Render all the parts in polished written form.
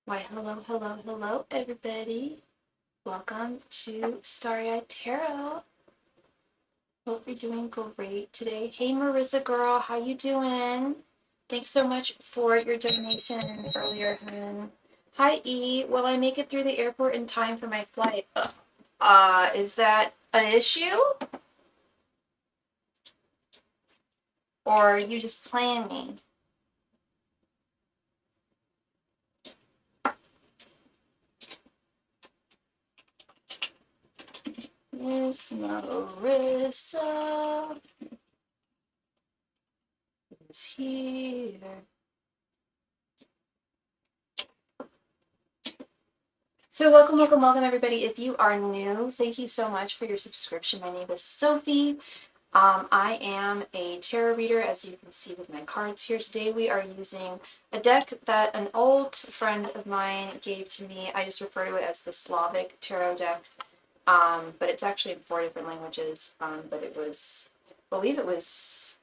Why, hello, hello, hello, everybody. Welcome to Starry Tarot. Hope you're doing great today. Hey, Marissa girl, how you doing? Thanks so much for your donation earlier, hun. Hi, E. Will I make it through the airport in time for my flight? Is that an issue? Or are you just playing me? Miss Marissa is here. So welcome, welcome, welcome everybody. If you are new, thank you so much for your subscription. My name is Sophie. I am a tarot reader, as you can see with my cards here. Today we are using a deck that an old friend of mine gave to me. I just refer to it as the Slavic tarot deck, but it's actually in 4 different languages, but it was, I believe it was,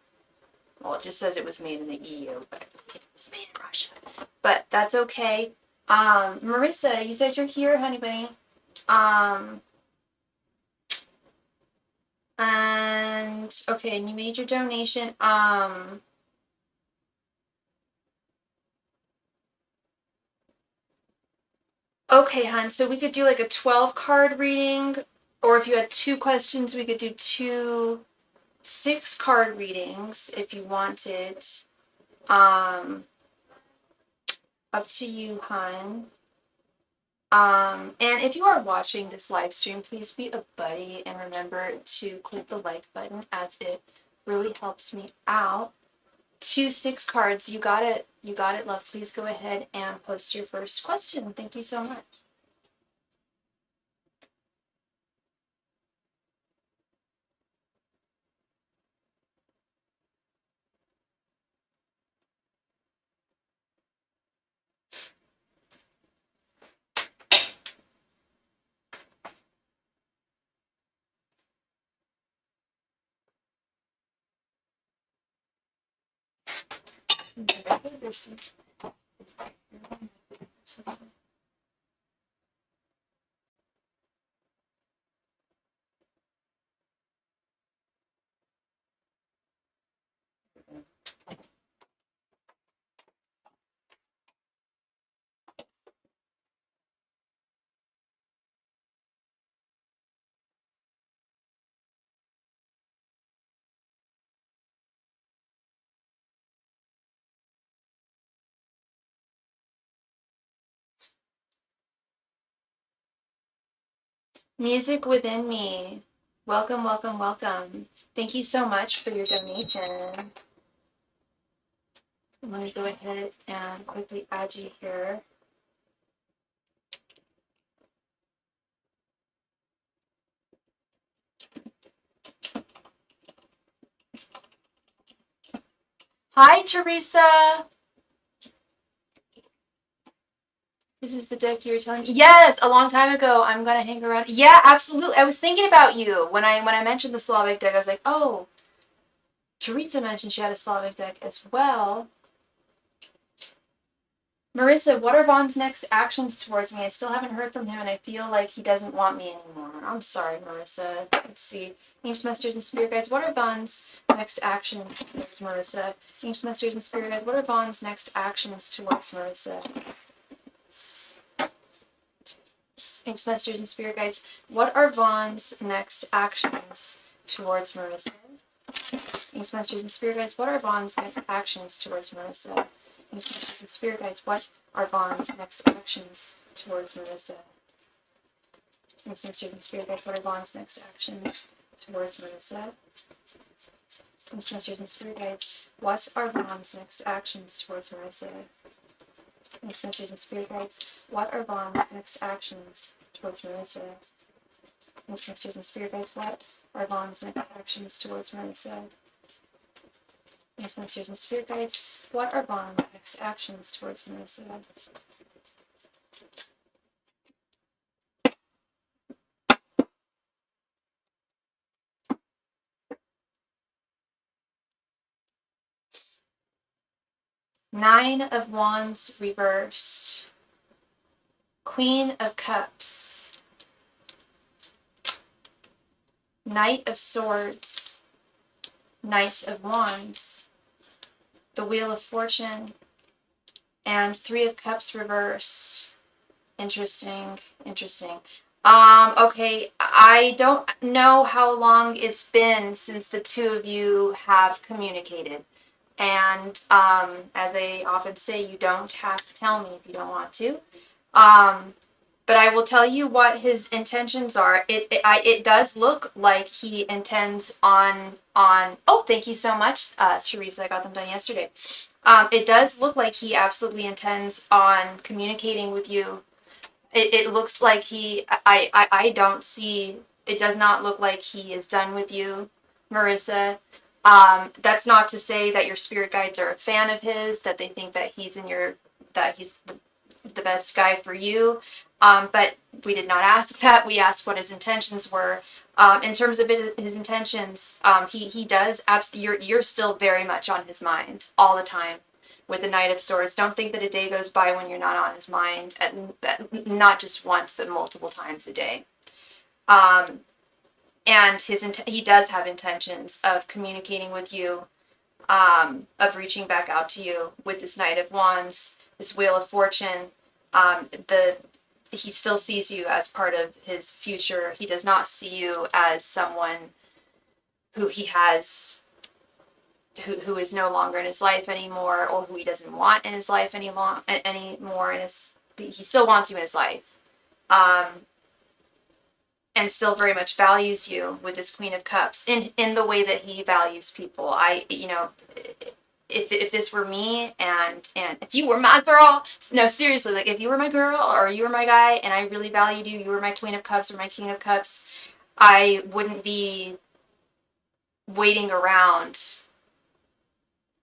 well, it just says it was made in the EU, but I believe it was made in Russia. But that's okay. Marissa, you said you're here, honey bunny. And okay, and you made your donation. Okay, hun, so we could do like a 12 card reading, or if you had 2 questions, we could do 2 6-card readings if you wanted. Up to you, hun. And if you are watching this live stream, please be a buddy and remember to click the like button as it really helps me out. 2 6 cards. You got it. You got it, love. Please go ahead and post your first question. Thank you so much. There's some. Music within me. Welcome, welcome, welcome. Thank you so much for your donation. Let me go ahead and quickly add you here. Hi, Teresa. This is the deck you were telling me. Yes, a long time ago. I'm gonna hang around. Yeah, absolutely. I was thinking about you when I mentioned the Slavic deck. I was like, oh, Teresa mentioned she had a Slavic deck as well. Marissa, what are Vaughn's next actions towards me? I still haven't heard from him, and I feel like he doesn't want me anymore. I'm sorry, Marissa. Let's see. Ancient Masters and Spirit Guides, what are Vaughn's next actions towards Marissa? Ancient Masters and Spirit Guides, what are Vaughn's next actions towards Marissa? Ancient Masters and Spirit Guides, what are Vaughn's next actions towards Marissa? Ancient Masters and Spirit Guides, what are Vaughn's next actions towards Marissa? Ancient Masters and Spirit Guides, what are Vaughn's next actions towards Marissa? Ancient Masters and Spirit Guides, what are Vaughn's next actions towards Marissa? Ancient Masters and Spirit Guides, what are Vaughn's next actions towards Marissa? Ancient Masters and Spirit Guides, what are Vaughn's next actions towards Marissa? Ancient Masters and Spirit Guides, what are Vaughn's next actions towards Marissa? Ancient Masters and Spirit Guides, what are Vaughn's next actions towards Marissa? 9 of Wands reversed. Queen of Cups, Knight of Swords, Knight of Wands, the Wheel of Fortune, and Three of Cups reversed. Interesting. Okay, I don't know how long it's been since the two of you have communicated. And as I often say, you don't have to tell me if you don't want to. But I will tell you what his intentions are. It does look like he intends on. Oh, thank you so much, Teresa. I got them done yesterday. It does look like he absolutely intends on communicating with you. It looks like I don't see. It does not look like he is done with you, Marissa. That's not to say that your spirit guides are a fan of his, that they think that he's the best guy for you. But we did not ask that. We asked what his intentions were. In terms of his intentions, he does you're still very much on his mind all the time with the Knight of Swords. Don't think that a day goes by when you're not on his mind, not just once, but multiple times a day. And he does have intentions of communicating with you, of reaching back out to you with this Knight of Wands, this Wheel of Fortune. He still sees you as part of his future. He does not see you as someone who who is no longer in his life anymore, or who he doesn't want in his life anymore. He still wants you in his life, and still very much values you with this Queen of Cups in the way that he values people. If this were me, and if you were my girl, no, seriously, like if you were my girl or you were my guy and I really valued you, you were my Queen of Cups or my King of Cups, I wouldn't be waiting around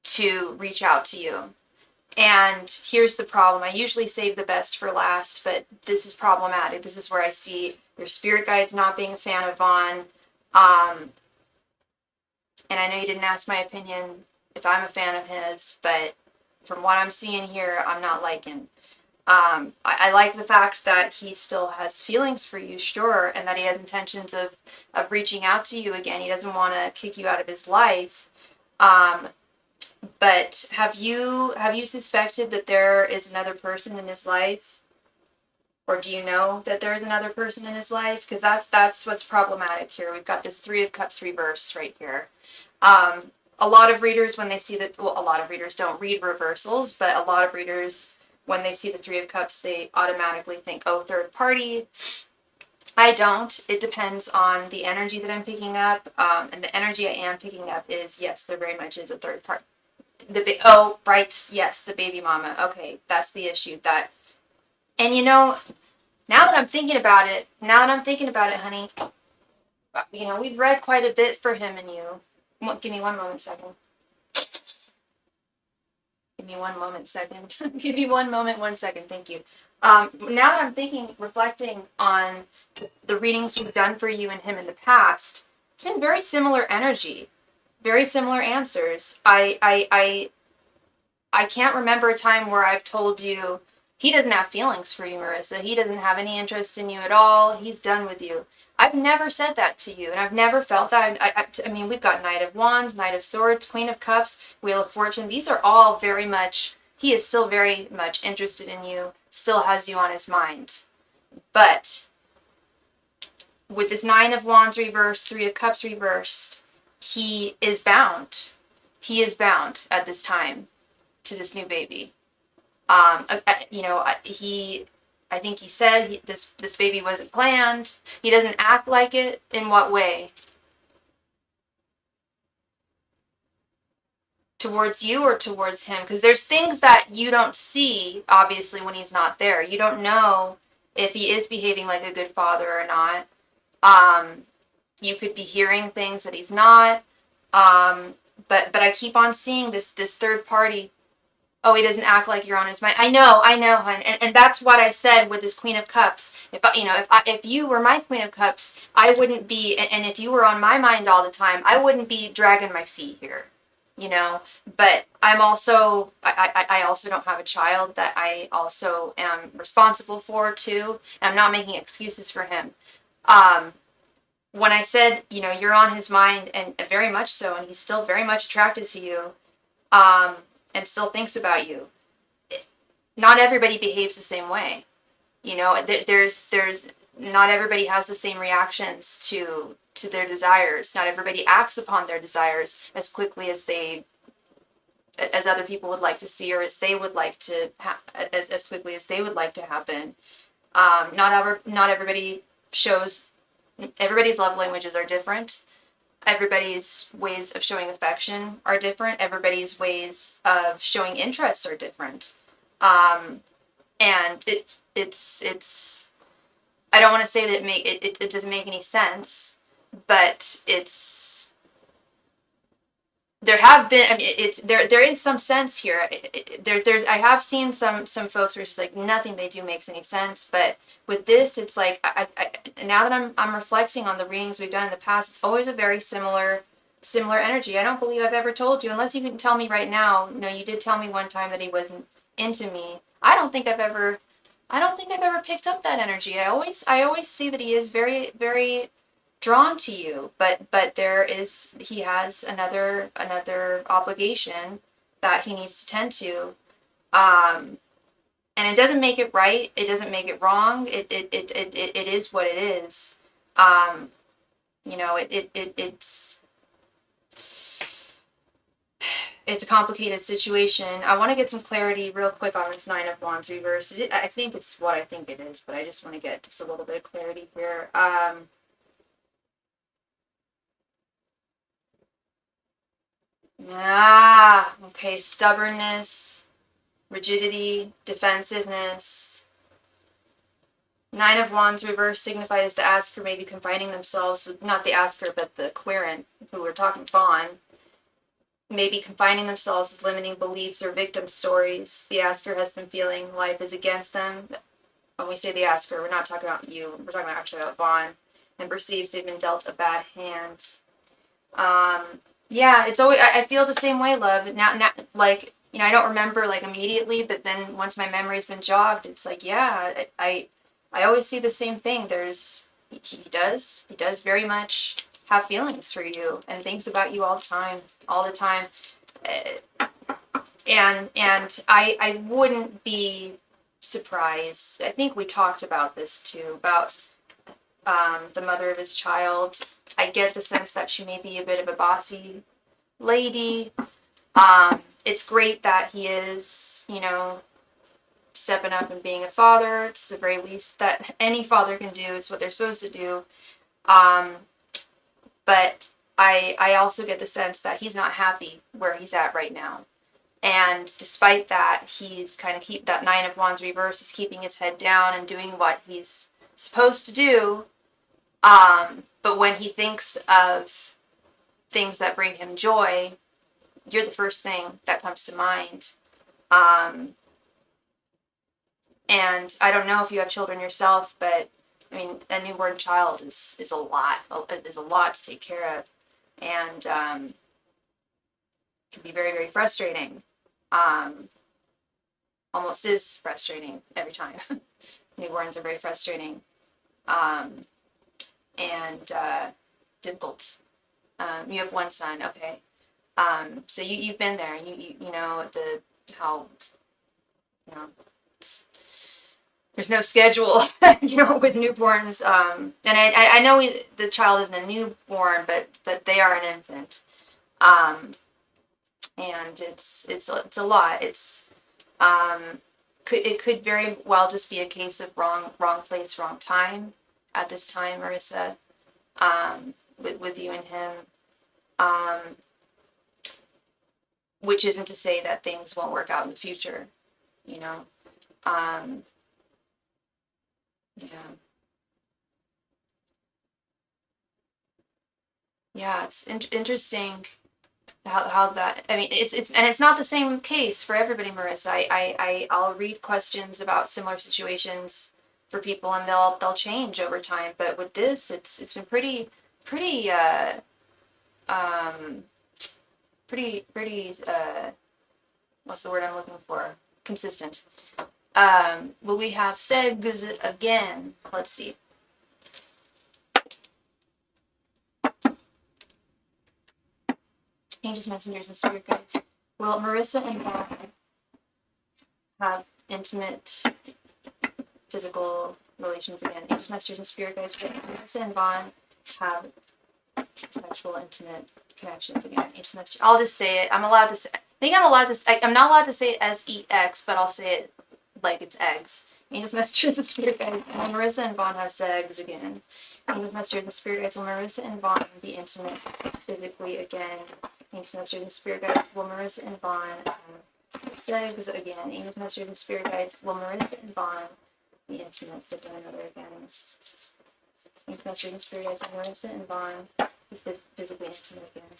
to reach out to you. And here's the problem. I usually save the best for last, but this is problematic. This is where I see your spirit guides not being a fan of Vaughn. And I know you didn't ask my opinion if I'm a fan of his, but from what I'm seeing here, I'm not liking. I like the fact that he still has feelings for you, sure, and that he has intentions of reaching out to you again. He doesn't want to kick you out of his life. But have you suspected that there is another person in his life? Or do you know that there is another person in his life? Because that's what's problematic here. We've got this Three of Cups reversed right here. A lot of readers, when they see that, well, a lot of readers don't read reversals, but a lot of readers, when they see the Three of Cups, they automatically think, oh, third party. I don't. It depends on the energy that I'm picking up. And the energy I am picking up is, yes, there very much is a third party. Right, yes, the baby mama. Okay, that's the issue. And now that I'm thinking about it, honey, we've read quite a bit for him and you. Give me 1 moment, second. Give me 1 moment, second. Give me 1 moment, 1 second. Thank you. Now that I'm reflecting on the readings we've done for you and him in the past, it's been very similar energy, very similar answers. I can't remember a time where I've told you he doesn't have feelings for you, Marissa. He doesn't have any interest in you at all. He's done with you. I've never said that to you, and I've never felt that. I mean, we've got Knight of Wands, Knight of Swords, Queen of Cups, Wheel of Fortune. These are all very much, he is still very much interested in you, still has you on his mind. But with this Nine of Wands reversed, Three of Cups reversed, he is bound. He is bound at this time to this new baby. I think he said this baby wasn't planned. He doesn't act like it. In what way? Towards you or towards him? Because there's things that you don't see, obviously, when he's not there. You don't know if he is behaving like a good father or not. You could be hearing things that he's not. But I keep on seeing this third party. Oh, he doesn't act like you're on his mind. I know, hon. And that's what I said with this Queen of Cups. If you were my Queen of Cups, I wouldn't be, and if you were on my mind all the time, I wouldn't be dragging my feet here, But I'm also, I also don't have a child that I also am responsible for too, and I'm not making excuses for him. When I said, you're on his mind, and very much so, and he's still very much attracted to you, and still thinks about you. Not everybody behaves the same way. There's not everybody has the same reactions to their desires. Not everybody acts upon their desires as quickly as other people would like to see, or as they would like to as quickly as they would like to happen. Not everybody shows. Everybody's love languages are different. Everybody's ways of showing affection are different. Everybody's ways of showing interests are different. And it's I don't want to say that it doesn't make any sense, but there have been, I mean, there is some sense here. I have seen some folks where it's just like nothing they do makes any sense, but with this, it's like, now that I'm reflecting on the readings we've done in the past, it's always a very similar energy. I don't believe I've ever told you, unless you can tell me right now. No, you did tell me one time that he wasn't into me. I don't think I've ever picked up that energy. I always see that he is very, very drawn to you, but he has another obligation that he needs to tend to, and it doesn't make it right. It doesn't make it wrong. It is what it is. It's a complicated situation. I want to get some clarity real quick on this Nine of Wands reverse. I think it's what I think it is, but I just want to get just a little bit of clarity here. Okay, stubbornness, rigidity, defensiveness. Nine of Wands reverse signifies the asker may be confining themselves with, not the asker, but the querent, who we're talking Fawn, may be confining themselves with limiting beliefs or victim stories. The asker has been feeling life is against them. When we say the asker, we're not talking about you, we're talking actually about Vaughn, and perceives they've been dealt a bad hand. Yeah, it's always, I feel the same way, love. Now, like, I don't remember, like, immediately, but then once my memory's been jogged, it's like, yeah, I always see the same thing. He does very much have feelings for you and thinks about you all the time. And I wouldn't be surprised. I think we talked about this too, about the mother of his child. I get the sense that she may be a bit of a bossy lady. It's great that he is, stepping up and being a father. It's the very least that any father can do. It's what they're supposed to do. But I also get the sense that he's not happy where he's at right now. And despite that, he's kind of that Nine of Wands reverse is keeping his head down and doing what he's supposed to do. But when he thinks of things that bring him joy, you're the first thing that comes to mind. And I don't know if you have children yourself, but I mean, a newborn child is a lot to take care of, and can be very, very frustrating. Almost is frustrating every time. Newborns are very frustrating, and difficult. You have one son, okay. So you've been there. You know how there's no schedule, with newborns. And I know the child isn't a newborn, but they are an infant. And it's a lot. It could very well just be a case of wrong place, wrong time at this time, Marissa, with you and him. Which isn't to say that things won't work out in the future, Yeah. Yeah, it's interesting how that, I mean, it's not the same case for everybody, Marissa. I'll read questions about similar situations for people, and they'll change over time. But with this, it's been pretty what's the word I'm looking for? Consistent. Will we have segs again? Let's see. Angels, messengers, and spirit guides. Will Marissa and Vaughn have intimate physical relations again? Angels, messengers, and spirit guides. Will Marissa and Vaughn have sexual, intimate connections again? Angels, messengers. I'll just say it. I'm allowed to say. I think I'm allowed to. I'm not allowed to say it as EX, but I'll say it like it's eggs. Angels, messengers, and spirit guides. Will Marissa and Vaughn have sex again? Angels, messengers, and spirit guides. Will Marissa and Vaughn be intimate physically again? Angels, messengers, and spirit guides. Will Marissa and Vaughn sex again? Angels, messengers, and spirit guides. Will Marissa and Vaughn be intimate with one another again? Angels, messengers, and spirit guides. Will Marissa and Vaughn be physically intimate again?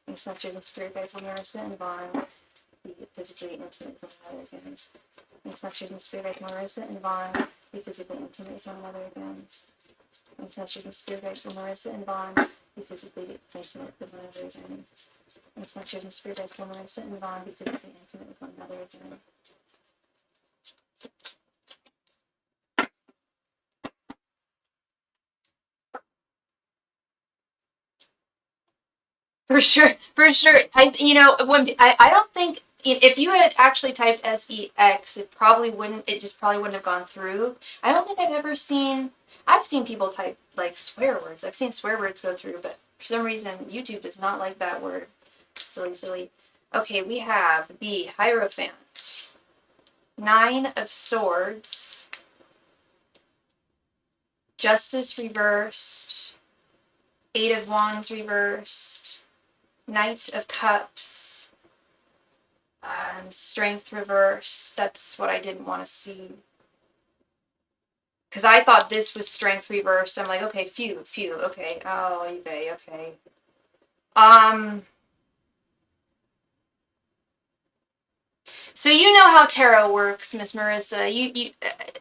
Angels, messengers, and spirit guides. Will Marissa and Vaughn be physically intimate with one another again? Angels, messengers, and spirit guides. Will Marissa and Vaughn be physically intimate with one another again? Angels, messengers, and spirit guides. Will Marissa and Vaughn be physically intimate with one another again? Angels, messengers, and spirit guides. Will Marissa and Vaughn be physically intimate with one another again? For sure, for sure. I don't think if you had actually typed SEX, it just probably wouldn't have gone through. I don't think I've seen people type like swear words. I've seen swear words go through, but for some reason YouTube does not like that word. Silly, silly. Okay, we have the Hierophant, 9 of Swords, Justice reversed, 8 of Wands reversed, Knight of Cups, and Strength reversed. That's what I didn't want to see. Because I thought this was Strength reversed. I'm like, okay, phew, okay. Oh, eBay, okay. So you know how tarot works, Miss Marissa.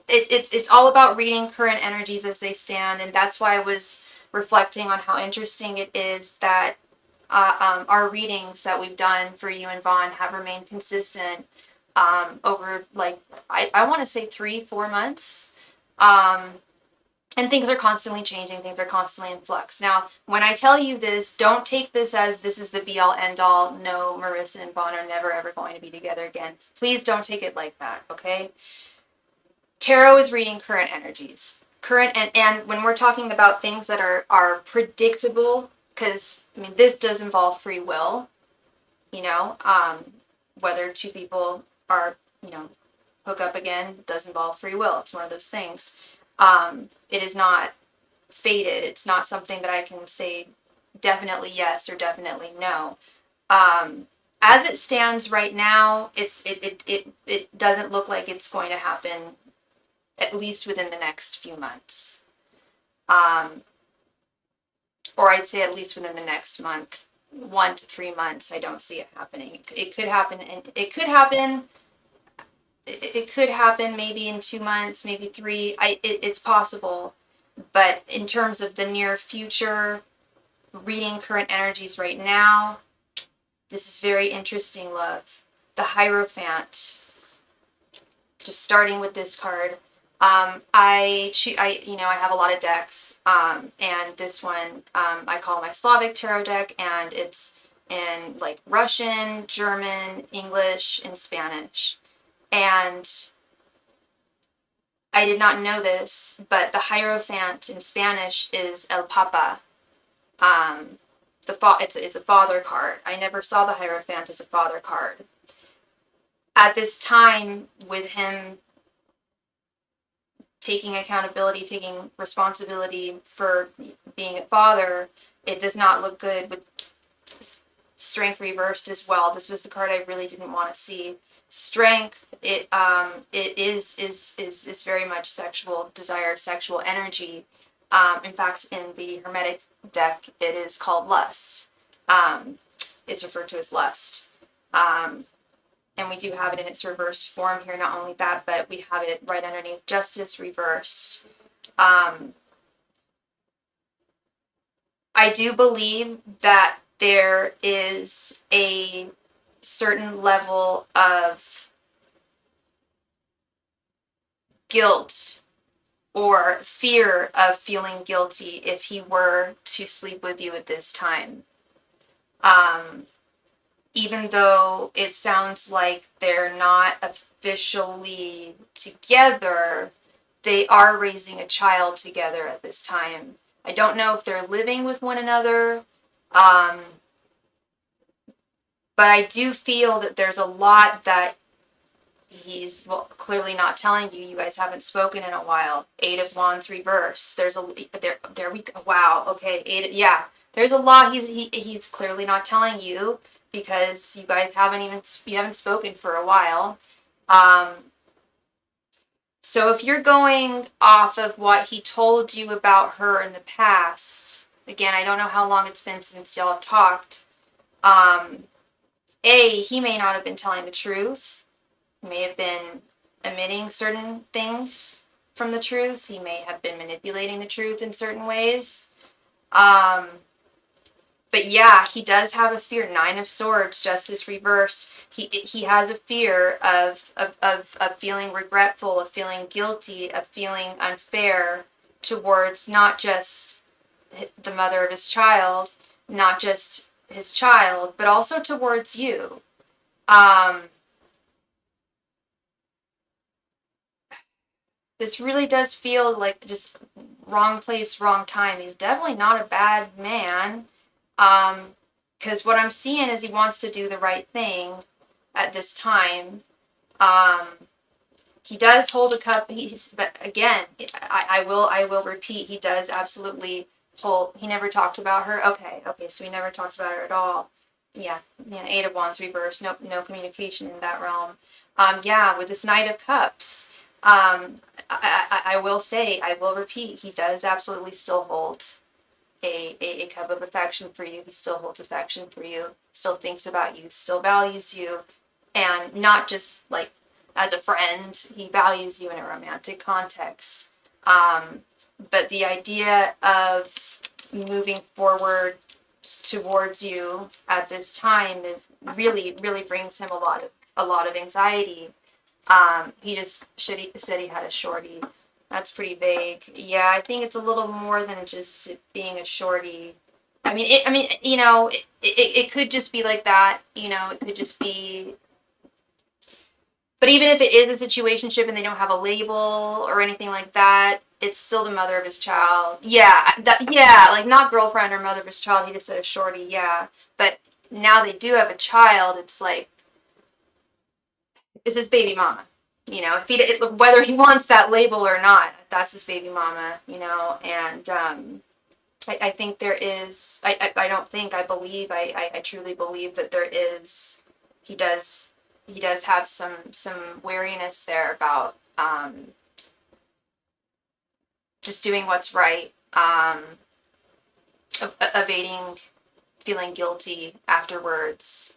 It's all about reading current energies as they stand, and that's why I was reflecting on how interesting it is that our readings that we've done for you and Vaughn have remained consistent over, like, I want to say 3-4 months. And things are constantly changing. Things are constantly in flux. Now, when I tell you this, don't take this as this is the be-all, end-all. No, Marissa and Vaughn are never, ever going to be together again. Please don't take it like that, okay? Tarot is reading current energies. And when we're talking about things that are predictable, because, I mean, this does involve free will, whether two people are, hook up again does involve free will. It's one of those things. It is not fated. It's not something that I can say definitely yes or definitely no. As it stands right now, it doesn't look like it's going to happen, at least within the next few months. Or I'd say at least within the next month, 1 to 3 months. I don't see it happening. It could happen, and it could happen. It could happen maybe in 2 months, maybe 3. It's possible, but in terms of the near future, reading current energies right now, this is very interesting, love. The Hierophant. Just starting with this card. I have a lot of decks, and this one I call my Slavic tarot deck, and it's in like Russian, German, English, and Spanish. And I did not know this, but the Hierophant in Spanish is El Papa. It's a father card. I never saw the Hierophant as a father card. At this time, with him taking accountability, taking responsibility for being a father, it does not look good with Strength reversed as well. This was the card I really didn't want to see. Strength, it is very much sexual desire, sexual energy. In fact, in the Hermetic deck, it is called lust. It's referred to as lust. And we do have it in its reversed form here. Not only that, but we have it right underneath Justice reversed. I do believe that there is a certain level of guilt or fear of feeling guilty if he were to sleep with you at this time. Even though it sounds like they're not officially together, they are raising a child together at this time. I don't know if they're living with one another, but I do feel that there's a lot that he's clearly not telling you. You guys haven't spoken in a while. 8 of Wands reverse. There we go. Wow. Okay. Yeah. There's a lot he's clearly not telling you because you guys haven't spoken for a while. So if you're going off of what he told you about her in the past, again, I don't know how long it's been since y'all have talked. He may not have been telling the truth. He may have been omitting certain things from the truth. He may have been manipulating the truth in certain ways. But yeah, he does have a fear. 9 of Swords, Justice reversed. He has a fear of feeling regretful, of feeling guilty, of feeling unfair towards not just the mother of his child, not just his child, but also towards you. This really does feel like just wrong place, wrong time. He's definitely not a bad man. Because what I'm seeing is he wants to do the right thing at this time. He does hold a cup. But again, I will repeat. He does absolutely hold. He never talked about her. Okay, so he never talked about her at all. Yeah, 8 of Wands reverse. No communication in that realm. Yeah, with this Knight of Cups. I will say, I will repeat. He does absolutely still hold a cup of affection for you. He still holds affection for you, still thinks about you, still values you, and not just like as a friend. He values you in a romantic context. But the idea of moving forward towards you at this time is really brings him a lot of anxiety. He just said he had a shorty. That's pretty vague. Yeah, I think it's a little more than just being a shorty. It could just be like that. It could just be. But even if it is a situationship and they don't have a label or anything like that, it's still the mother of his child. Yeah, like not girlfriend or mother of his child. He just said a shorty. Yeah, but now they do have a child. It's like it's his baby mama. Whether he wants that label or not, that's his baby mama. And I think there is. I don't think. I believe. I truly believe that there is. He does have some wariness there about just doing what's right, evading feeling guilty afterwards,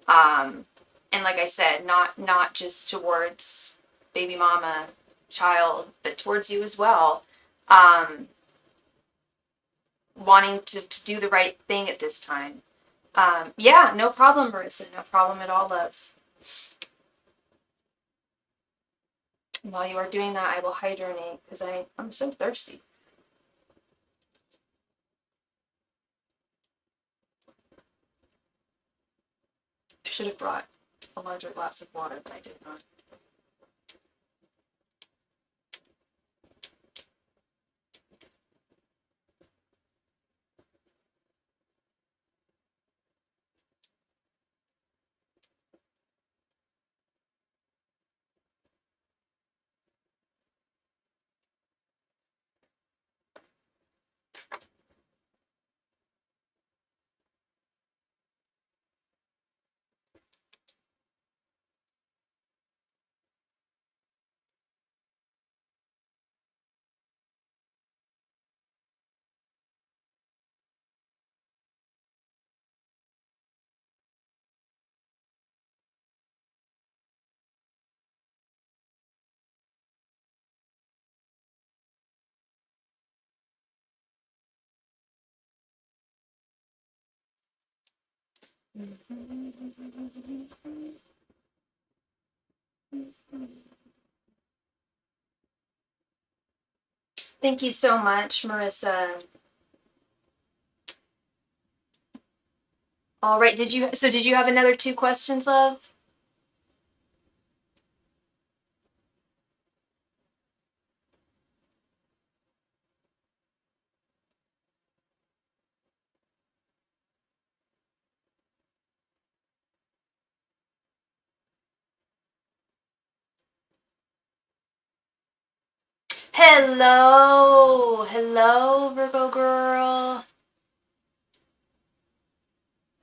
and like I said, not just towards baby mama, child, but towards you as well, wanting to do the right thing at this time. Yeah, no problem, Marissa, no problem at all, love. While you are doing that, I will hydronate because I'm so thirsty. I should have brought a larger glass of water, but I did not. Thank you so much, Marissa. All right, did you have another 2 questions, love? Hello, hello, Virgo girl.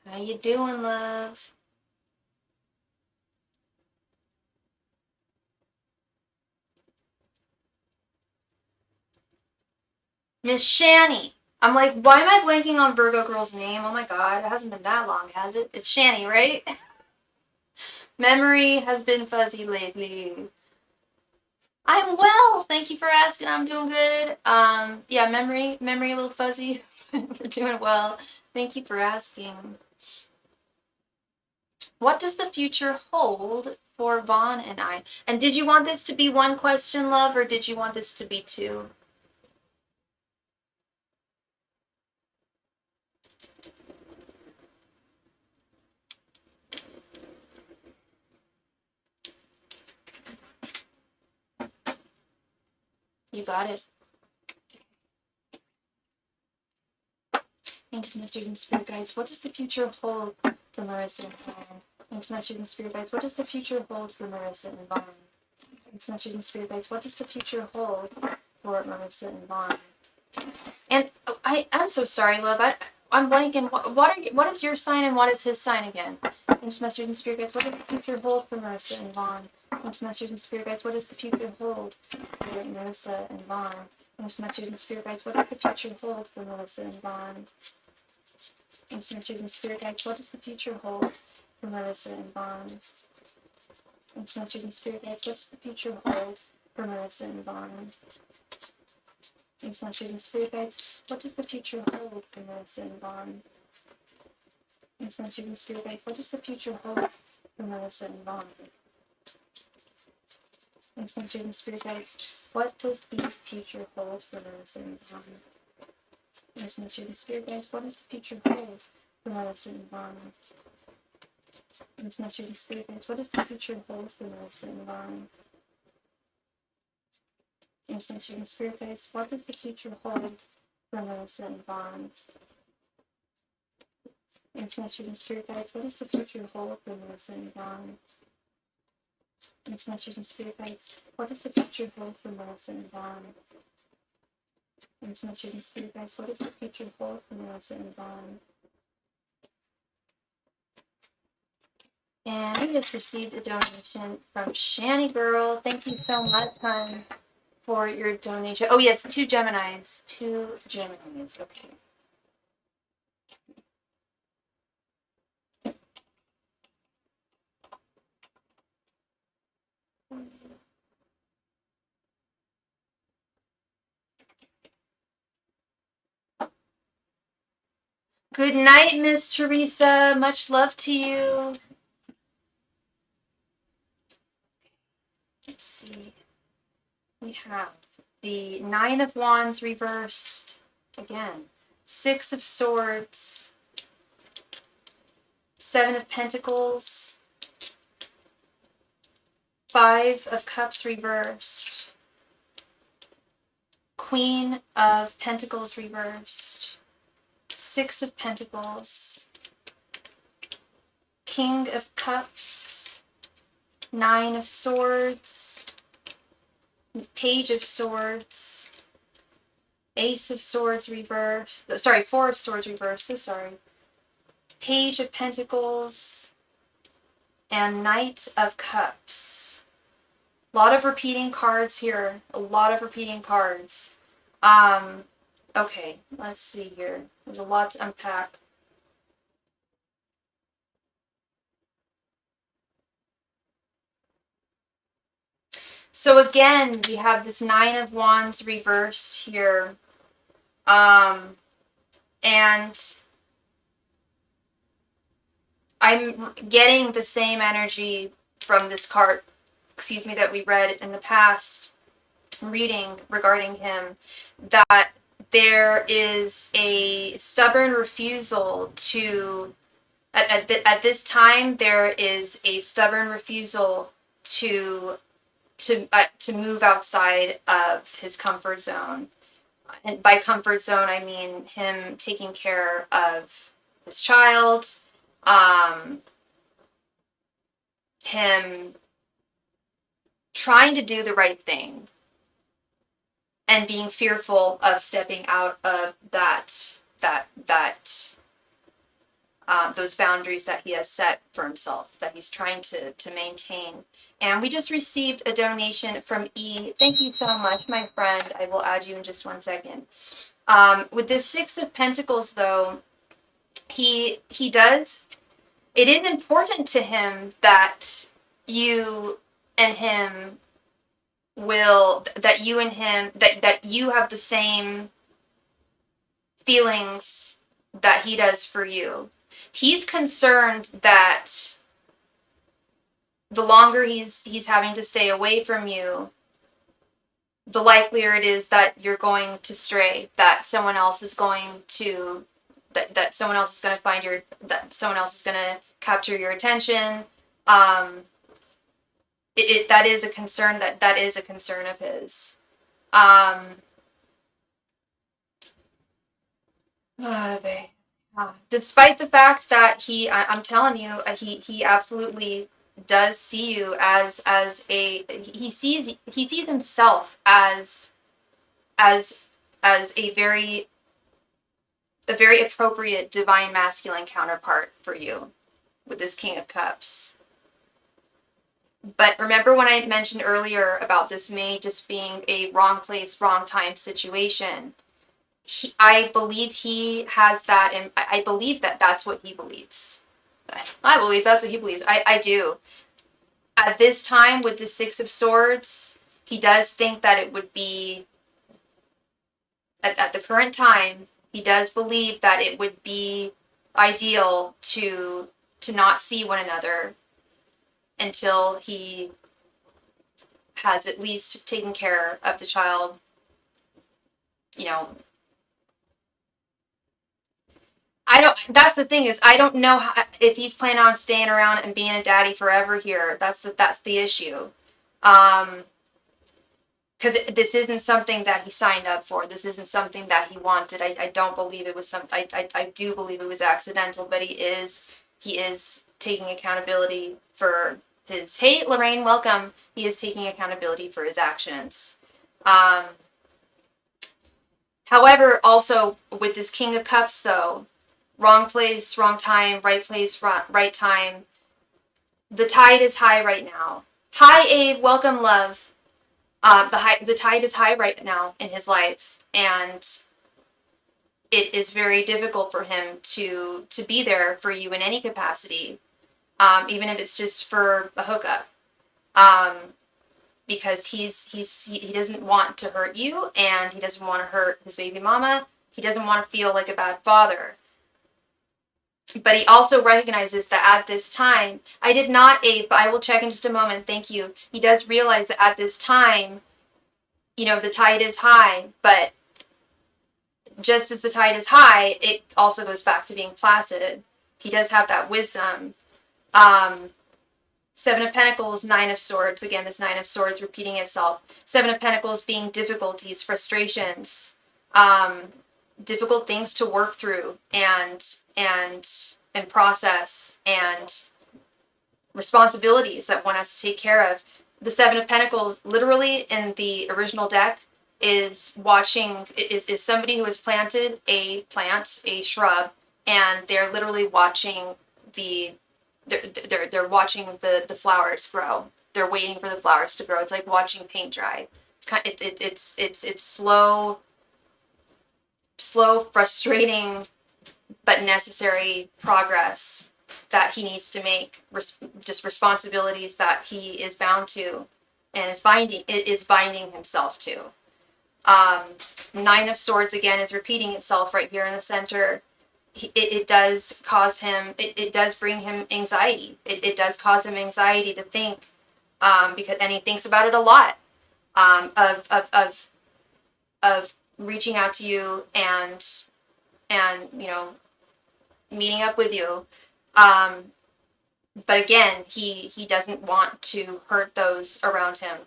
How you doing, love? Miss Shani. I'm like, why am I blanking on Virgo girl's name? Oh my god, it hasn't been that long, has it? It's Shani, right? Memory has been fuzzy lately. I'm well. Thank you for asking. I'm doing good. Yeah, memory a little fuzzy. We're doing well. Thank you for asking. What does the future hold for Vaughn and I? And did you want this to be 1 question, love, or did you want this to be 2? You got it. Angels, Masters, and Spirit Guides, what does the future hold for Marissa and Vaughn? Angels, Masters, and Spirit Guides, what does the future hold for Marissa and Vaughn? Angels, Masters, and Spirit Guides, what does the future hold for Marissa and Vaughn? And I'm so sorry, love. I'm blanking. What is your sign and what is his sign again? Angels, Masters, and Spirit Guides, what does the future hold for Marissa and Vaughn? Angels, Masters, and Spirit Guides, what does the future hold for Marissa and Vaughn? Angels, Masters, and Spirit Guides, what does the future hold for Marissa and Vaughn? Angels, Masters, and Spirit Guides, what does the future hold for Marissa and Vaughn? Angels, Masters, and Spirit Guides, what does the future hold for Marissa and Vaughn? Angels, Masters, and Spirit Guides, what does the future hold for Marissa and Vaughn? Angels, Masters, and Spirit Guides, what does the future hold for Marissa and Vaughn? Angels, Masters, and Spirit Guides, what does the future hold for Marissa and Vaughn? Angels, Masters, and Spirit Guides, what does the future hold for Marissa and Vaughn? Angels, Masters, and Spirit Guides, what does the future hold for Marissa and Vaughn? Angels, Masters, and Spirit Guides, what does the future hold for Marissa and Vaughn? Angels, Masters, and Spirit Guides, what does the future hold for Marissa and Vaughn? Angels, Masters, and Spirit Guides, what does the future hold for Marissa and Vaughn? Angels, Masters, and Spirit Guides, what does the future hold for Marissa and Vaughn? And we just received a donation from Shani Girl. Thank you so much, hon, for your donation. Oh yes, 2 Geminis. 2 Geminis. Okay. Good night, Miss Teresa. Much love to you. Let's see. We have the 9 of Wands reversed. Again. 6 of Swords. 7 of Pentacles. 5 of Cups reversed. Queen of Pentacles reversed. 6 of Pentacles. King of Cups. 9 of Swords. Page of Swords. Ace of Swords reversed. Sorry, 4 of Swords reversed. So sorry. Page of Pentacles. And Knight of Cups. A lot of repeating cards here. A lot of repeating cards. Okay, let's see here. There's a lot to unpack. So again, we have this 9 of Wands reversed here. And I'm getting the same energy from this card, excuse me, that we read in the past reading regarding him, that there is a stubborn refusal to, at this time, there is a stubborn refusal to move outside of his comfort zone. And by comfort zone, I mean him taking care of his child, him trying to do the right thing, and being fearful of stepping out of those boundaries that he has set for himself, that he's trying to maintain. And we just received a donation from E. Thank you so much, my friend. I will add you in just 1 second. With this Six of Pentacles, though, it is important to him that you and him that you have the same feelings that he does for you. He's concerned that the longer he's having to stay away from you, the likelier it is that you're going to stray, that someone else is going to that someone else is going to that someone else is going to capture your attention. That is a concern that is a concern of his. Despite the fact that I'm telling you, he absolutely does see you as he sees himself as a very appropriate divine masculine counterpart for you with this King of Cups. But remember when I mentioned earlier about this May just being a wrong place, wrong time situation? I believe he has that, and I believe that that's what he believes. I believe that's what he believes. I do. At this time, with the Six of Swords, he does think that it would be, at the current time, he does believe that it would be ideal to not see one another until he has at least taken care of the child, that's the thing, is I don't know if he's planning on staying around and being a daddy forever here. That's the issue. Because this isn't something that he signed up for. This isn't something that he wanted. I don't believe it was something, I do believe it was accidental, but he is taking accountability for his, hey, Lorraine, welcome. He is taking accountability for his actions. However, also with this King of Cups, though, wrong place, wrong time, right place, right time. The tide is high right now. Hi, Abe. Welcome, love. The tide is high right now in his life, and it is very difficult for him to be there for you in any capacity, even if it's just for a hookup, because he doesn't want to hurt you, and he doesn't want to hurt his baby mama. He doesn't want to feel like a bad father. But he also recognizes that at this time, I did not, Abe, but I will check in just a moment. Thank you. He does realize that at this time, the tide is high, but just as the tide is high, it also goes back to being placid. He does have that wisdom. Seven of Pentacles, Nine of Swords. Again, this Nine of Swords repeating itself. Seven of Pentacles being difficulties, frustrations, difficult things to work through and process, and responsibilities that one has to take care of. The Seven of Pentacles, literally in the original deck, is somebody who has planted a plant, a shrub, and they're literally watching they're watching the flowers grow. They're waiting for the flowers to grow. It's like watching paint dry. It's slow, frustrating, but necessary progress that he needs to make. Just responsibilities that he is bound to, and is binding himself to. Nine of Swords again is repeating itself right here in the center. it does cause him, it does bring him anxiety. It does cause him anxiety to think, because, and he thinks about it a lot, of reaching out to you and meeting up with you. But again, he doesn't want to hurt those around him.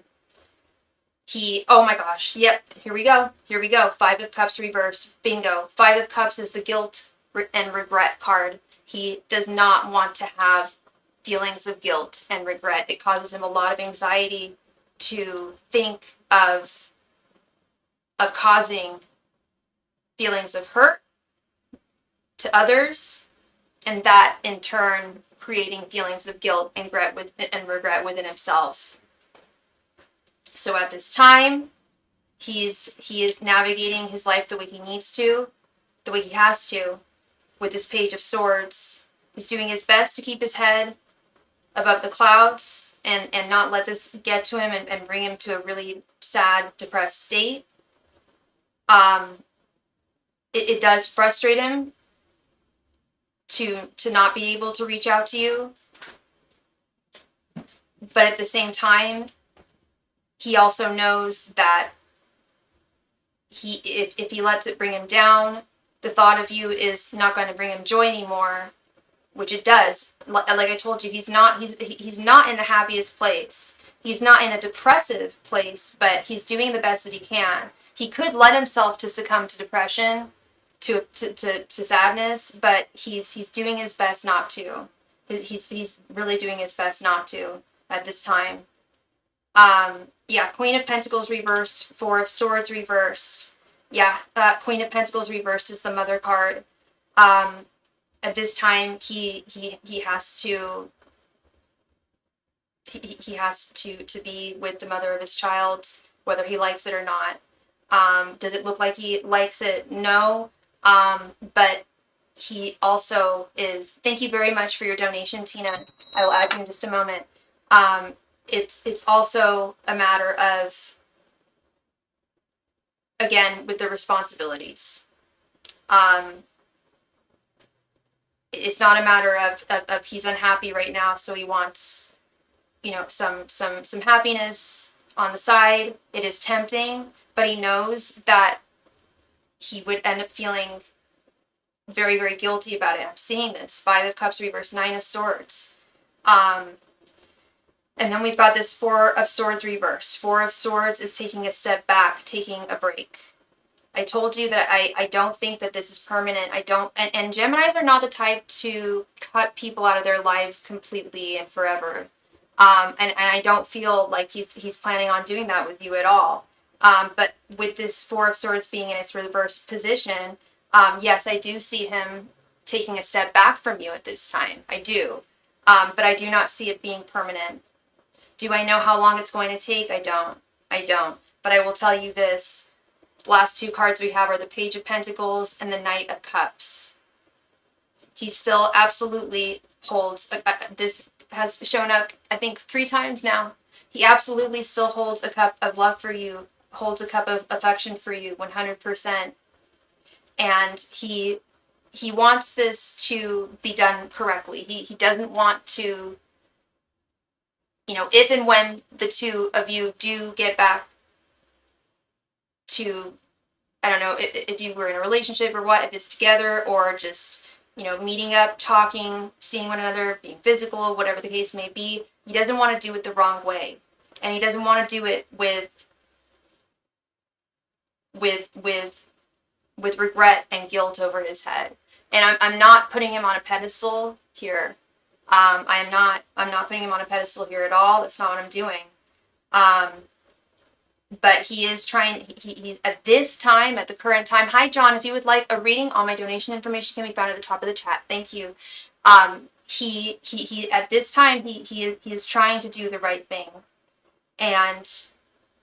Oh my gosh, yep, here we go. 5 of Cups reversed, bingo. 5 of Cups is the guilt and regret card. He does not want to have feelings of guilt and regret. It causes him a lot of anxiety to think of causing feelings of hurt to others, and that in turn creating feelings of guilt and regret within himself. So at this time, he is navigating his life the way he needs to, the way he has to, with this Page of Swords. He's doing his best to keep his head above the clouds and not let this get to him and bring him to a really sad, depressed state. It does frustrate him to not be able to reach out to you. But at the same time, he also knows that if he lets it bring him down, the thought of you is not going to bring him joy anymore, which it does. Like I told you, he's not in the happiest place. He's not in a depressive place, but he's doing the best that he can. He could let himself to succumb to depression, to sadness, but he's doing his best not to. He's really doing his best not to at this time. Yeah, Queen of Pentacles reversed, 4 of Swords reversed. Yeah, Queen of Pentacles reversed is the Mother card. At this time, he has to be with the mother of his child, whether he likes it or not. Does it look like he likes it? No. But he also is. Thank you very much for your donation, Tina. I will add you in just a moment. It's also a matter of, again, with the responsibilities. It's not a matter of he's unhappy right now, so he wants, some happiness on the side. It is tempting, but he knows that he would end up feeling very, very guilty about it. I'm seeing this. 5 of Cups reversed, 9 of Swords. And then we've got this 4 of Swords reversed. 4 of Swords is taking a step back, taking a break. I told you that I don't think that this is permanent. And Geminis are not the type to cut people out of their lives completely and forever. And I don't feel like he's planning on doing that with you at all. But with this 4 of Swords being in its reverse position, yes, I do see him taking a step back from you at this time. I do. But I do not see it being permanent. Do I know how long it's going to take? I don't. But I will tell you this. Last 2 cards we have are the Page of Pentacles and the Knight of Cups. He still absolutely holds, this has shown up, I think, 3 times now. He absolutely still holds a cup of love for you, holds a cup of affection for you, 100%. And he wants this to be done correctly. He doesn't want to, if and when the 2 of you do get back to, I don't know if you were in a relationship or what, if it's together or just, meeting up, talking, seeing one another, being physical, whatever the case may be, he doesn't want to do it the wrong way. And he doesn't want to do it with regret and guilt over his head. And I'm not putting him on a pedestal here. I'm not putting him on a pedestal here at all. That's not what I'm doing. But he is trying, he's at this time, at the current time. Hi, John, if you would like a reading, all my donation information can be found at the top of the chat. Thank you. He at this time, he is trying to do the right thing. And,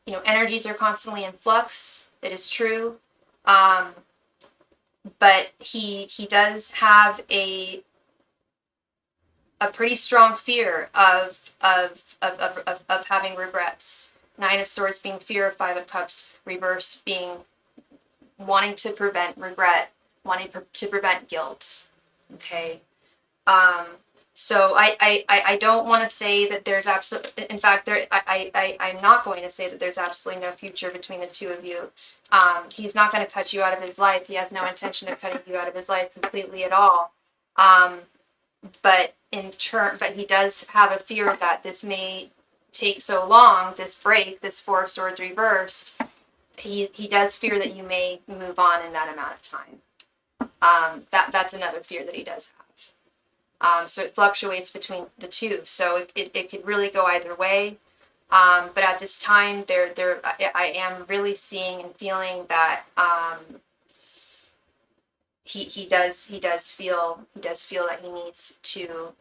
energies are constantly in flux. It is true. But he does have a pretty strong fear of having regrets. 9 of Swords being fear, 5 of Cups reverse being wanting to prevent regret. wanting to prevent guilt. Okay. So I don't want to say that there's absolutely, in fact, I'm not going to say that there's absolutely no future between the two of you. He's not going to cut you out of his life. He has no intention of cutting you out of his life completely at all. But he does have a fear that this may take so long, this break, this Four of Swords reversed. He does fear that you may move on in that amount of time. That's another fear that he does have. So it fluctuates between the two. So it could really go either way. But at this time, I am really seeing and feeling that he does feel that he needs to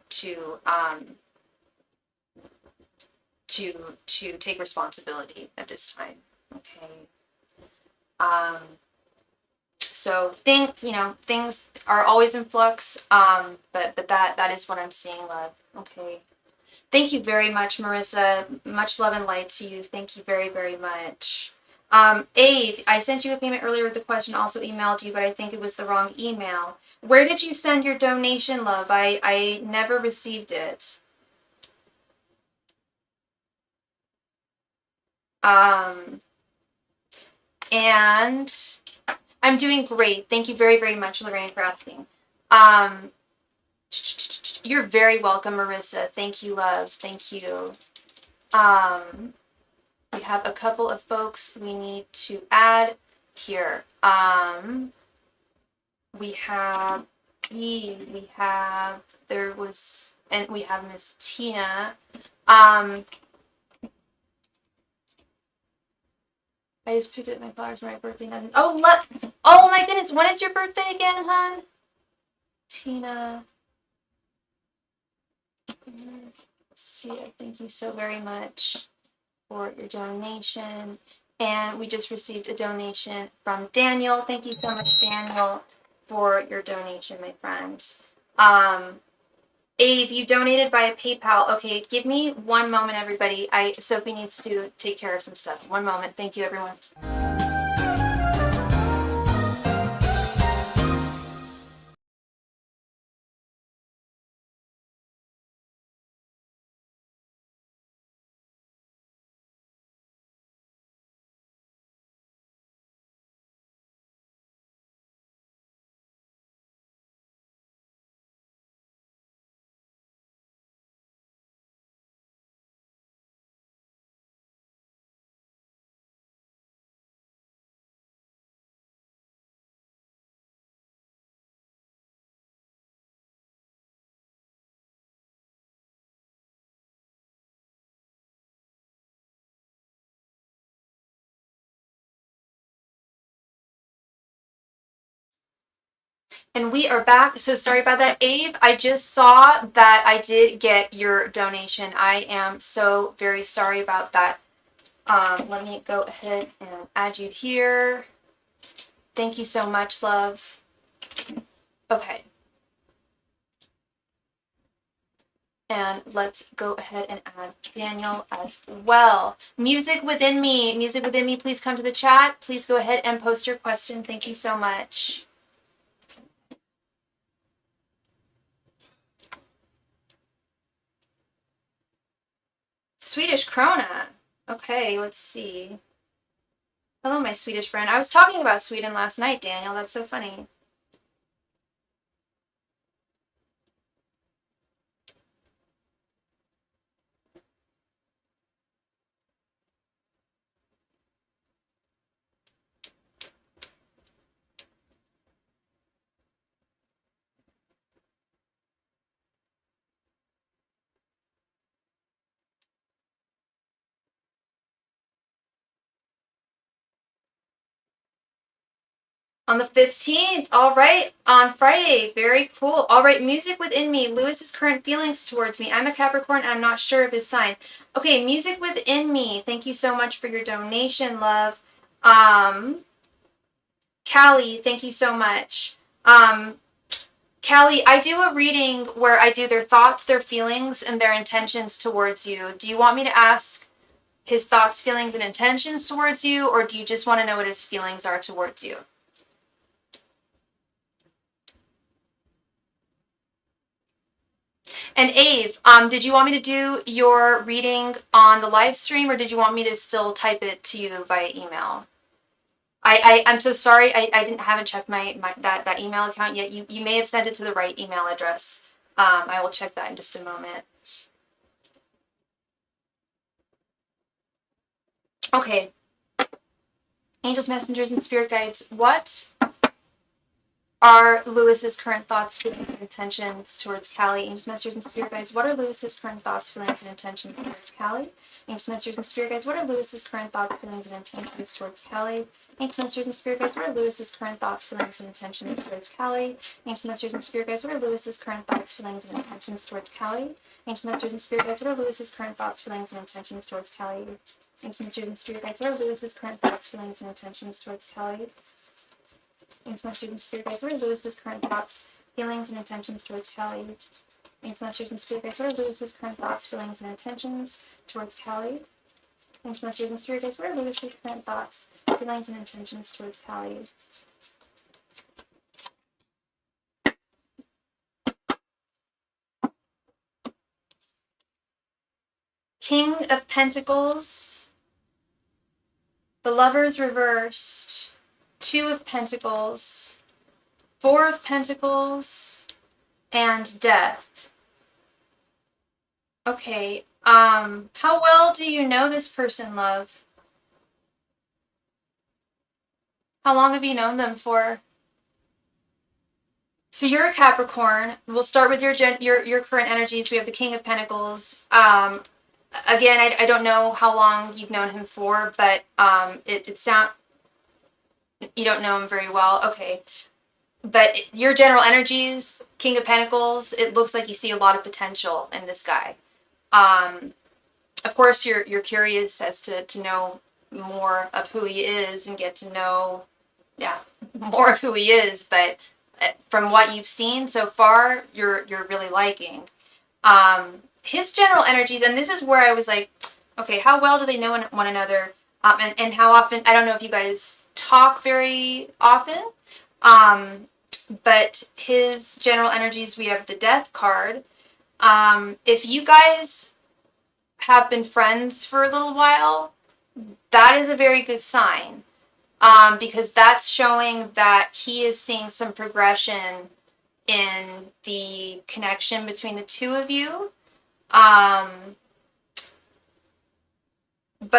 take responsibility at this time. Okay. So things are always in flux, but that is what I'm seeing, love. Okay. Thank you very much, Marissa. Much love and light to you. Thank you very, very much. Ave, I sent you a payment earlier with the question, also emailed you, but I think it was the wrong email. Where did you send your donation, love? I never received it. And I'm doing great. Thank you very, very much, Lorraine, for asking. You're very welcome, Marissa. Thank you, love. Thank you. We have a couple of folks we need to add here. We have Miss Tina. I just picked up my flowers for my birthday. Oh my goodness, when is your birthday again, hon? Tina. Let's see, thank you so very much for your donation. And we just received a donation from Daniel. Thank you so much, Daniel, for your donation, my friend. Ave, you donated via PayPal. Okay, give me one moment, everybody. Sophie needs to take care of some stuff. One moment. Thank you, everyone. And we are back. So sorry about that, Ave. I just saw that I did get your donation. I am so very sorry about that. Let me go ahead and add you here. Thank you so much, love. Okay. And let's go ahead and add Daniel as well. Music within me, please come to the chat. Please go ahead and post your question. Thank you so much. Swedish krona. Okay, let's see. Hello, my Swedish friend. I was talking about Sweden last night, Daniel. That's so funny. On the 15th, all right, on Friday, very cool. All right, music within me, Lewis's current feelings towards me. I'm a Capricorn and I'm not sure of his sign. Okay, music within me, thank you so much for your donation, love. Callie, thank you so much. Callie, I do a reading where I do their thoughts, their feelings, and their intentions towards you. Do you want me to ask his thoughts, feelings, and intentions towards you, or do you just want to know what his feelings are towards you? And Ave, did you want me to do your reading on the live stream, or did you want me to still type it to you via email? I'm so sorry. I haven't checked that email account yet. You may have sent it to the right email address. I will check that in just a moment. Okay. Angels, messengers, and spirit guides, what are Lewis's current thoughts, feelings, and intentions towards Callie? Angels, messengers, and spirit guides, what are Lewis's current thoughts, feelings, and intentions towards Callie? Angels, messengers, and spirit guides, what are Lewis's current thoughts, feelings, and intentions towards Callie? Angels, messengers, and spirit guides, what are Lewis's current thoughts, feelings, and intentions towards Callie? Angels, messengers, and spirit guides, what are Lewis's current thoughts, feelings, and intentions towards Callie? Angels, messengers, and spirit guides, what are Lewis's current thoughts, feelings, and intentions towards Callie? Angels, messengers, and spirit guides, what are Lewis's current thoughts, feelings, and intentions towards Callie? Angels, messengers, and spirit guides, what are Lewis's current thoughts, feelings, and intentions towards Callie? Angels, messengers, and spirit guides, what are Lewis's current thoughts, feelings, and intentions towards Callie? Angels, messengers, and spirit guides, what are Lewis's current thoughts, feelings, and intentions towards Callie? King of Pentacles, the Lovers reversed, Two of Pentacles, Four of Pentacles, and Death. Okay, how well do you know this person, love? How long have you known them for? So you're a Capricorn. We'll start with your current energies. We have the King of Pentacles. Again, I don't know how long you've known him for, but it sound you don't know him very well. Okay. But your general energies, King of Pentacles, it looks like you see a lot of potential in this guy. Of course, you're curious as to know more of who he is and get to know, more of who he is. But from what you've seen so far, you're really liking his general energies. And this is where I was like, okay, how well do they know one another? And how often? I don't know if you guys talk very often. But his general energies, we have the Death card. If you guys have been friends for a little while, that is a very good sign, because that's showing that he is seeing some progression in the connection between the two of you. But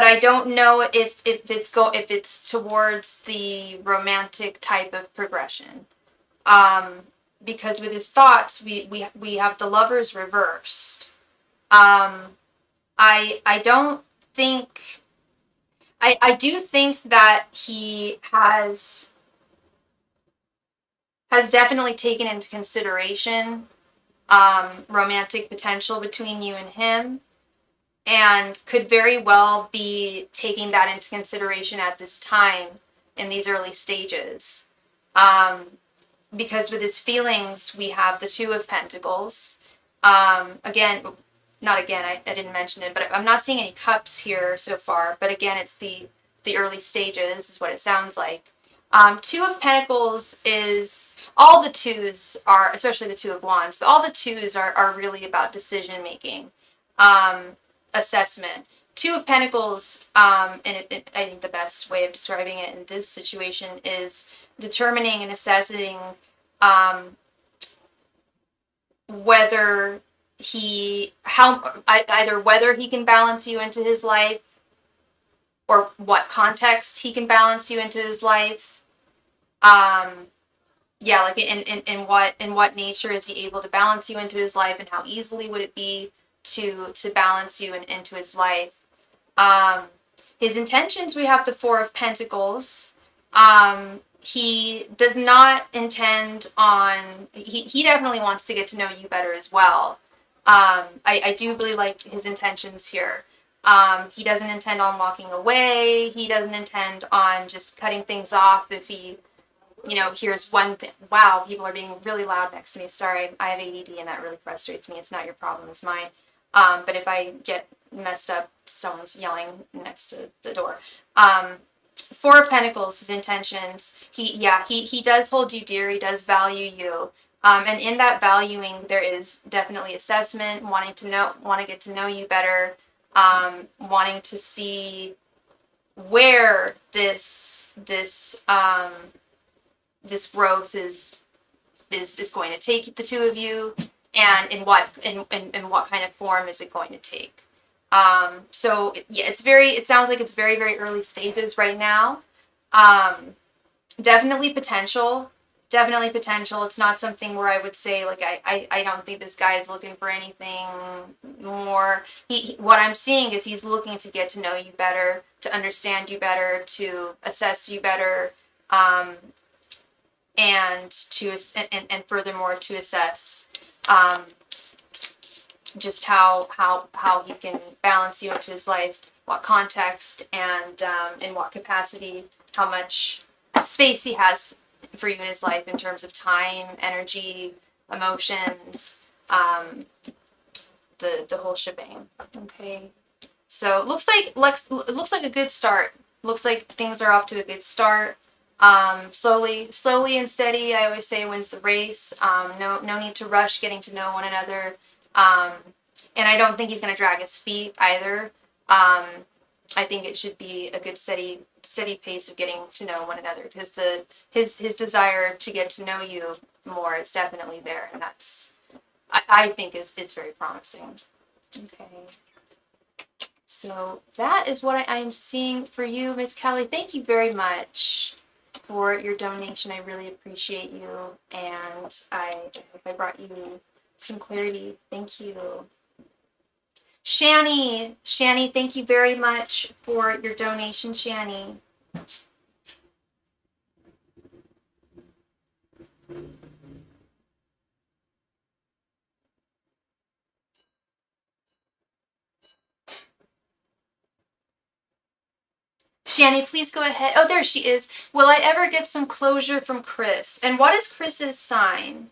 I don't know if it's towards the romantic type of progression. Because with his thoughts, we have the Lovers reversed. I don't think, I do think that he has definitely taken into consideration romantic potential between you and him, and could very well be taking that into consideration at this time in these early stages. Because with his feelings, we have the Two of Pentacles. I didn't mention it, but I'm not seeing any cups here so far. But again, it's the early stages is what it sounds like. Two of Pentacles is, all the twos are, especially the Two of Wands, but all the twos are really about decision making, assessment. Two of Pentacles, and I think the best way of describing it in this situation is determining and assessing whether whether he can balance you into his life, or what context he can balance you into his life. Like in what nature is he able to balance you into his life, and how easily would it be to balance you into his life. His intentions, we have the Four of Pentacles. He does not intend on, he definitely wants to get to know you better as well. I do really like his intentions here. He doesn't intend on walking away. He doesn't intend on just cutting things off if he, here's one thing. Wow, people are being really loud next to me. Sorry, I have ADD and that really frustrates me. It's not your problem, it's mine. But if I get messed up, someone's yelling next to the door. Four of Pentacles, his intentions. He does hold you dear. He does value you. And in that valuing, there is definitely assessment, want to get to know you better, wanting to see where this growth is going to take the two of you, and in what kind of form is it going to take. So yeah, it sounds like it's very, very early stages right now. Definitely potential. Definitely potential. It's not something where I would say, like, I don't think this guy is looking for anything more. What I'm seeing is he's looking to get to know you better, to understand you better, to assess you better, and furthermore to assess just how he can balance you into his life, what context, and in what capacity, how much space he has for you in his life in terms of time, energy, emotions, the whole shebang. Okay, so it looks like a good start. Looks like things are off to a good start. Slowly and steady, I always say, wins the race. No need to rush getting to know one another. And I don't think he's going to drag his feet either. I think it should be a good steady pace of getting to know one another, because his desire to get to know you more is definitely there, and that's I think is very promising. Okay. So that is what I am seeing for you, Miss Kelly. Thank you very much for your donation. I really appreciate you, and I hope I brought you some clarity. Thank you. Shani, thank you very much for your donation, Shani. Shani, please go ahead. Oh, there she is. Will I ever get some closure from Chris? And what is Chris's sign?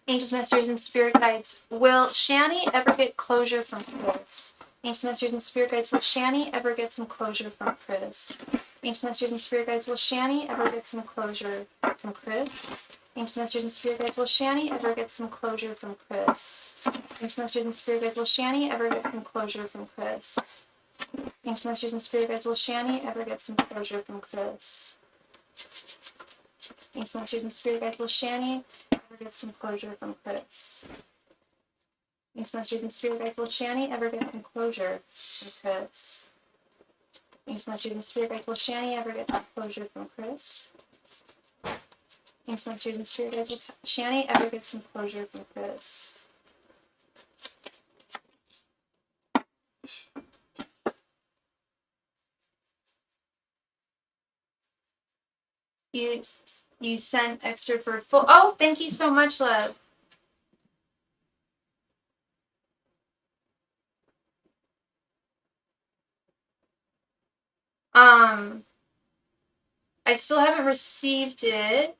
Angels, Masters, and Spirit Guides. Will Shani ever get closure from Chris? Angels, Masters, and Spirit Guides. Will Shani ever get some closure from Chris? Angels, Masters, and Spirit Guides. Will Shani ever get some closure from Chris? Angels, Masters, and Spirit Guides. Will Shani ever get some closure from Chris? Angels, Masters, and Spirit Guides. Will Shani ever get some closure from Chris? Angels, Masters, and Spirit Guides. Will Shani ever get some closure from Chris? Angels, Masters, and Spirit Guides. Will Shani ever get some closure from Chris? Angels, Masters, and Spirit Guides. Will Shani ever get some closure from Chris? Angels, Masters, and Spirit Guides. Will Shani ever get some closure from Chris? Angels, Masters, and Spirit Guides. Will Shani ever get some closure from Chris? You sent extra for full. Oh, thank you so much, love. I still haven't received it.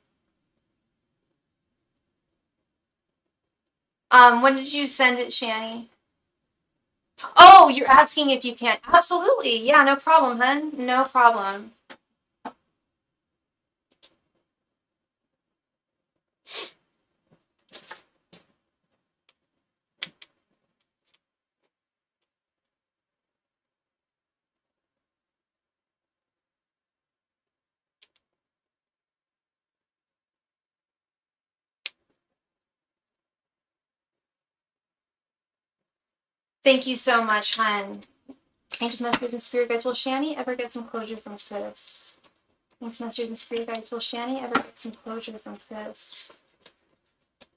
When did you send it, Shani? Oh, you're asking if you can. Absolutely. Yeah, no problem, hun. No problem. Thank you so much, hun. Angels, Masters, and Spirit Guides. Will Shani ever get some closure from Chris? Angels, Masters, and Spirit Guides. Will Shani ever get some closure from Chris?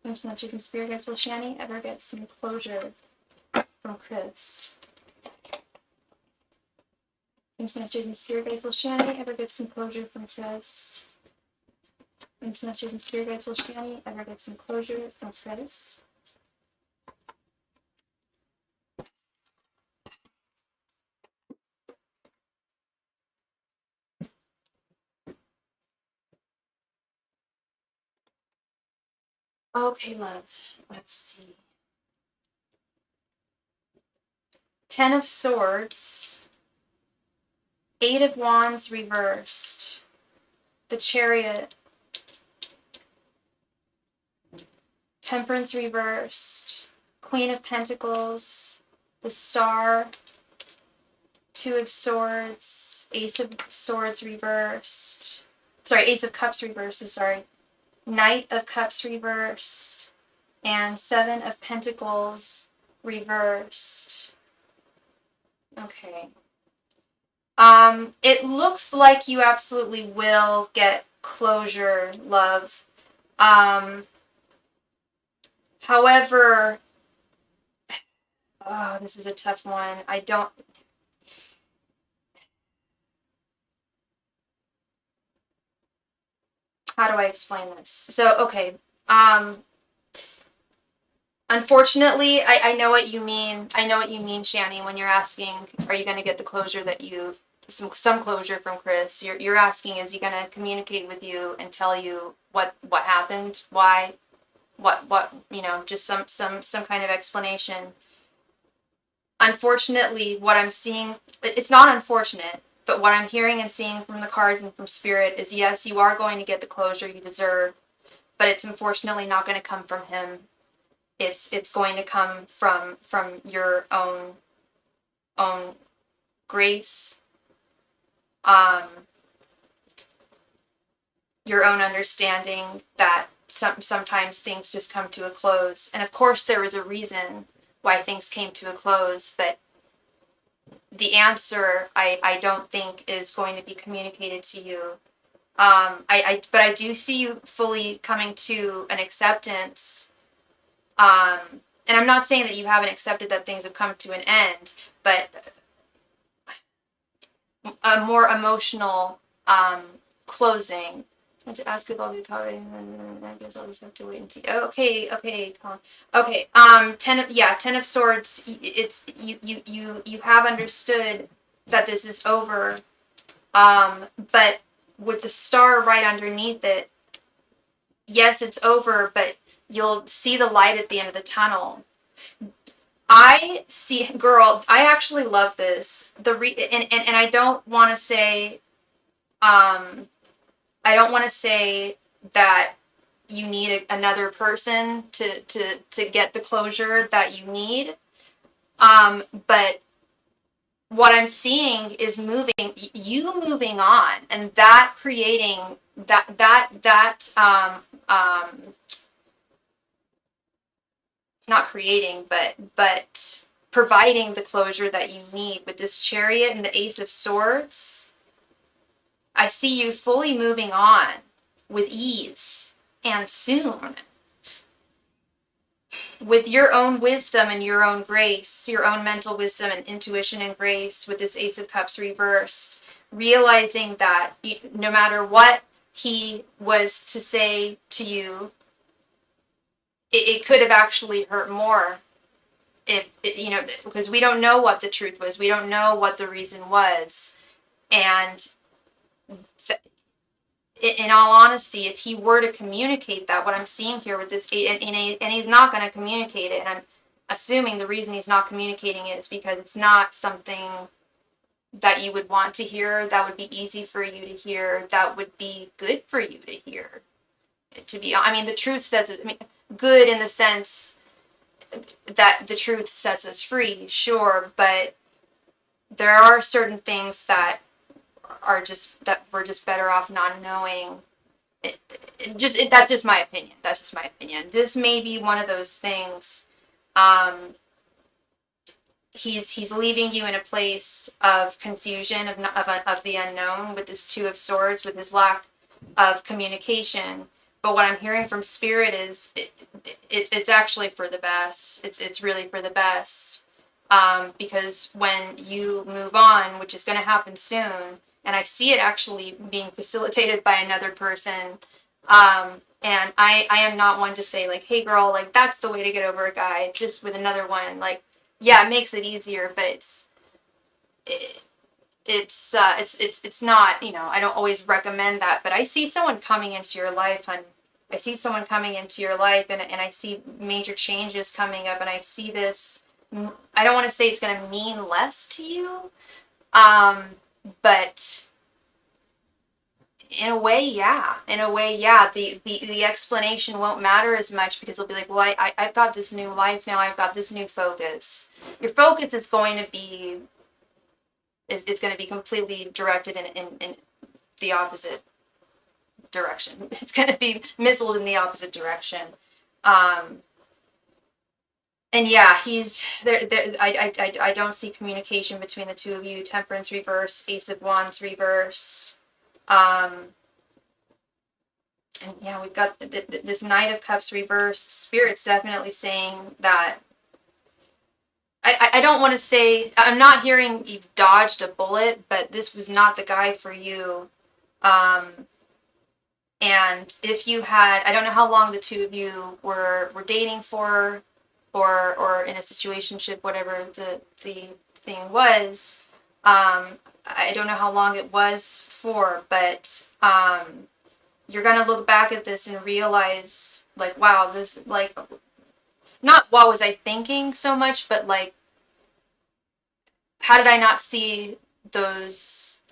Angels, Masters, and Spirit Guides. Will Shani ever get some closure from Chris? Angels, Masters, and Spirit Guides. Will Shani ever get some closure from Chris? Angels, Masters, and Spirit Guides. Will Shani ever get some closure from Chris? Okay, love. Let's see. 10 of Swords. Eight of Wands reversed. The Chariot. Temperance reversed. Queen of Pentacles. The Star. Two of Swords. Ace of Swords reversed. Sorry, Ace of Cups reversed, sorry. Knight of Cups reversed. And Seven of Pentacles reversed. Okay. It looks like you absolutely will get closure, love. However, oh, this is a tough one. How do I explain this? So, okay. Unfortunately, I know what you mean. I know what you mean, Shani, when you're asking, are you going to get the closure that some closure from Chris? You're asking, is he going to communicate with you and tell you what happened, why, what, just some kind of explanation. Unfortunately, what I'm seeing, it's not unfortunate, but what I'm hearing and seeing from the cards and from Spirit is, yes, you are going to get the closure you deserve, but it's unfortunately not going to come from him. It's going to come from your own grace, your own understanding that sometimes things just come to a close. And of course there was a reason why things came to a close, but the answer I don't think is going to be communicated to you. But I do see you fully coming to an acceptance. And I'm not saying that you haven't accepted that things have come to an end, but a more emotional closing. And to ask about the card, I guess I'll just have to wait and see. Okay. Okay. Ten of Swords. It's you have understood that this is over. But with the Star right underneath it, yes, it's over, but you'll see the light at the end of the tunnel. I see, girl, I actually love this. And I don't want to say, I don't want to say that you need another person to get the closure that you need. But what I'm seeing is you moving on, and that creating not creating, but providing the closure that you need with this Chariot and the Ace of Swords. I see you fully moving on with ease and soon. With your own wisdom and your own grace, your own mental wisdom and intuition and grace, with this Ace of Cups reversed, realizing that no matter what he was to say to you, it could have actually hurt more because we don't know what the truth was. We don't know what the reason was. And in all honesty, if he were to communicate that, what I'm seeing here with this, and he's not going to communicate it, and I'm assuming the reason he's not communicating it is because it's not something that you would want to hear, that would be easy for you to hear, that would be good for you to hear. The truth sets it, good in the sense that the truth sets us free, sure, but there are certain things that we're just better off not knowing. That's just my opinion. This may be one of those things. He's leaving you in a place of confusion, of the unknown, with this Two of Swords, with his lack of communication. But what I'm hearing from Spirit is it's actually for the best. It's really for the best. Because when you move on, which is going to happen soon, and I see it actually being facilitated by another person, and I am not one to say, like, hey girl, like, that's the way to get over a guy, just with another one. Like, yeah, it makes it easier, but it's not, I don't always recommend that, but I see someone coming into your life, and I see someone coming into your life, and I see major changes coming up, and I see this. I don't want to say it's going to mean less to you, But in a way, yeah. In a way, yeah. The explanation won't matter as much because it'll be like, well, I've got this new life now. I've got this new focus. Your focus is going to be it's going to be completely directed in the opposite direction. It's going to be missiled in the opposite direction. And yeah, he's there. I don't see communication between the two of you. Temperance reverse, Ace of Wands reverse. And yeah, we've got this Knight of Cups reversed. Spirit's definitely saying that. I don't want to say, I'm not hearing you've dodged a bullet, but this was not the guy for you. And if you had, I don't know how long the two of you were dating for, or in a situationship, whatever the thing was. I don't know how long it was for, but you're gonna look back at this and realize, like, wow, this, like, not what was I thinking so much, but like, how did I not see those,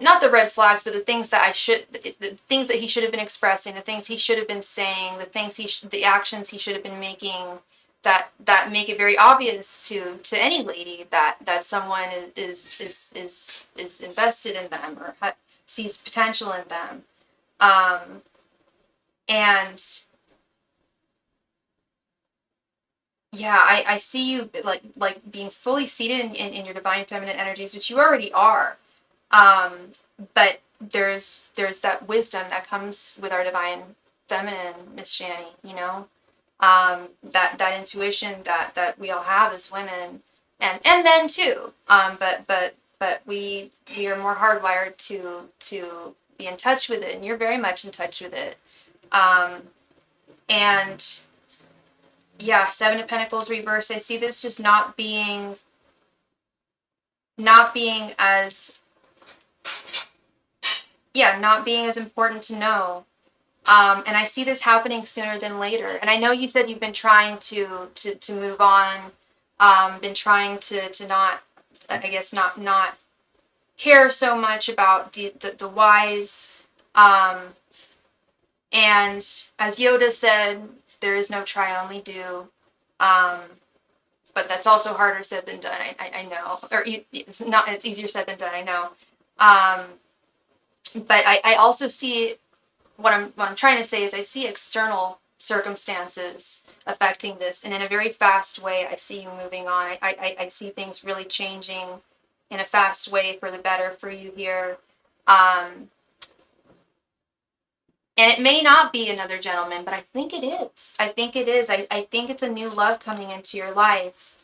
not the red flags, but the things that the things that he should have been expressing, the things he should have been saying, the things the actions he should have been making, that make it very obvious to any lady that someone is invested in them, or sees potential in them. And yeah, I see you like being fully seated in your divine feminine energies, which you already are. But there's that wisdom that comes with our divine feminine, Miss Shani, you know, that intuition that we all have as women, and men too. But we are more hardwired to be in touch with it, and you're very much in touch with it. And yeah, Seven of Pentacles reverse. I see this just not being as, yeah, not being as important to know. And I see this happening sooner than later. And I know you said you've been trying to move on, been trying to not, I guess, not care so much about the whys. And as Yoda said, there is no try, only do. But that's also harder said than done. I know, or it's easier said than done. I know. But I also see what I'm trying to say is I see external circumstances affecting this, and in a very fast way. I see you moving on. I see things really changing in a fast way for the better for you here. And it may not be another gentleman, but I think it is. I think it is. I think it's a new love coming into your life.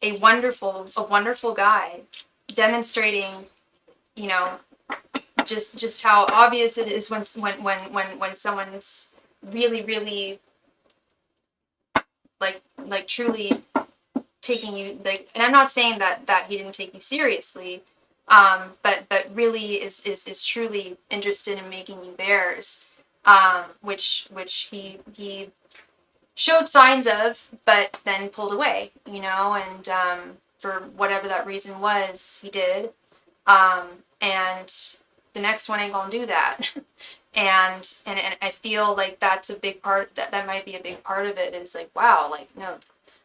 A wonderful guy, demonstrating, you know, just how obvious it is when someone's really like truly taking you, like, and I'm not saying that he didn't take you seriously, but really is truly interested in making you theirs, which he showed signs of, but then pulled away, you know, and for whatever that reason was, he did, and the next one ain't gonna do that. and I feel like that's a big part, that might be a big part of it, is like, wow, like, no,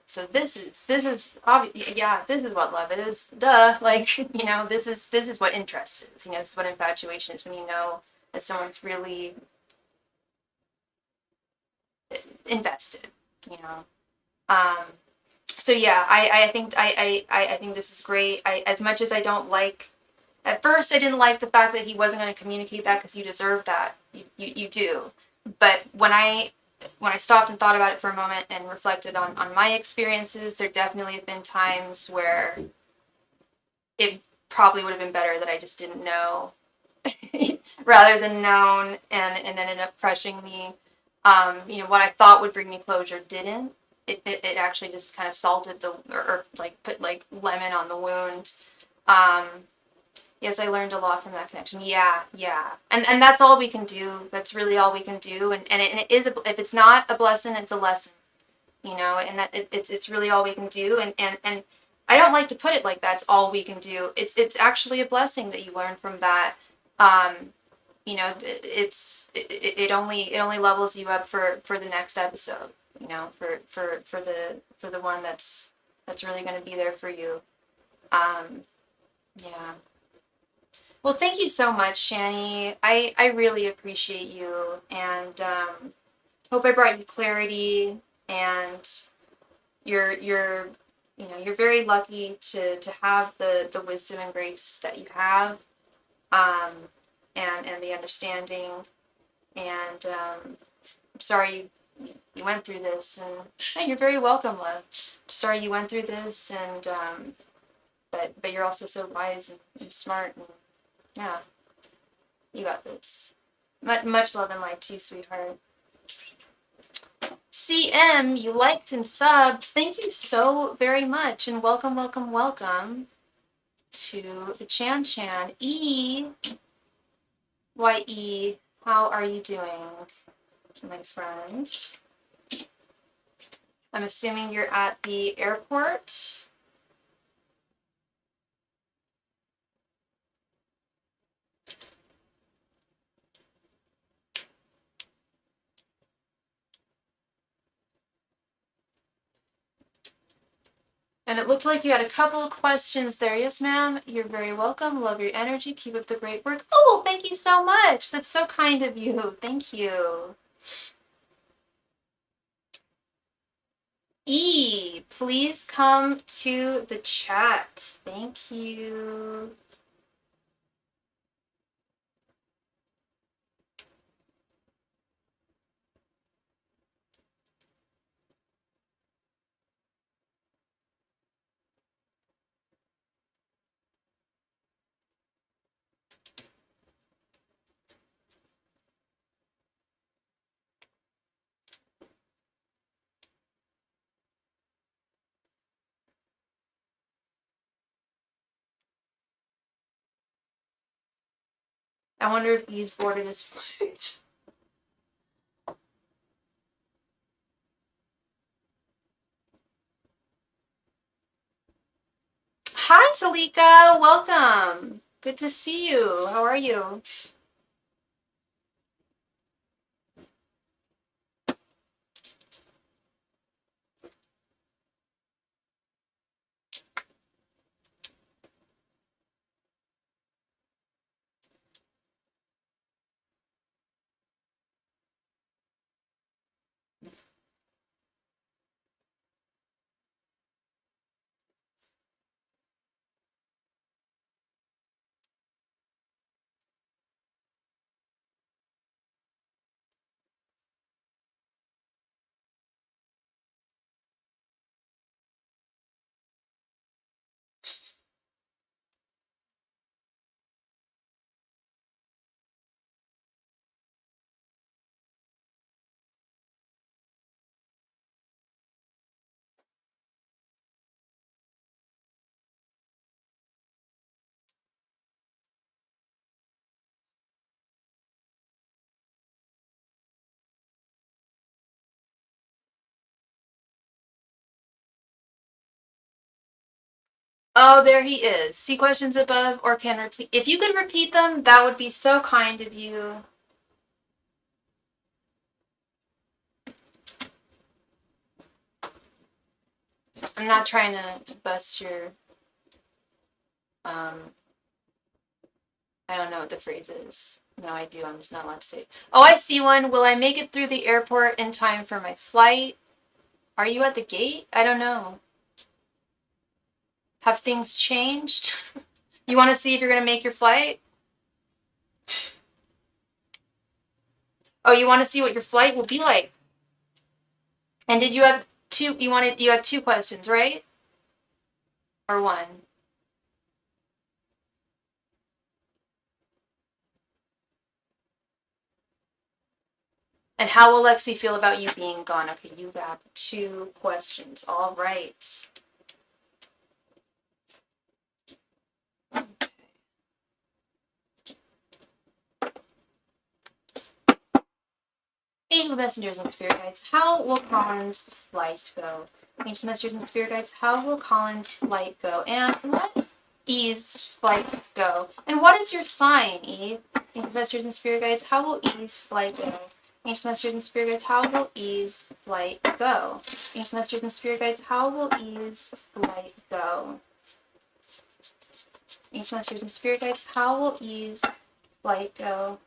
so this is obvious. Yeah, this is what love is, duh. Like, you know, this is what interest is, you know, this is what infatuation is, when you know that someone's really invested, you know. So yeah, I think this is great. As much as I don't like, at first I didn't like the fact that he wasn't going to communicate that, because you deserve that. You do. But when I stopped and thought about it for a moment and reflected on my experiences, there definitely have been times where it probably would have been better that I just didn't know rather than known, and then ended up crushing me. You know, what I thought would bring me closure didn't. It actually just kind of salted or like put like lemon on the wound. Yes, I learned a lot from that connection. Yeah. And that's all we can do. That's really all we can do. And it is, if it's not a blessing, it's a lesson, you know, and that it's really all we can do. And I don't like to put it like that's all we can do. It's actually a blessing that you learn from that. You know, it only levels you up for the next episode. You know, for the one that's really going to be there for you. Yeah. Well, thank you so much, Shani. I really appreciate you, and hope I brought you clarity. And you're you know, you're very lucky to have the wisdom and grace that you have, and the understanding. And I'm sorry you went through this, and hey, you're very welcome, love. Sorry you went through this, and but you're also so wise and smart, and yeah, you got this. Much love and light to you, sweetheart. CM, you liked and subbed. Thank you so very much, and welcome, welcome, welcome to the Chan Chan. E, how are you doing, my friend? I'm assuming you're at the airport. And it looked like you had a couple of questions there. Yes, ma'am. You're very welcome. Love your energy. Keep up the great work. Oh, thank you so much. That's so kind of you. Thank you. E, please come to the chat. Thank you. I wonder if E's boarded his flight. Hi, Talika. Welcome. Good to see you. How are you? Oh, there he is. See questions above or can repeat. If you could repeat them, that would be so kind of you. I'm not trying to bust your, I don't know what the phrase is. No, I do. I'm just not allowed to say it. Oh, I see one. Will I make it through the airport in time for my flight? Are you at the gate? I don't know. Have things changed? You want to see if you're going to make your flight? Oh, you want to see what your flight will be like? And did you have two, you had two questions, right? Or one? And how will Lexi feel about you being gone? Okay, you got two questions. All right. Angels, messengers, and spirit guides, how will Colin's flight go? Angels, messengers, and spirit guides, how will Colin's flight go? And let E's flight go? And what is your sign, E? Angels, messengers, and spirit guides, how will E's flight go? Angels, messengers, and spirit guides, how will E's flight go? Angels, messengers, and spirit guides, how will E's flight go? Angels, messengers, and spirit guides, how will E's flight go?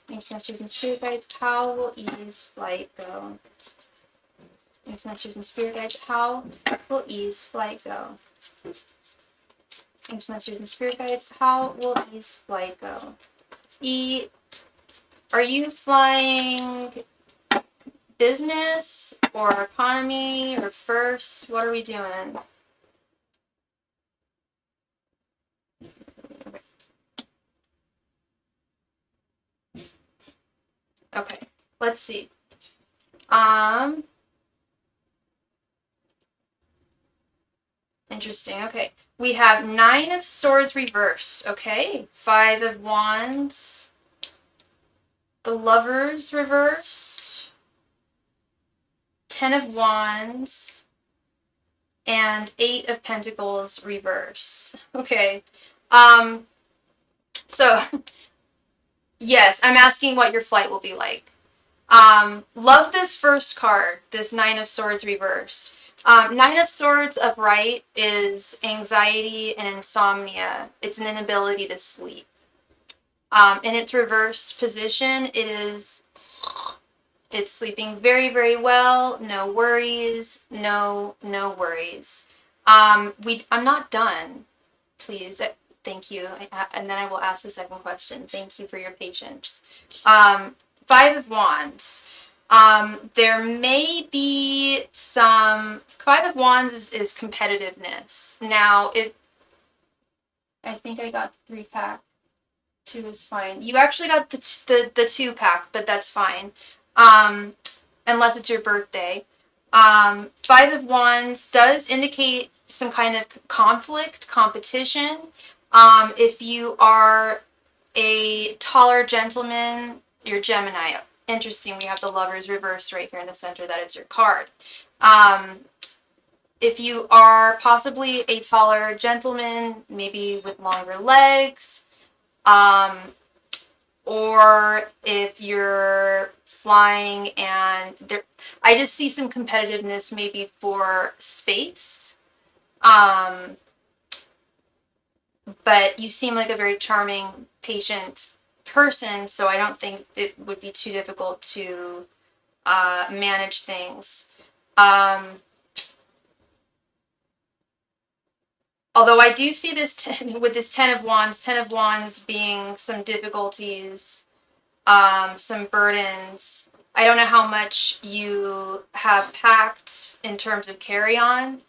Angels, messengers, and spirit guides, how will E's flight go? Angels, messengers, and spirit guides, how will E's flight go? Angels, messengers, and spirit guides, how will E's flight go? E, are you flying business or economy or first? What are we doing? Okay, let's see. Interesting. Okay, we have 9 of Swords reversed. Okay, 5 of Wands. The Lovers reversed. 10 of Wands. And 8 of Pentacles reversed. Okay. So, yes, I'm asking what your flight will be like. Love this first card, this 9 of Swords reversed. 9 of Swords upright is anxiety and insomnia. It's an inability to sleep. In its reversed position, it's sleeping very, very well. No worries. No worries. I'm not done. Please. Thank you. And then I will ask the second question. Thank you for your patience. 5 of Wands. There may be some... 5 of Wands is competitiveness. Now, if... I think I got 3-pack. 2 is fine. You actually got the 2-pack, but that's fine. Unless it's your birthday. 5 of Wands does indicate some kind of conflict, competition. If you are a taller gentleman, you're Gemini. Interesting, we have the Lovers reversed right here in the center. That is your card. If you are possibly a taller gentleman, maybe with longer legs, or if you're flying and there, I just see some competitiveness maybe for space. But you seem like a very charming, patient person, so I don't think it would be too difficult to manage things. Although I do see this with this 10 of Wands being some difficulties, some burdens. I don't know how much you have packed in terms of carry-on,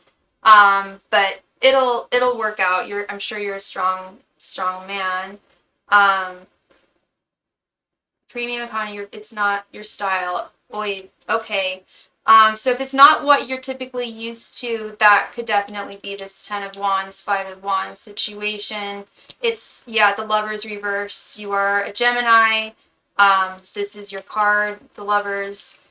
but it'll work out. I'm sure you're a strong man. Premium economy, it's not your style. Oy, okay. So if it's not what you're typically used to, that could definitely be this 10 of Wands, 5 of Wands situation. It's, yeah, the Lovers reversed. You are a Gemini. This is your card, the Lovers.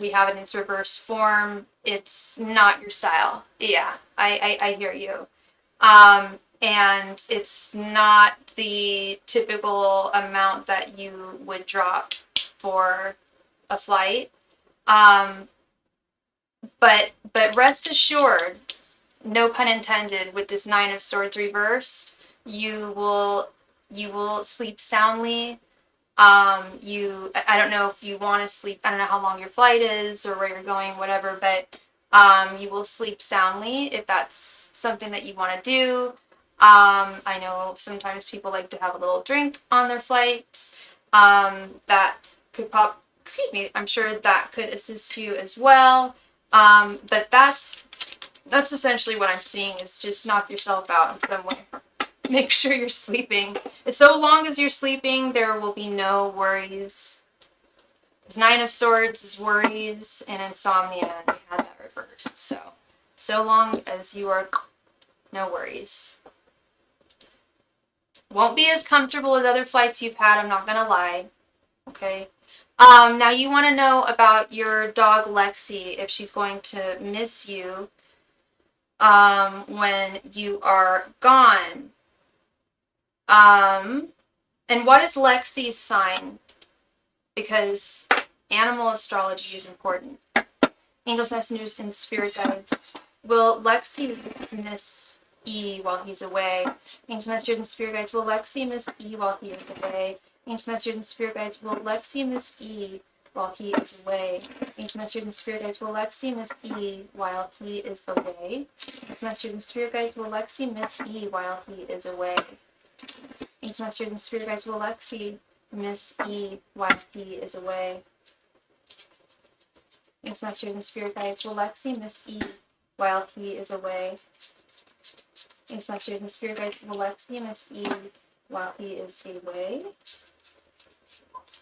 We have it in its reverse form. It's not your style. Yeah, I hear you. And it's not the typical amount that you would drop for a flight. But rest assured, no pun intended, with this 9 of Swords reversed, you will sleep soundly. I don't know if you want to sleep, I don't know how long your flight is or where you're going, whatever, but you will sleep soundly if that's something that you want to do. I know sometimes people like to have a little drink on their flights. That could I'm sure that could assist you as well. But that's essentially what I'm seeing, is just knock yourself out in some way. Make sure you're sleeping. So long as you're sleeping, there will be no worries. This 9 of Swords is worries and insomnia, and we had that reversed. So long as you are, no worries. Won't be as comfortable as other flights you've had, I'm not gonna lie. Okay? Now you want to know about your dog Lexi, if she's going to miss you when you are gone. And what is Lexi's sign? Because animal astrology is important. Angels, messengers, and spirit guides. Will Lexi miss E while he's away? Angels, messengers, and spirit guides. Will Lexi miss E while he is away? Angels, messengers, and spirit guides. Will Lexi miss E while he is away? Angels, messengers, and spirit guides. Will Lexi miss E while he is away? Angels, messengers, and spirit guides. Will Lexi miss E while he is away? Angels, messengers, and spirit guides. Will Lexi miss E while he is away? Angels, messengers, and spirit guides. Will Lexi miss E while he is away? Angels, messengers, and spirit guides. Will Lexi miss E while he is away?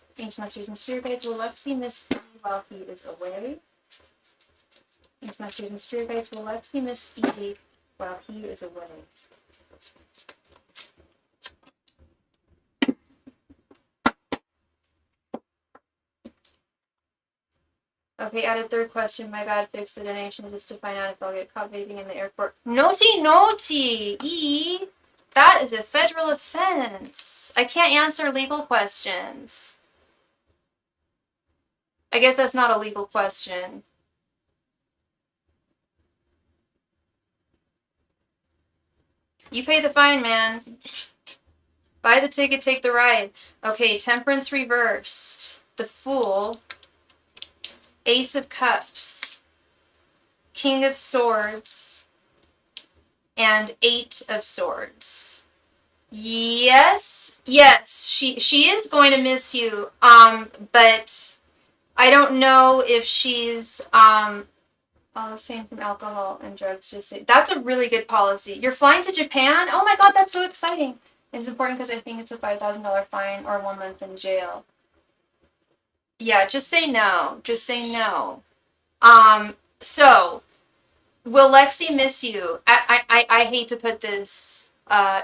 Angels, messengers, and spirit guides. Will Lexi miss E while he is away? Angels, messengers, and spirit guides. Will Lexi miss E while he is away? Okay, added third question. My bad. Fix the donation just to find out if I'll get caught vaping in the airport. Naughty, naughty! E! That is a federal offense. I can't answer legal questions. I guess that's not a legal question. You pay the fine, man. Buy the ticket, take the ride. Okay, Temperance reversed. The Fool. Ace of Cups. King of Swords. And Eight of Swords. Yes, she is going to miss you. But I don't know if she's staying from alcohol and drugs. Just say that's a really good policy. You're flying to Japan? Oh my God, that's so exciting. It's important because I think it's a $5,000 fine or 1 month in jail. Yeah, just say no. Just say no. So will Lexi miss you? I hate to put this,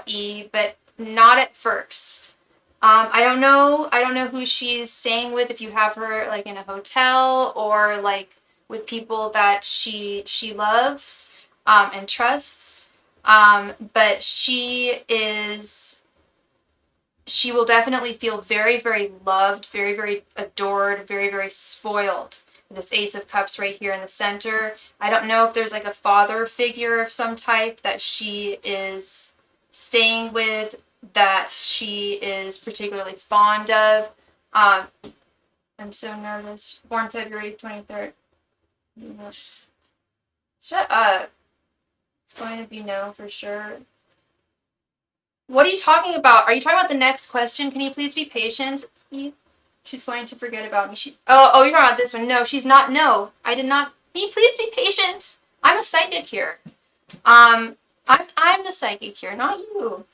E, but not at first. I don't know who she's staying with, if you have her like in a hotel or like with people that she loves and trusts. But she will definitely feel very, very loved, very, very adored, very, very spoiled. This Ace of Cups right here in the center. I don't know if there's like a father figure of some type that she is staying with, that she is particularly fond of. I'm so nervous. Born February 23rd. Shut up. It's going to be no for sure. What are you talking about? Are you talking about the next question? Can you please be patient? She's going to forget about me. Oh, you're talking about this one. No, she's not. No, I did not. Can you please be patient? I'm a psychic here. I'm the psychic here, not you.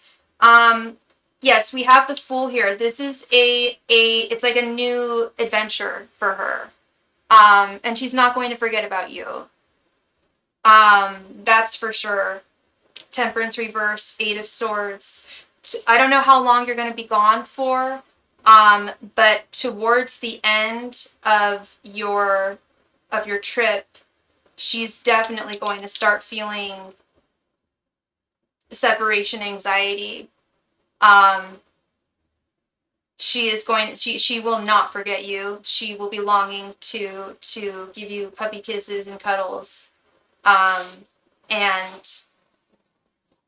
Yes, we have the Fool here. This is it's like a new adventure for her. And she's not going to forget about you. That's for sure. Temperance reverse, Eight of Swords. I don't know how long you're going to be gone for, but towards the end of your trip, she's definitely going to start feeling separation anxiety. She will not forget you. She will be longing to give you puppy kisses and cuddles. And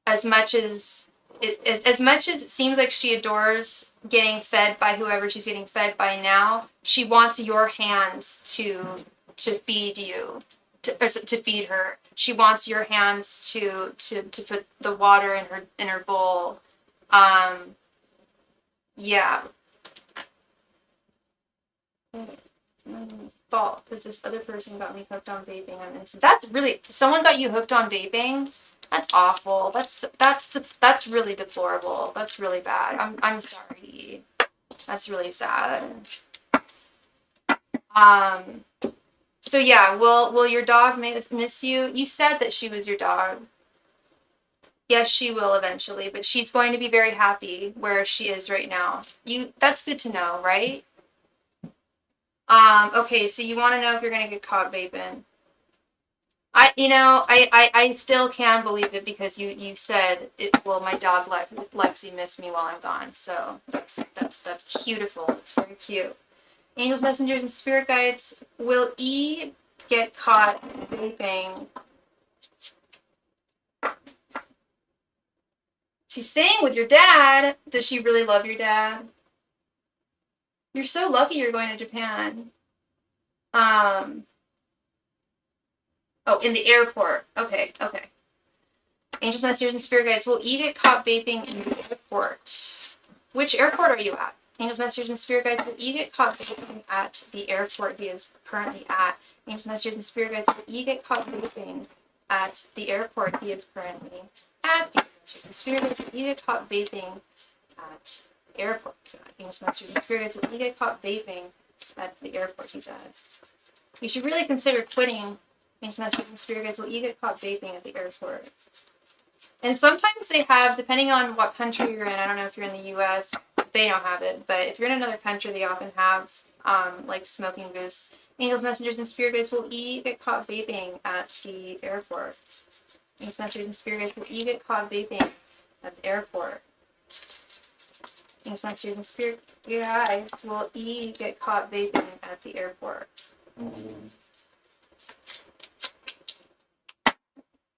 as much as it seems like she adores getting fed by whoever she's getting fed by now, she wants your hands to feed you, to feed her. She wants your hands to put the water in her bowl. Yeah. Fault because this other person got me hooked on vaping. I'm innocent. That's really, someone got you hooked on vaping? That's awful. That's really deplorable. That's really bad. I'm sorry. That's really sad. So yeah, will your dog miss you? You said that she was your dog. Yes, she will eventually, but she's going to be very happy where she is right now. That's good to know, right? Okay, so you want to know if you're gonna get caught vaping. I still can believe it because you said it. Well, my dog Lexi missed me while I'm gone, so that's beautiful. It's very cute. Angels, messengers, and spirit guides. Will E get caught vaping? She's staying with your dad. Does she really love your dad? You're so lucky you're going to Japan. Um. Oh, in the airport. Okay. Angels, messengers, and spirit guides. Will E get caught vaping in the airport? Which airport are you at? Angels, messengers, and spirit guides. Will E get caught vaping at the airport he is currently at? Angels, messengers, and spirit guides. Will E get caught vaping at the airport he is currently at? Angels, messengers, and spirit guides. Will E get caught vaping at the airport he's at? Angels, messengers, and spirit guides. Will E get caught vaping at the airport he's at? You should really consider quitting. Angels, messengers, and spirit guides. Will E get caught vaping at the airport? And sometimes they have, depending on what country you're in, I don't know if you're in the US, they don't have it, but if you're in another country, they often have, like, smoking booths. Angels, messengers, and spirit guides. Will E get caught vaping at the airport? Angels, messengers, and spirit guides. Will E get caught vaping at the airport? Angels, messengers, and spirit guides. Will E get caught vaping at the airport?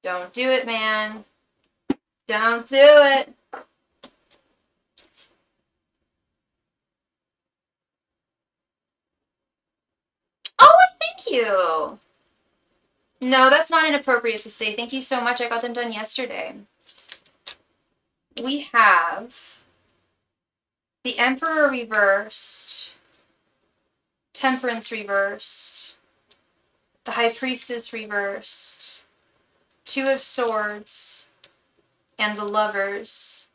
Don't do it, man. Don't do it. Oh, thank you. No, that's not inappropriate to say. Thank you so much. I got them done yesterday. We have the Emperor reversed, Temperance reversed, the High Priestess reversed, Two of Swords, and the Lovers.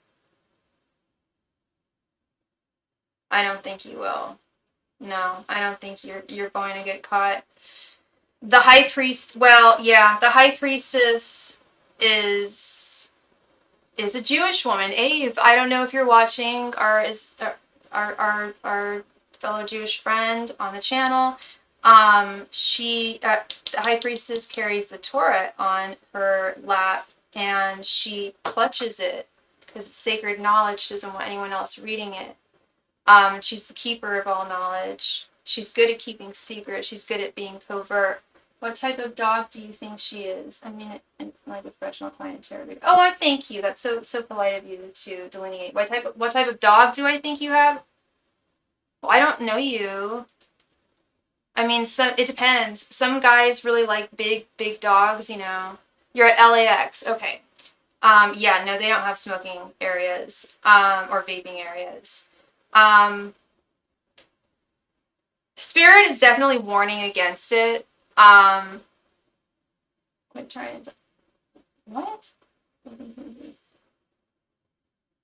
I don't think you will. No, I don't think you're going to get caught. The High Priest, well, yeah, the High Priestess is a Jewish woman. Ave, I don't know if you're watching our fellow Jewish friend on the channel. The High Priestess carries the Torah on her lap, and she clutches it because it's sacred knowledge. Doesn't want anyone else reading it. She's the keeper of all knowledge. She's good at keeping secrets. She's good at being covert. What type of dog do you think she is? I mean, like a professional client interrogator. Oh, I thank you. That's so polite of you to delineate. What type of dog do I think you have? Well, I don't know you. I mean, it depends. Some guys really like big dogs. You're at LAX. Okay. Yeah, no, they don't have smoking areas. Or vaping areas. Spirit is definitely warning against it. Quit trying to. What?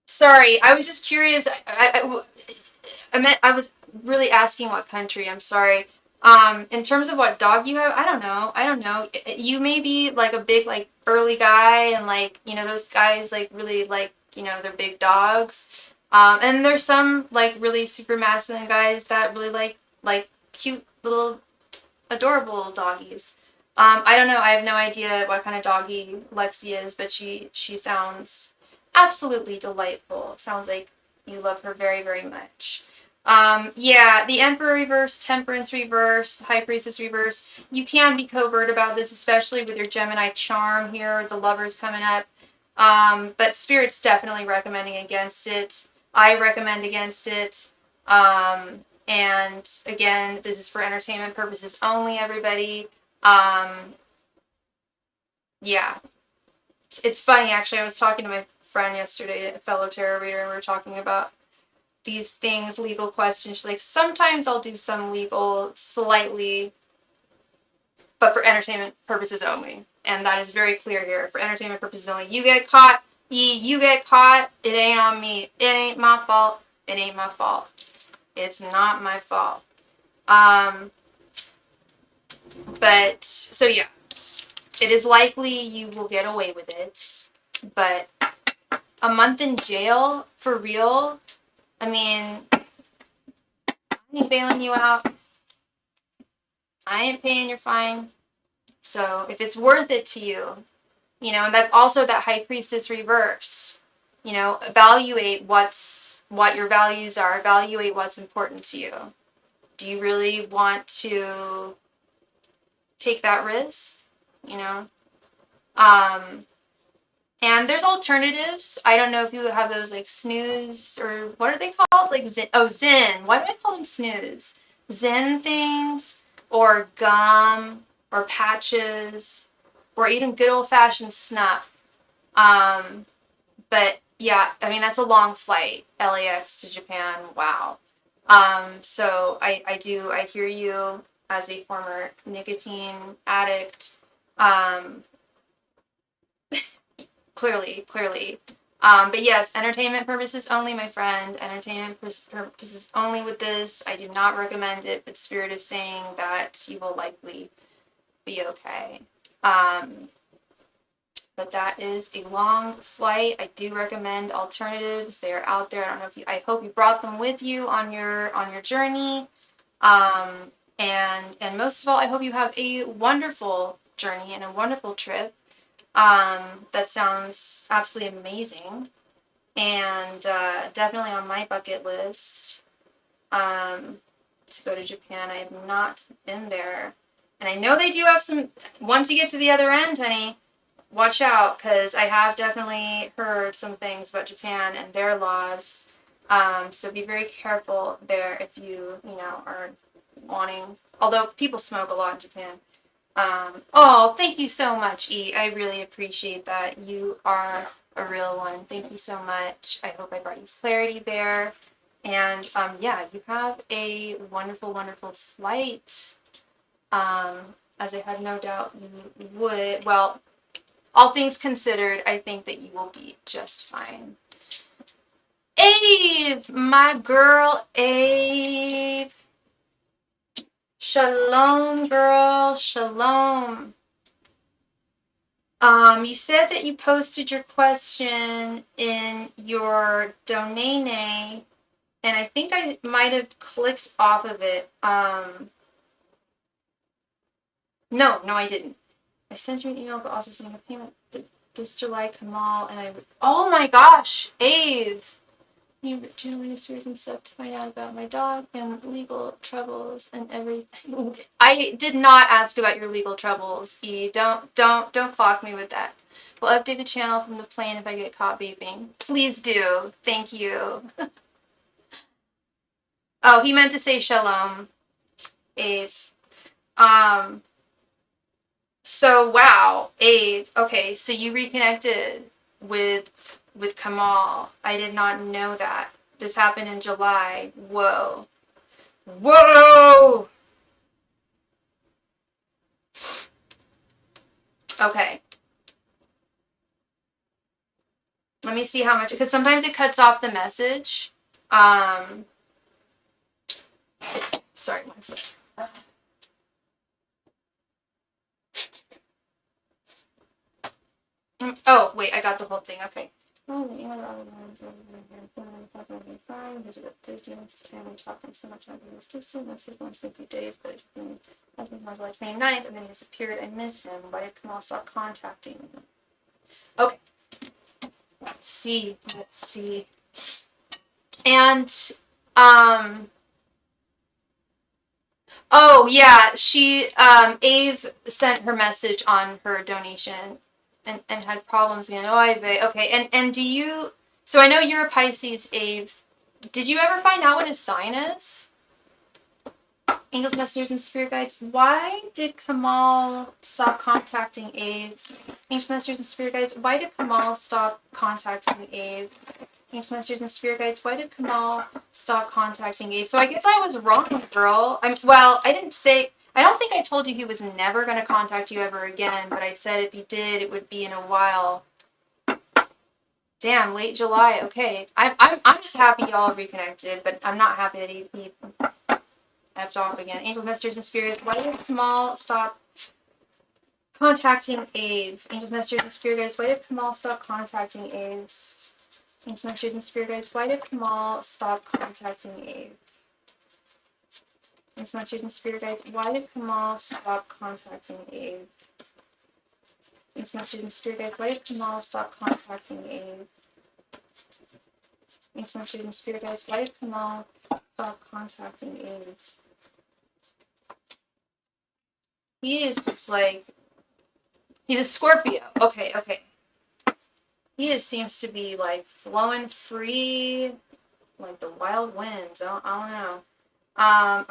Sorry, I was just curious. I was really asking what country. I'm sorry. In terms of what dog you have, I don't know. You may be like a big, like, burly guy, and, like, those guys, like, really, like, they're big dogs. And there's some, like, really super masculine guys that really like cute little adorable doggies. I don't know. I have no idea what kind of doggy Lexi is, but she sounds absolutely delightful. Sounds like you love her very, very much. Yeah, the Emperor reverse, Temperance reverse, High Priestess reverse. You can be covert about this, especially with your Gemini charm here, the Lovers coming up. But Spirit's definitely recommending against it. I recommend against it. And again, this is for entertainment purposes only, everybody. Yeah. It's funny, actually. I was talking to my friend yesterday, a fellow tarot reader, and we were talking about these things, legal questions. She's like, sometimes I'll do some legal, slightly, but for entertainment purposes only. And that is very clear here. For entertainment purposes only. You get caught, you get caught. It ain't on me. It ain't my fault. It ain't my fault. It's not my fault. But, so yeah. It is likely you will get away with it. But a month in jail? For real? I mean, I ain't bailing you out. I ain't paying your fine. So if it's worth it to you, you know, and that's also that High Priestess reverse. You know, evaluate what your values are. Evaluate what's important to you. Do you really want to take that risk? You know? And there's alternatives. I don't know if you have those like snooze or what are they called? Like Zen. Oh, Zen. Why do I call them snooze? Zen things or gum or patches or even good old fashioned snuff. But yeah, I mean, that's a long flight, LAX to Japan. Wow. So I hear you as a former nicotine addict. Clearly. But yes, entertainment purposes only, my friend. Entertainment purposes only with this. I do not recommend it, but Spirit is saying that you will likely be okay. But that is a long flight. I do recommend alternatives. They are out there. I don't know if you. I hope you brought them with you on your journey. And most of all, I hope you have a wonderful journey and a wonderful trip. That sounds absolutely amazing, and definitely on my bucket list. To go to Japan. I have not been there, and I know they do have some. Once you get to the other end, honey, watch out, because I have definitely heard some things about Japan and their laws. So be very careful there if you know, are wanting. Although people smoke a lot in Japan. Oh, thank you so much, E. I really appreciate that. You are a real one. Thank you so much. I hope I brought you clarity there. And yeah, you have a wonderful, wonderful flight. As I had no doubt you would. Well, all things considered, I think that you will be just fine. Ave, my girl, Ave. Shalom, girl. Shalom. You said that you posted your question in your donate, and I think I might have clicked off of it. No, I didn't. I sent you an email, but also sending a payment this July, Kamal, and oh my gosh, Ave! You generally the series and stuff to find out about my dog and legal troubles and everything. I did not ask about your legal troubles, E. Don't clock me with that. We'll update the channel from the plane if I get caught vaping. Please do. Thank you. Oh, he meant to say shalom, Ave. So wow, Ave. Okay, so you reconnected with Kamal. I did not know that. This happened in July. Whoa. Whoa! Okay. Let me see how much, because sometimes it cuts off the message. Sorry, one second. Oh, wait, I got the whole thing. Okay. Talking so much on this distant. Let's just once in a few days, but has been July 29th, and then he disappeared. I miss him. Why did Kamal stop contacting me? Okay. Let's see. And oh yeah, she Ave sent her message on her donation and had problems again. Oh, okay. And do you? So I know you're a Pisces, Ave. Did you ever find out what his sign is? Angels, messengers, and spirit guides. Why did Kamal stop contacting Ave? Angels, messengers, and spirit guides. Why did Kamal stop contacting Ave? Angels, messengers, and spirit guides. Why did Kamal stop contacting Ave? So I guess I was wrong, girl. I didn't say. I don't think I told you he was never going to contact you ever again, but I said if he did, it would be in a while. Damn, late July. Okay, I'm just happy y'all reconnected, but I'm not happy that he effed off again. Angels, messengers, and spirits. Why did Kamal stop contacting Ave? Angels, messengers, and spirit guides. Why did Kamal stop contacting Ave? Angels, messengers, and spirit guides. Why did Kamal stop contacting Ave? Thanks, Masters and Spirit Guides. Why did Kamal stop contacting Abe? Thanks, Masters and Spirit Guides. Why did Kamal stop contacting Abe? Thanks, Masters and Spirit Guides. Why did Kamal stop contacting Abe? He is just like, he's a Scorpio. Okay. He just seems to be like flowing free, like the wild winds. I don't know.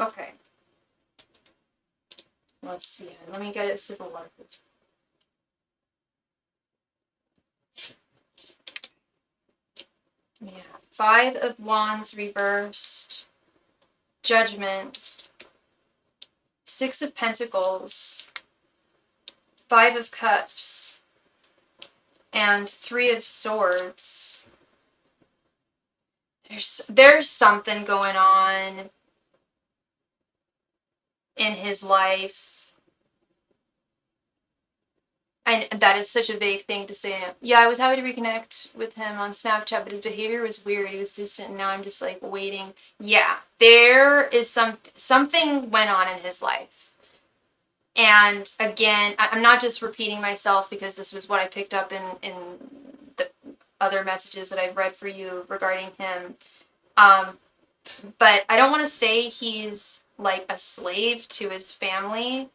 Okay. Let's see. Let me get a sip of water first. Yeah. 5 of Wands reversed. Judgment. 6 of Pentacles. 5 of Cups. And 3 of Swords. There's something going on in his life. And that is such a vague thing to say. Yeah, I was happy to reconnect with him on Snapchat, but his behavior was weird. He was distant, and now I'm just like waiting. Yeah, there is something went on in his life. And again, I'm not just repeating myself because this was what I picked up in the other messages that I've read for you regarding him. But I don't want to say he's like a slave to his family,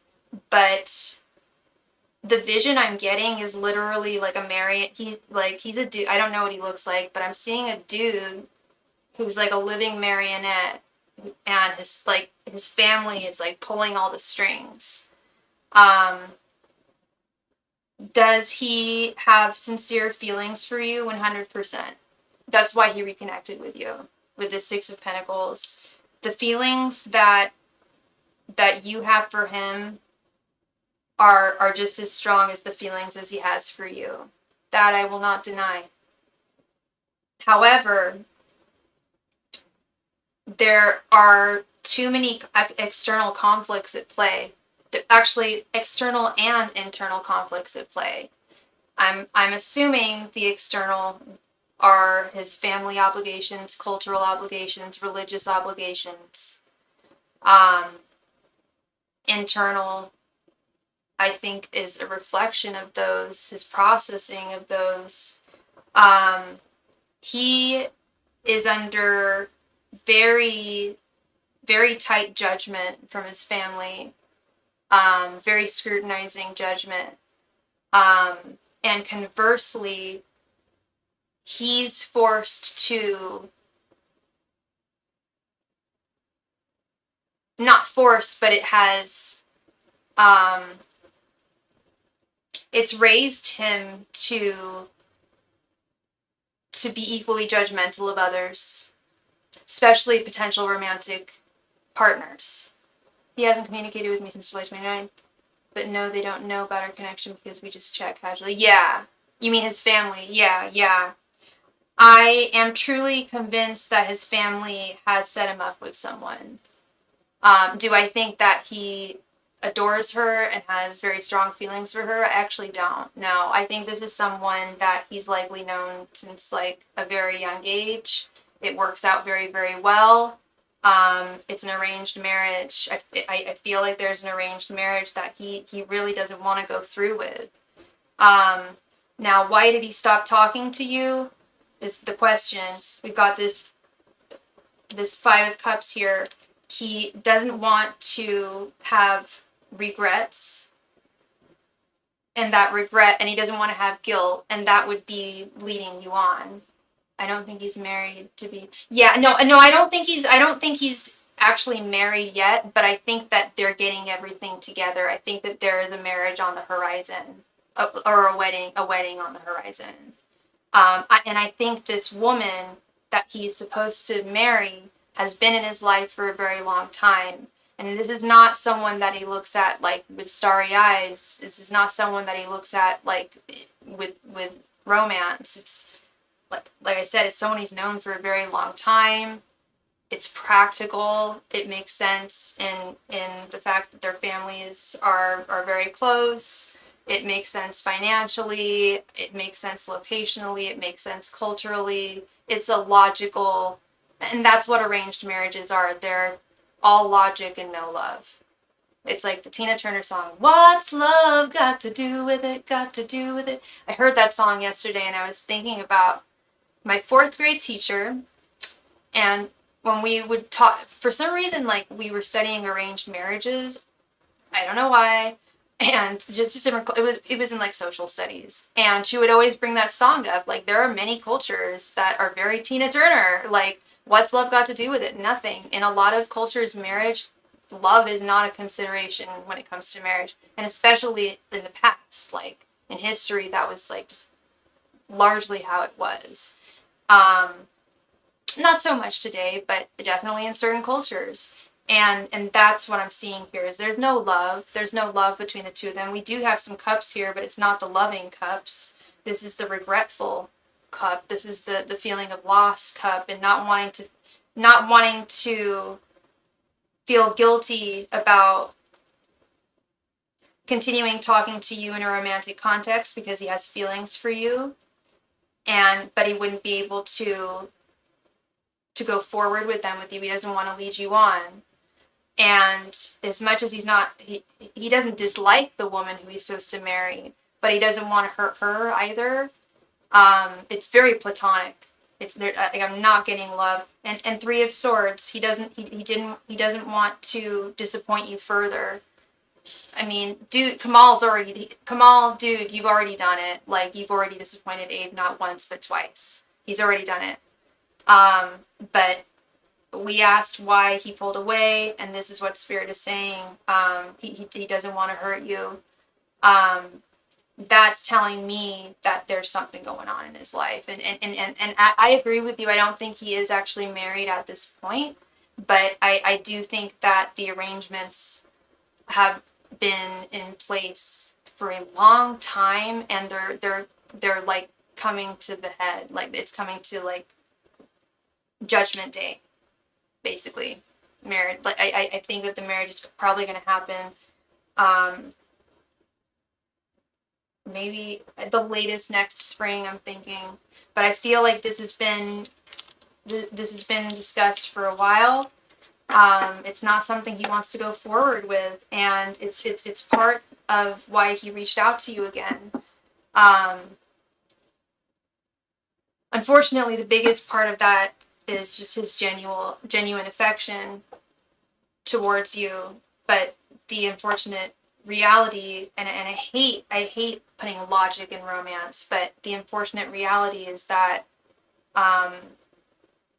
but the vision I'm getting is literally like a marionette. He's a dude. I don't know what he looks like, but I'm seeing a dude who's like a living marionette, and his family is like pulling all the strings. Does he have sincere feelings for you? 100%. That's why he reconnected with you with the 6 of Pentacles. The feelings that you have for him are just as strong as the feelings as he has for you. That I will not deny. However, there are too many external conflicts at play. Actually, external and internal conflicts at play. I'm assuming the external are his family obligations, cultural obligations, religious obligations. Internal, I think, is a reflection of those, his processing of those. He is under very, very tight judgment from his family, very scrutinizing judgment. And conversely, he's forced to, not forced, but it has, it's raised him to be equally judgmental of others, especially potential romantic partners. He hasn't communicated with me since July 29th, but no, they don't know about our connection because we just chat casually. Yeah, you mean his family? Yeah. I am truly convinced that his family has set him up with someone. Do I think that he adores her and has very strong feelings for her? I actually don't. No, I think this is someone that he's likely known since like a very young age. It works out very, very well. It's an arranged marriage. I feel like there's an arranged marriage that he really doesn't want to go through with. Now, why did he stop talking to you is the question. We've got this 5 of Cups here. He doesn't want to have regrets, and he doesn't want to have guilt, and that would be leading you on. I don't think he's married to be. Yeah, no, I don't think he's actually married yet, but I think that they're getting everything together. I think that there is a marriage on the horizon, or a wedding on the horizon. And I think this woman that he's supposed to marry has been in his life for a very long time. And this is not someone that he looks at like with starry eyes. This is not someone that he looks at like with romance. It's like I said, it's someone he's known for a very long time. It's practical. It makes sense in the fact that their families are very close. It makes sense financially. It makes sense locationally. It makes sense culturally. It's a logical, and that's what arranged marriages are. all logic and no love. It's like the Tina Turner song, "What's love got to do with it, got to do with it?" I heard that song yesterday and I was thinking about my 4th grade teacher, and when we would talk, for some reason, like, we were studying arranged marriages. I don't know why. And just different, it was in like social studies, and she would always bring that song up. Like, there are many cultures that are very Tina Turner, like, what's love got to do with it? Nothing. In a lot of cultures, love is not a consideration when it comes to marriage, and especially in the past, like in history, that was like just largely how it was. Not so much today, but definitely in certain cultures. And that's what I'm seeing here, is there's no love. There's no love between the two of them. We do have some cups here, but it's not the loving cups. This is the regretful cup. This is the feeling of loss cup, and not wanting to feel guilty about continuing talking to you in a romantic context because he has feelings for you, but he wouldn't be able to go forward with them with you. He doesn't want to lead you on. And as much as he doesn't dislike the woman who he's supposed to marry, but he doesn't want to hurt her either. It's very platonic. It's there. Like, I'm not getting love. And 3 of Swords. He doesn't want to disappoint you further. I mean, dude, dude, you've already done it. Like, you've already disappointed Abe not once but twice. He's already done it. But we asked why he pulled away, and this is what Spirit is saying. He doesn't want to hurt you. That's telling me that there's something going on in his life. And I agree with you. I don't think he is actually married at this point, but I do think that the arrangements have been in place for a long time, and they're like coming to the head. Like, it's coming to like Judgment Day, basically. Marriage. Like, I think that the marriage is probably going to happen. Maybe the latest next spring, I'm thinking. But I feel like this has been discussed for a while. It's not something he wants to go forward with, and it's part of why he reached out to you again. Unfortunately, the biggest part of that is just his genuine affection towards you. But the unfortunate reality, and I hate putting logic in romance, but the unfortunate reality is that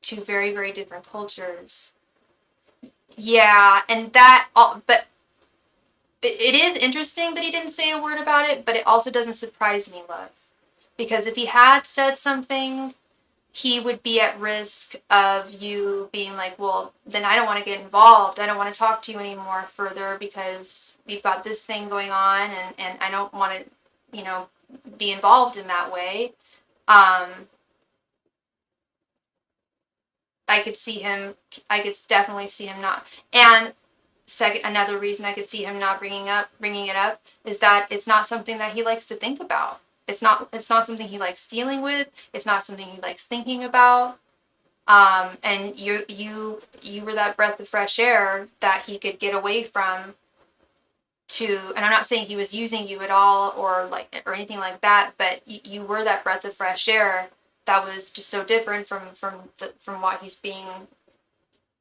2 very, very different cultures. Yeah, and but it is interesting that he didn't say a word about it, but it also doesn't surprise me, love. Because if he had said something, he would be at risk of you being like, well, then I don't want to get involved. I don't want to talk to you anymore further because we've got this thing going on, and I don't want to, be involved in that way. I could definitely see him not. And another reason I could see him not bringing it up is that it's not something that he likes to think about. It's not something he likes dealing with. It's not something he likes thinking about. And you were that breath of fresh air that he could get away from and I'm not saying he was using you at all or anything like that, but you were that breath of fresh air that was just so different from what he's being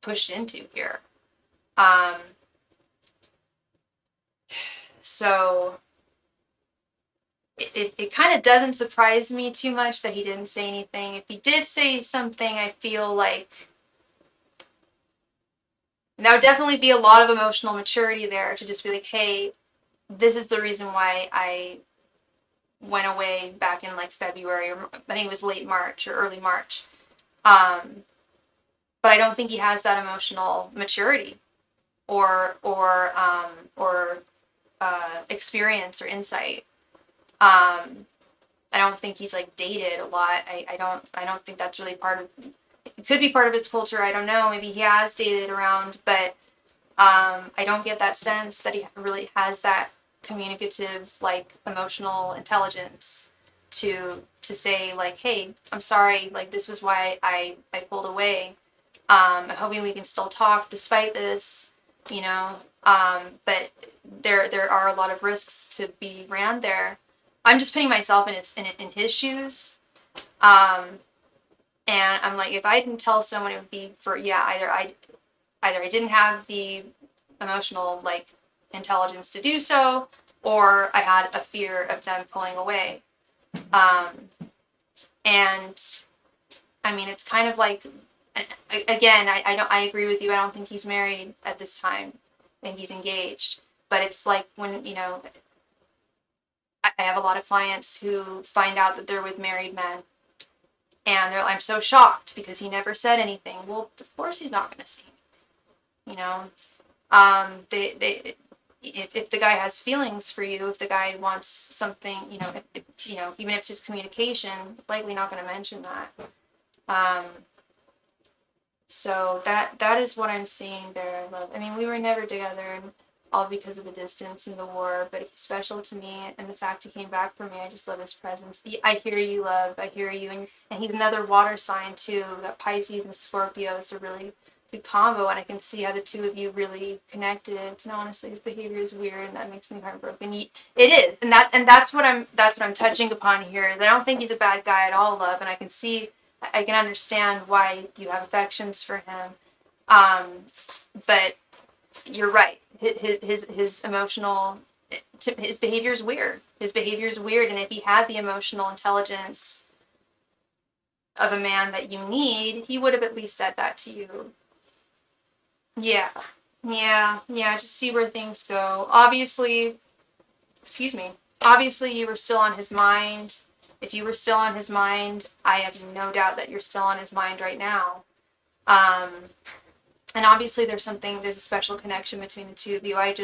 pushed into here. So it kind of doesn't surprise me too much that he didn't say anything. If he did say something, I feel like that would definitely be a lot of emotional maturity there to just be like, hey, this is the reason why I went away back in February, or I think it was late March or early March. But I don't think he has that emotional maturity or experience or insight. I don't think he's dated a lot. I don't think that's really part of. It could be part of his culture. I don't know. Maybe he has dated around, but I don't get that sense that he really has that communicative, emotional intelligence to say hey, I'm sorry. This was why I pulled away. I'm hoping we can still talk despite this, you know. But there are a lot of risks to be ran there. I'm just putting myself in his shoes. And I'm like, if I didn't tell someone, it would be for, yeah, either I didn't have the emotional, like, intelligence to do so, or I had a fear of them pulling away. And I mean, it's kind of like, again, I agree with you. I don't think he's married at this time. I think he's engaged. But it's like when, you know, I have a lot of clients who find out that they're with married men. And they're like, I'm so shocked because he never said anything. Well, of course he's not going to say anything. You know, if the guy has feelings for you, if the guy wants something, you know, even if it's just communication, likely not going to mention that. So that is what I'm seeing there, love. I mean, we were never together, and all because of the distance and the war, but he's special to me, and the fact he came back for me, I just love his presence. I hear you, love. I hear you, and he's another water sign too. That Pisces and Scorpio is a really good combo, and I can see how the two of you really connected. And honestly, his behavior is weird, and that makes me heartbroken. It is, and that's what I'm touching upon here. I don't think he's a bad guy at all, love, and I can understand why you have affections for him. But you're right. His emotional, his behavior is weird. His behavior is weird, and if he had the emotional intelligence of a man that you need, he would have at least said that to you. Yeah. Just see where things go. Obviously, you were still on his mind. If you were still on his mind, I have no doubt that you're still on his mind right now. And obviously there's a special connection between the two of you. I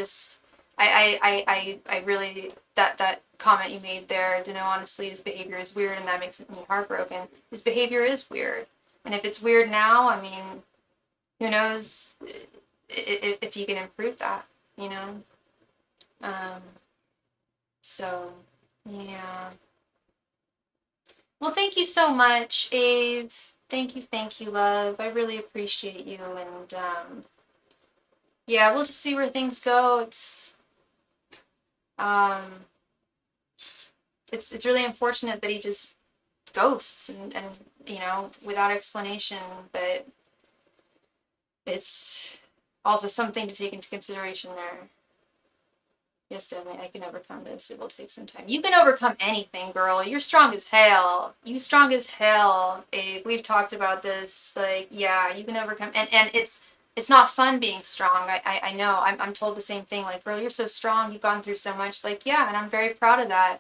really, that comment you made there, to know honestly his behavior is weird, and that makes me heartbroken. His behavior is weird. And if it's weird now, I mean, who knows if you can improve that, you know? So, yeah. Well, thank you so much, Ave. Thank you, love. I really appreciate you, and yeah, we'll just see where things go. It's really unfortunate that he just ghosts and you know, without explanation, but it's also something to take into consideration there. Yes, definitely, I can overcome this. It will take some time. You can overcome anything, girl. You're strong as hell. You strong as hell, Abe. We've talked about this. Like, yeah, you can overcome. And it's not fun being strong. I know. I'm told the same thing. Like, girl, you're so strong. You've gone through so much. Like, yeah, and I'm very proud of that.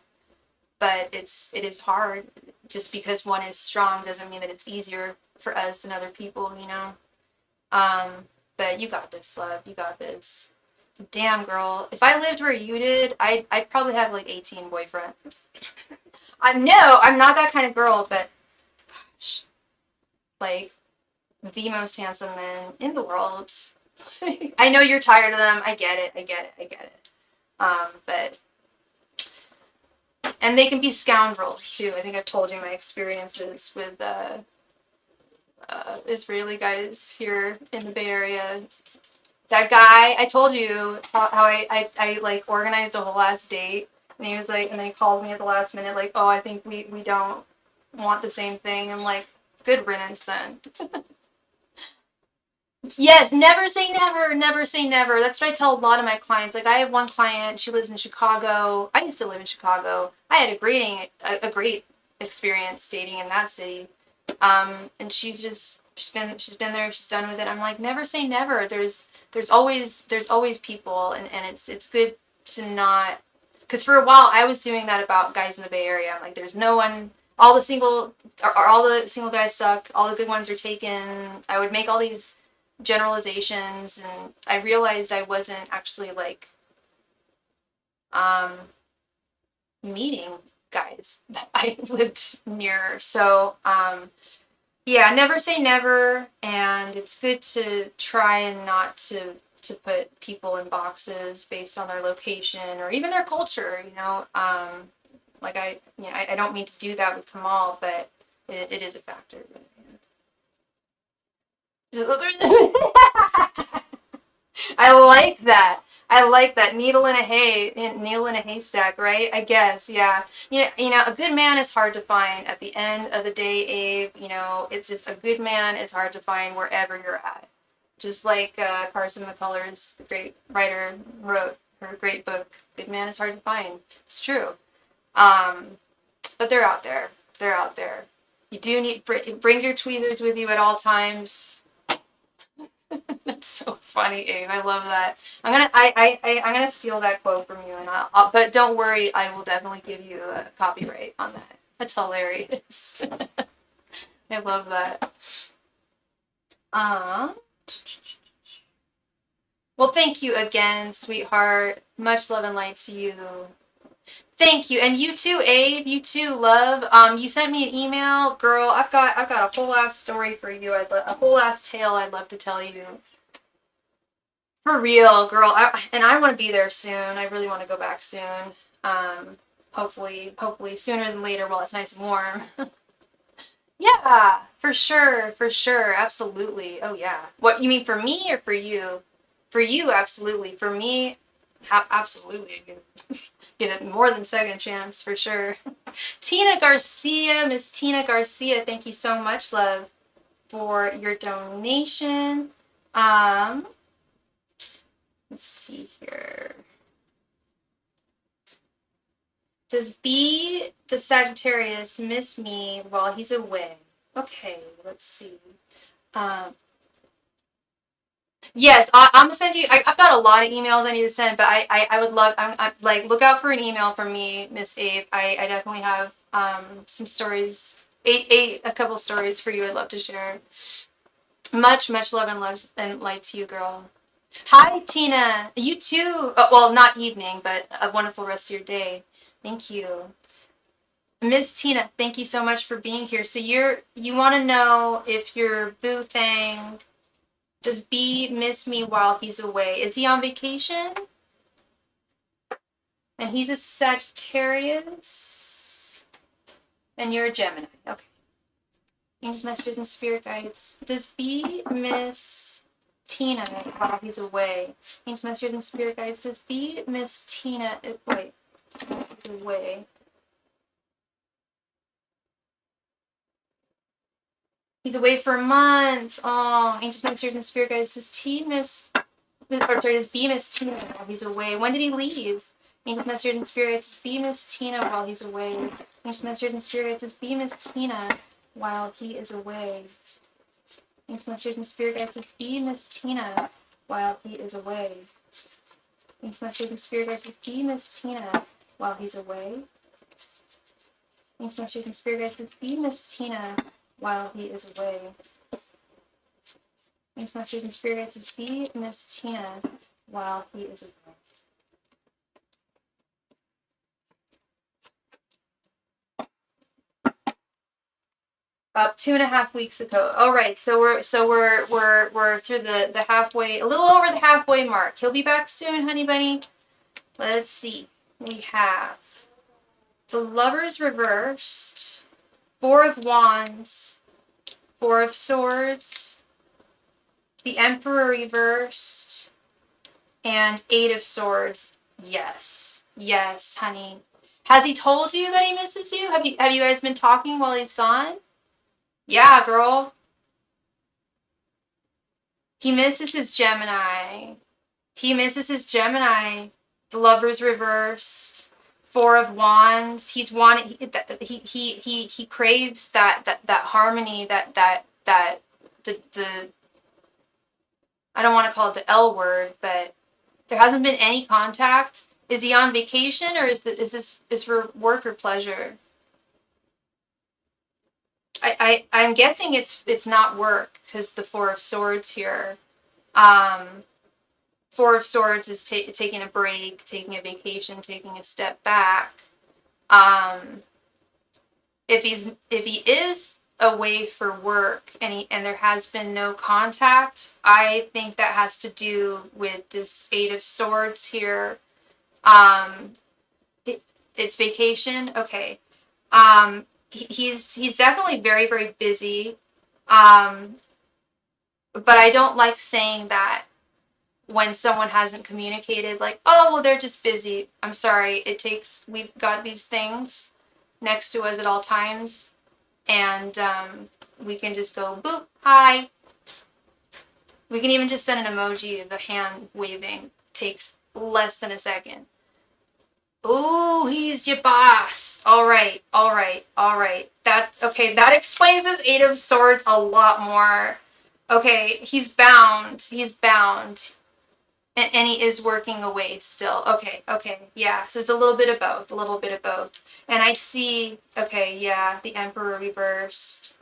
But it is hard. Just because one is strong doesn't mean that it's easier for us than other people, you know? But you got this, love. You got this. Damn, girl. If I lived where you did, I'd probably have like 18 boyfriends. I'm not that kind of girl, but gosh, like the most handsome men in the world. I know you're tired of them. I get it. But and they can be scoundrels too. I think I've told you my experiences with Israeli guys here in the Bay Area. That guy, I told you how I like organized a whole ass date, and he was like, and then he called me at the last minute, like, oh, I think we don't want the same thing. I'm like, good riddance then. Yes, never say never, never say never. That's what I tell a lot of my clients. Like, I have one client, she lives in Chicago. I used to live in Chicago. I had a great experience dating in that city. And she's been there, she's done with it. I'm like, never say never. There's always people, and it's good to not, because for a while I was doing that about guys in the Bay Area. I'm like, there's no one, all the single guys suck, all the good ones are taken. I would make all these generalizations, and I realized I wasn't actually like meeting guys that I lived near. So yeah, never say never, and it's good to try and not to put people in boxes based on their location or even their culture, you know. Like I don't mean to do that with Kamal, but it is a factor. But, yeah. I like that. I like that. Needle in a haystack, right? I guess, yeah. A good man is hard to find at the end of the day, Abe. It's just a good man is hard to find wherever you're at. Just like Carson McCullers, the great writer, wrote her great book, Good Man is Hard to Find. It's true. Um, but they're out there. They're out there. You do need bring your tweezers with you at all times. That's so funny, Abe. I love that. I'm gonna steal that quote from you, and but don't worry, I will definitely give you a copyright on that. That's hilarious. I love that. Um. Well, thank you again, sweetheart. Much love and light to you. Thank you, and you too, Abe. You too, love. You sent me an email, girl. I've got a whole ass story for you. A whole ass tale I'd love to tell you. For real, girl. I want to be there soon. I really want to go back soon. Hopefully sooner than later while it's nice and warm. Yeah, for sure, absolutely. Oh yeah. What you mean for me or for you? For you, absolutely. For me, absolutely. Get a more than second chance for sure. Tina Garcia, Miss Tina Garcia, thank you so much, love, for your donation. Let's see here. Does B, the Sagittarius, miss me while he's away? Okay, let's see. Yes, I'm gonna send you. I've got a lot of emails I need to send, but I would love. I'm like, look out for an email from me, Miss Abe. I definitely have some stories, a couple stories for you. I'd love to share. Much love and light to you, girl. Hi, Tina. You too. Well, not evening, but a wonderful rest of your day. Thank you. Miss Tina, thank you so much for being here. So you want to know if your boo thing, does B miss me while he's away? Is he on vacation? And he's a Sagittarius. And you're a Gemini. Okay. Angels, masters, and spirit guides. Does B miss Tina while he's away? Angels, masters, and spirit guides. Does B miss Tina? Wait. He's away. He's away for a month. Oh, Angels, Masters, and Spirit Guides. Does B miss Tina while he's away? When did he leave? Angels, Masters, and Spirit Guides. Does B miss Tina while he's away? Angels, Masters, and Spirit Guides. Does B miss Tina while he is away? Angels, Masters, and Spirit Guides. Does B miss Tina while he is away? Angels, Masters, and Spirit Guides. Does B miss Tina while he's away? Angels, Masters, and Spirit Guides. Does B miss Tina while he is away? Angels, Masters, and Spirit Guides. Does B miss Tina while he is away? About 2.5 weeks ago. All right, so we're through the halfway, a little over the halfway mark. He'll be back soon, honey bunny. Let's see. We have the Lovers reversed, Four of Wands, Four of Swords, the Emperor reversed, and Eight of Swords. Yes, honey. Has he told you that he misses you? Have you guys been talking while he's gone? Yeah, girl. He misses his Gemini. The Lovers reversed. Four of Wands. He craves that harmony, the I don't want to call it the L word, but there hasn't been any contact. Is he on vacation, or is this for work or pleasure? I'm guessing it's not work, because the Four of Swords here. Four of Swords is taking a break, taking a vacation, taking a step back. If he is away for work and there has been no contact, I think that has to do with this Eight of Swords here. It's vacation. Okay. He's definitely very, very busy. But I don't like saying that when someone hasn't communicated, like, oh, well, they're just busy. I'm sorry. We've got these things next to us at all times, and we can just go, boop, hi. We can even just send an emoji of the hand waving. Takes less than a second. Oh, he's your boss. All right. That explains this Eight of Swords a lot more. Okay, he's bound. And he is working away still. Okay, yeah. So it's a little bit of both. And I see, okay, yeah, the Emperor reversed.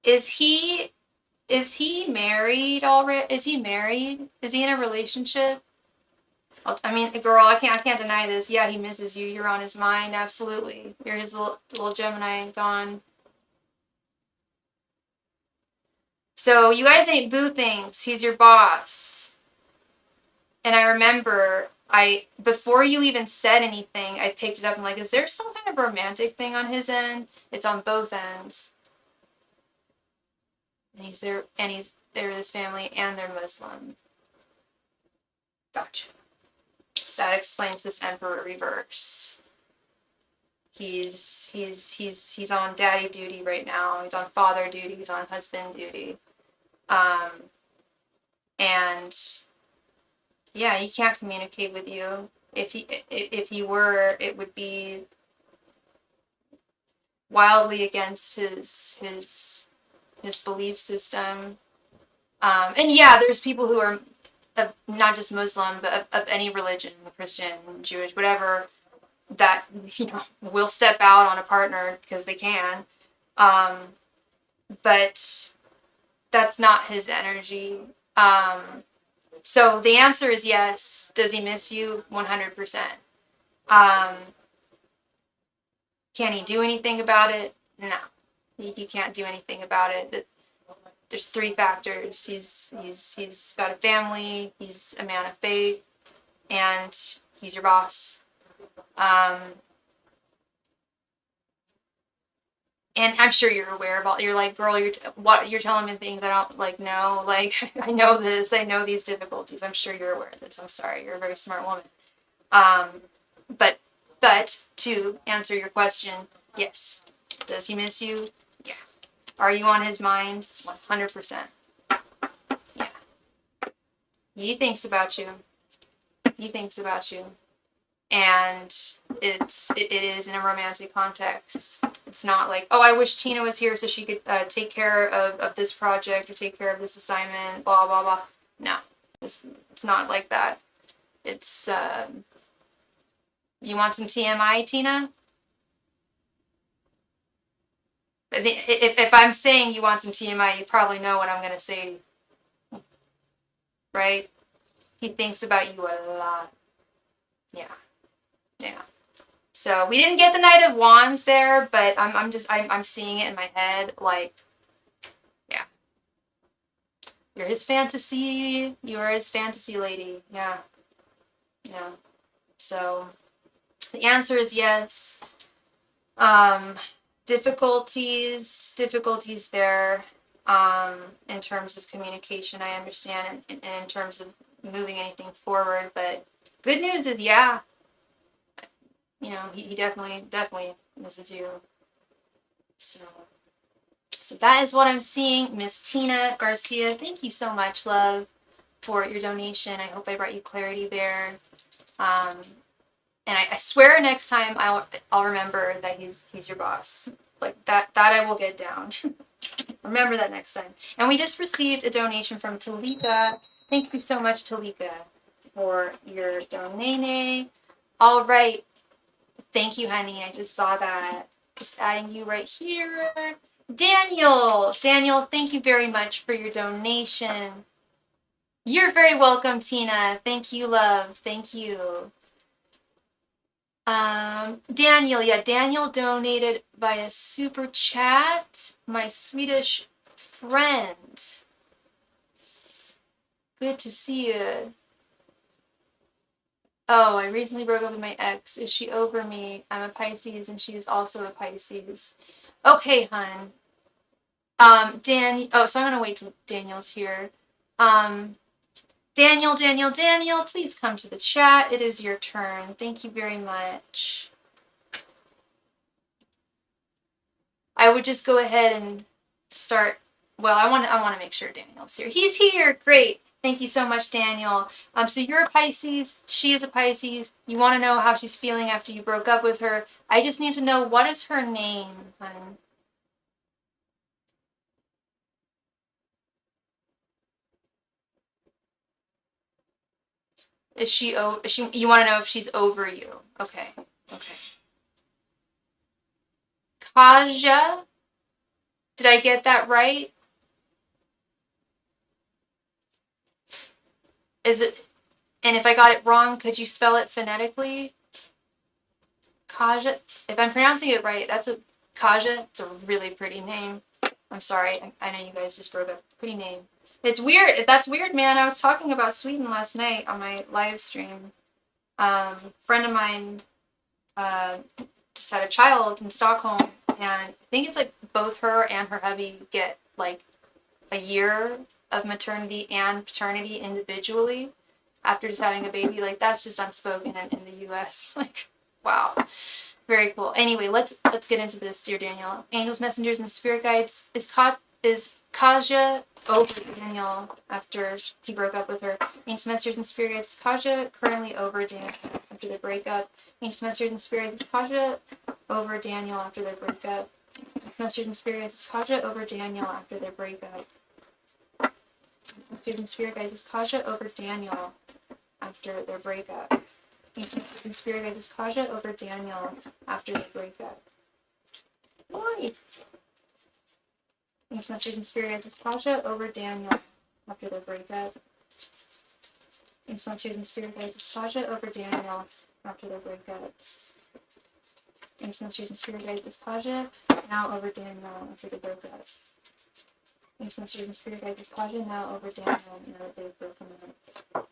Is he married already? Is he married? Is he in a relationship? I mean, girl, I can't deny this. Yeah, he misses you. You're on his mind, absolutely. You're his little Gemini gone. So you guys ain't boo things. He's your boss. And I remember, before you even said anything, I picked it up and like, is there some kind of romantic thing on his end? It's on both ends. And he's there with his family, and they're Muslim. Gotcha. That explains this Emperor reversed. He's on daddy duty right now. He's on father duty. He's on husband duty. And yeah, he can't communicate with you. If he were, it would be wildly against his belief system. And yeah, there's people who are not just Muslim, but of any religion, Christian, Jewish, whatever, that, will step out on a partner because they can. But that's not his energy. So the answer is yes. Does he miss you? 100%. Can he do anything about it? No. He can't do anything about it. There's three factors. He's got a family, he's a man of faith, and he's your boss. And I'm sure you're aware of all. You're like, girl, you're telling me things I don't like know. Like, I know this. I know these difficulties. I'm sure you're aware of this. I'm sorry. You're a very smart woman. But to answer your question, yes. Does he miss you? Yeah. Are you on his mind? 100%. Yeah. He thinks about you. And it is in a romantic context. It's not like, oh, I wish Tina was here so she could take care of this project or take care of this assignment, blah, blah, blah. No, it's not like that. It's, you want some TMI, Tina? If I'm saying you want some TMI, you probably know what I'm going to say. Right? He thinks about you a lot. Yeah. So we didn't get the Knight of Wands there, but I'm seeing it in my head. Like, yeah. You're his fantasy. You are his fantasy lady. Yeah. So the answer is yes. Difficulties there. In terms of communication, I understand, and in terms of moving anything forward, but good news is, yeah, he definitely misses you. So that is what I'm seeing. Miss Tina Garcia, thank you so much, love, for your donation. I hope I brought you clarity there. And I swear next time I'll remember that he's your boss. Like that I will get down. Remember that next time. And we just received a donation from Talika. Thank you so much, Talika, for your donate. All right. Thank you, honey. I just saw that. Just adding you right here. Daniel, thank you very much for your donation. You're very welcome, Tina. Thank you, love. Thank you. Daniel donated via SuperChat. My Swedish friend. Good to see you. Oh, I recently broke up with my ex. Is she over me? I'm a Pisces and she is also a Pisces. Okay, hun. Oh, so I'm gonna wait till Daniel's here. Daniel, please come to the chat. It is your turn. Thank you very much. I would just go ahead and start. Well, I want to make sure Daniel's here. He's here. Great. Thank you so much, Daniel. So you're a Pisces. She is a Pisces. You want to know how she's feeling after you broke up with her. I just need to know, what is her name, hon? You want to know if she's over you. Okay. Okay. Kaja? Did I get that right? Is it, and if I got it wrong, could you spell it phonetically? Kaja? If I'm pronouncing it right, that's a Kaja. It's a really pretty name. I'm sorry. I know you guys just broke up. Pretty name. It's weird. That's weird, man. I was talking about Sweden last night on my live stream. Friend of mine just had a child in Stockholm, and I think it's like both her and her hubby get like a year of maternity and paternity individually after just having a baby. Like, that's just unspoken in the US. Like, wow. Very cool. Anyway, let's get into this, dear Daniel. Angels, messengers, and spirit guides. Is Kaja over Daniel after he broke up with her? Angels, messengers, and spirit guides. Is Kaja currently over Daniel after their breakup? Angels, messengers, and spirit guides. Is Kaja over Daniel after their breakup? Messengers and spirit guides. Is Kaja over Daniel after their breakup? Messengers and spirit guides. Is Kaja over Daniel after their breakup? Messengers and spirit guides. Is Kaja over Daniel after their breakup? Why? Messengers and spirit guides. Is Kaja over Daniel after their breakup? Messengers and spirit guides. Is Kaja over Daniel after their breakup? Messengers and spirit guides. Is Kaja now over Daniel after they broke up? Messengers and spirit guides. Is Kaja now over Daniel now that they've broken up?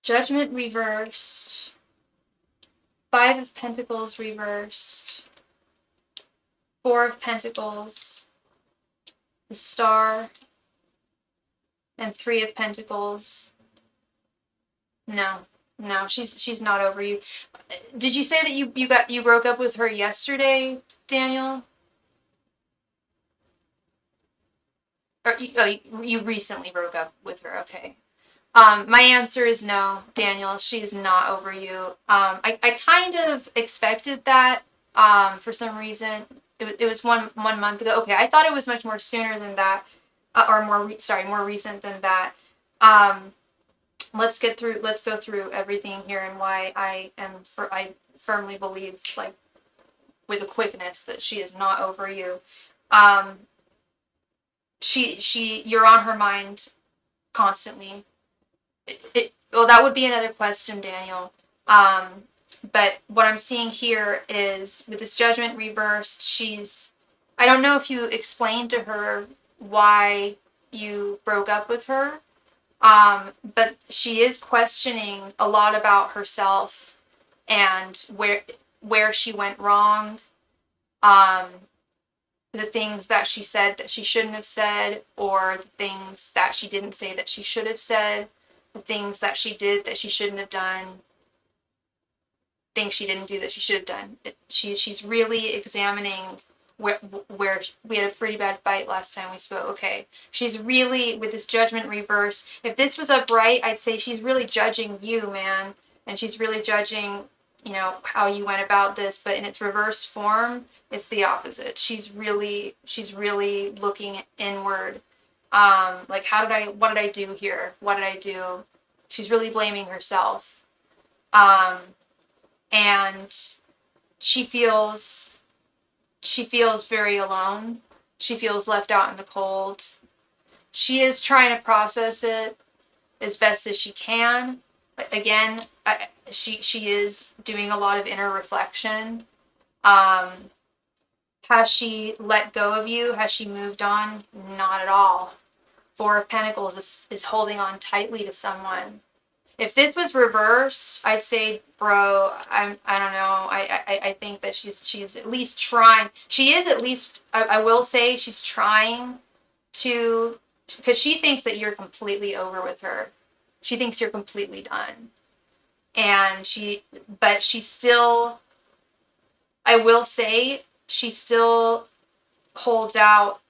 Judgment reversed. 5 of Pentacles reversed. 4 of Pentacles. The Star. And 3 of Pentacles. No, she's not over you. Did you say that you broke up with her yesterday, Daniel? Or you recently broke up with her? Okay. My answer is no, Daniel. She is not over you. I kind of expected that. For some reason, it was one month ago. Okay, I thought it was much more sooner than that, or more recent than that. Let's go through everything here and why I firmly believe, like, with a quickness, that she is not over you. You're on her mind constantly. Well, that would be another question, Daniel. But what I'm seeing here is, with this judgment reversed, I don't know if you explained to her why you broke up with her, but she is questioning a lot about herself and where she went wrong, the things that she said that she shouldn't have said, or the things that she didn't say that she should have said, the things that she did that she shouldn't have done, things she didn't do that she should have done. She's really examining where we had a pretty bad fight last time we spoke. Okay, she's really, with this judgment reverse, if this was upright, I'd say she's really judging you, man, and she's really judging, how you went about this. But in its reversed form, it's the opposite. She's really looking inward. Like, what did I do here? What did I do? She's really blaming herself. And she feels very alone. She feels left out in the cold. She is trying to process it as best as she can. But again, she is doing a lot of inner reflection. Has she let go of you? Has she moved on? Not at all. Four of Pentacles is holding on tightly to someone. If this was reversed, I'd say, bro, I don't know. I think that she's at least trying. She is at least, I will say, she's trying to, because she thinks that you're completely over with her. She thinks you're completely done. And but she still, I will say, she still holds out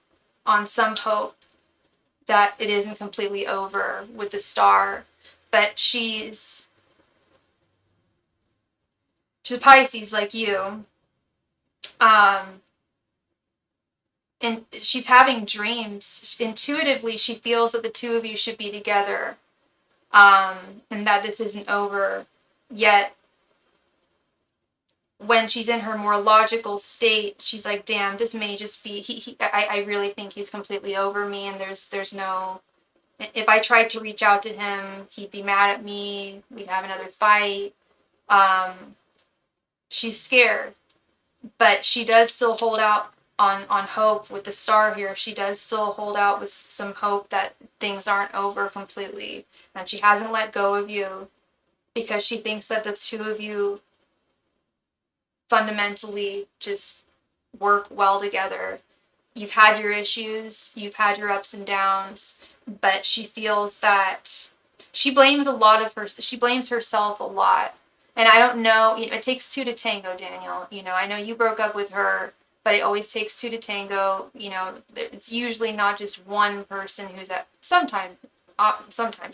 on some hope that it isn't completely over with the Star. But she's a Pisces like you. And she's having dreams. Intuitively, she feels that the two of you should be together. And that this isn't over. Yet, when she's in her more logical state, she's like, damn, this may just be, I really think he's completely over me, and there's no, if I tried to reach out to him, he'd be mad at me, we'd have another fight. She's scared, but she does still hold out on hope with the Star here. She does still hold out with some hope that things aren't over completely, and she hasn't let go of you because she thinks that the two of you fundamentally just work well together. You've had your issues, you've had your ups and downs, but she feels that she blames herself a lot. And I don't know, it takes two to tango, Daniel. I know you broke up with her, but it always takes two to tango. It's usually not just one person who's at, sometimes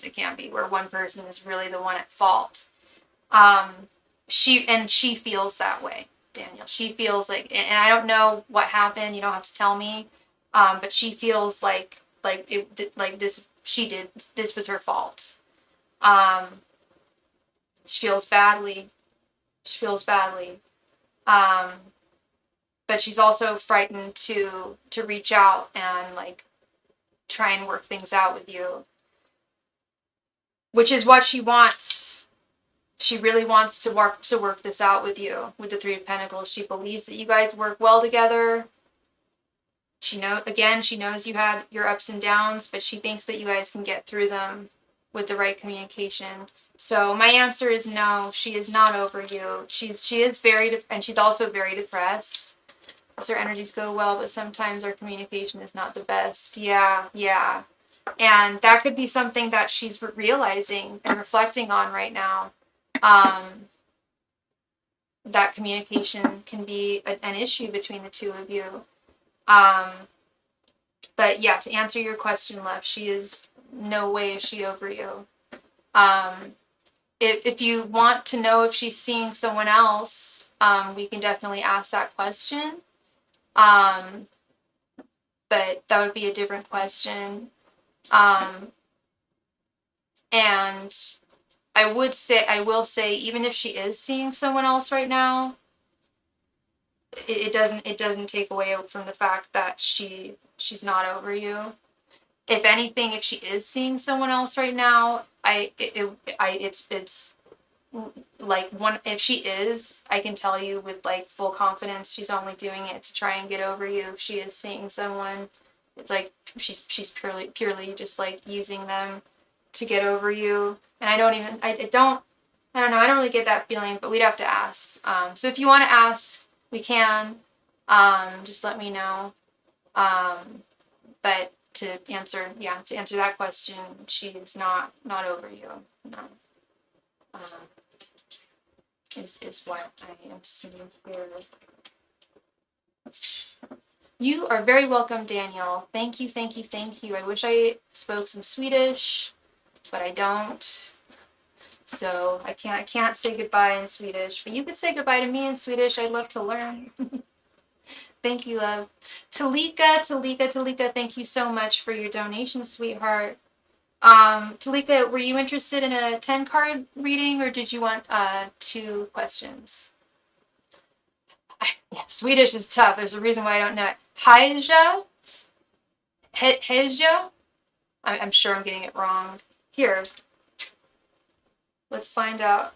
it can be where one person is really the one at fault. She feels that way, Daniel. She feels like, and I don't know what happened. You don't have to tell me. But she feels like this. This was her fault. She feels badly. But she's also frightened to reach out and try and work things out with you, which is what she wants. She really wants to work this out with you, with the Three of Pentacles. She believes that you guys work well together. She knows you had your ups and downs, but she thinks that you guys can get through them with the right communication. So my answer is no, she is not over you. She is and she's also very depressed. As her energies go well, but sometimes our communication is not the best. Yeah. And that could be something that she's realizing and reflecting on right now. That communication can be an issue between the two of you. But yeah, to answer your question, Love, she is, no way is she over you. If you want to know if she's seeing someone else, we can definitely ask that question. But that would be a different question. And I will say, even if she is seeing someone else right now, it doesn't take away from the fact that she's not over you. If anything, if she is seeing someone else right now, it's like if she is, I can tell you with full confidence, she's only doing it to try and get over you. If she is seeing someone, it's like she's purely just using them to get over you. And I don't know, I don't really get that feeling, but we'd have to ask. So if you want to ask, we can. Just let me know. But to answer that question, she's not over you. No. Is what I am seeing here. You are very welcome, Daniel. Thank you. I wish I spoke some Swedish, but I don't. So I can't say goodbye in Swedish, but you could say goodbye to me in Swedish. I'd love to learn. Thank you, Love. Talika, thank you so much for your donation, sweetheart. Talika, were you interested in a 10-card reading, or did you want 2 questions? Yeah, Swedish is tough. There's a reason why I don't know it. Hezja? I'm sure I'm getting it wrong. Here. Let's find out.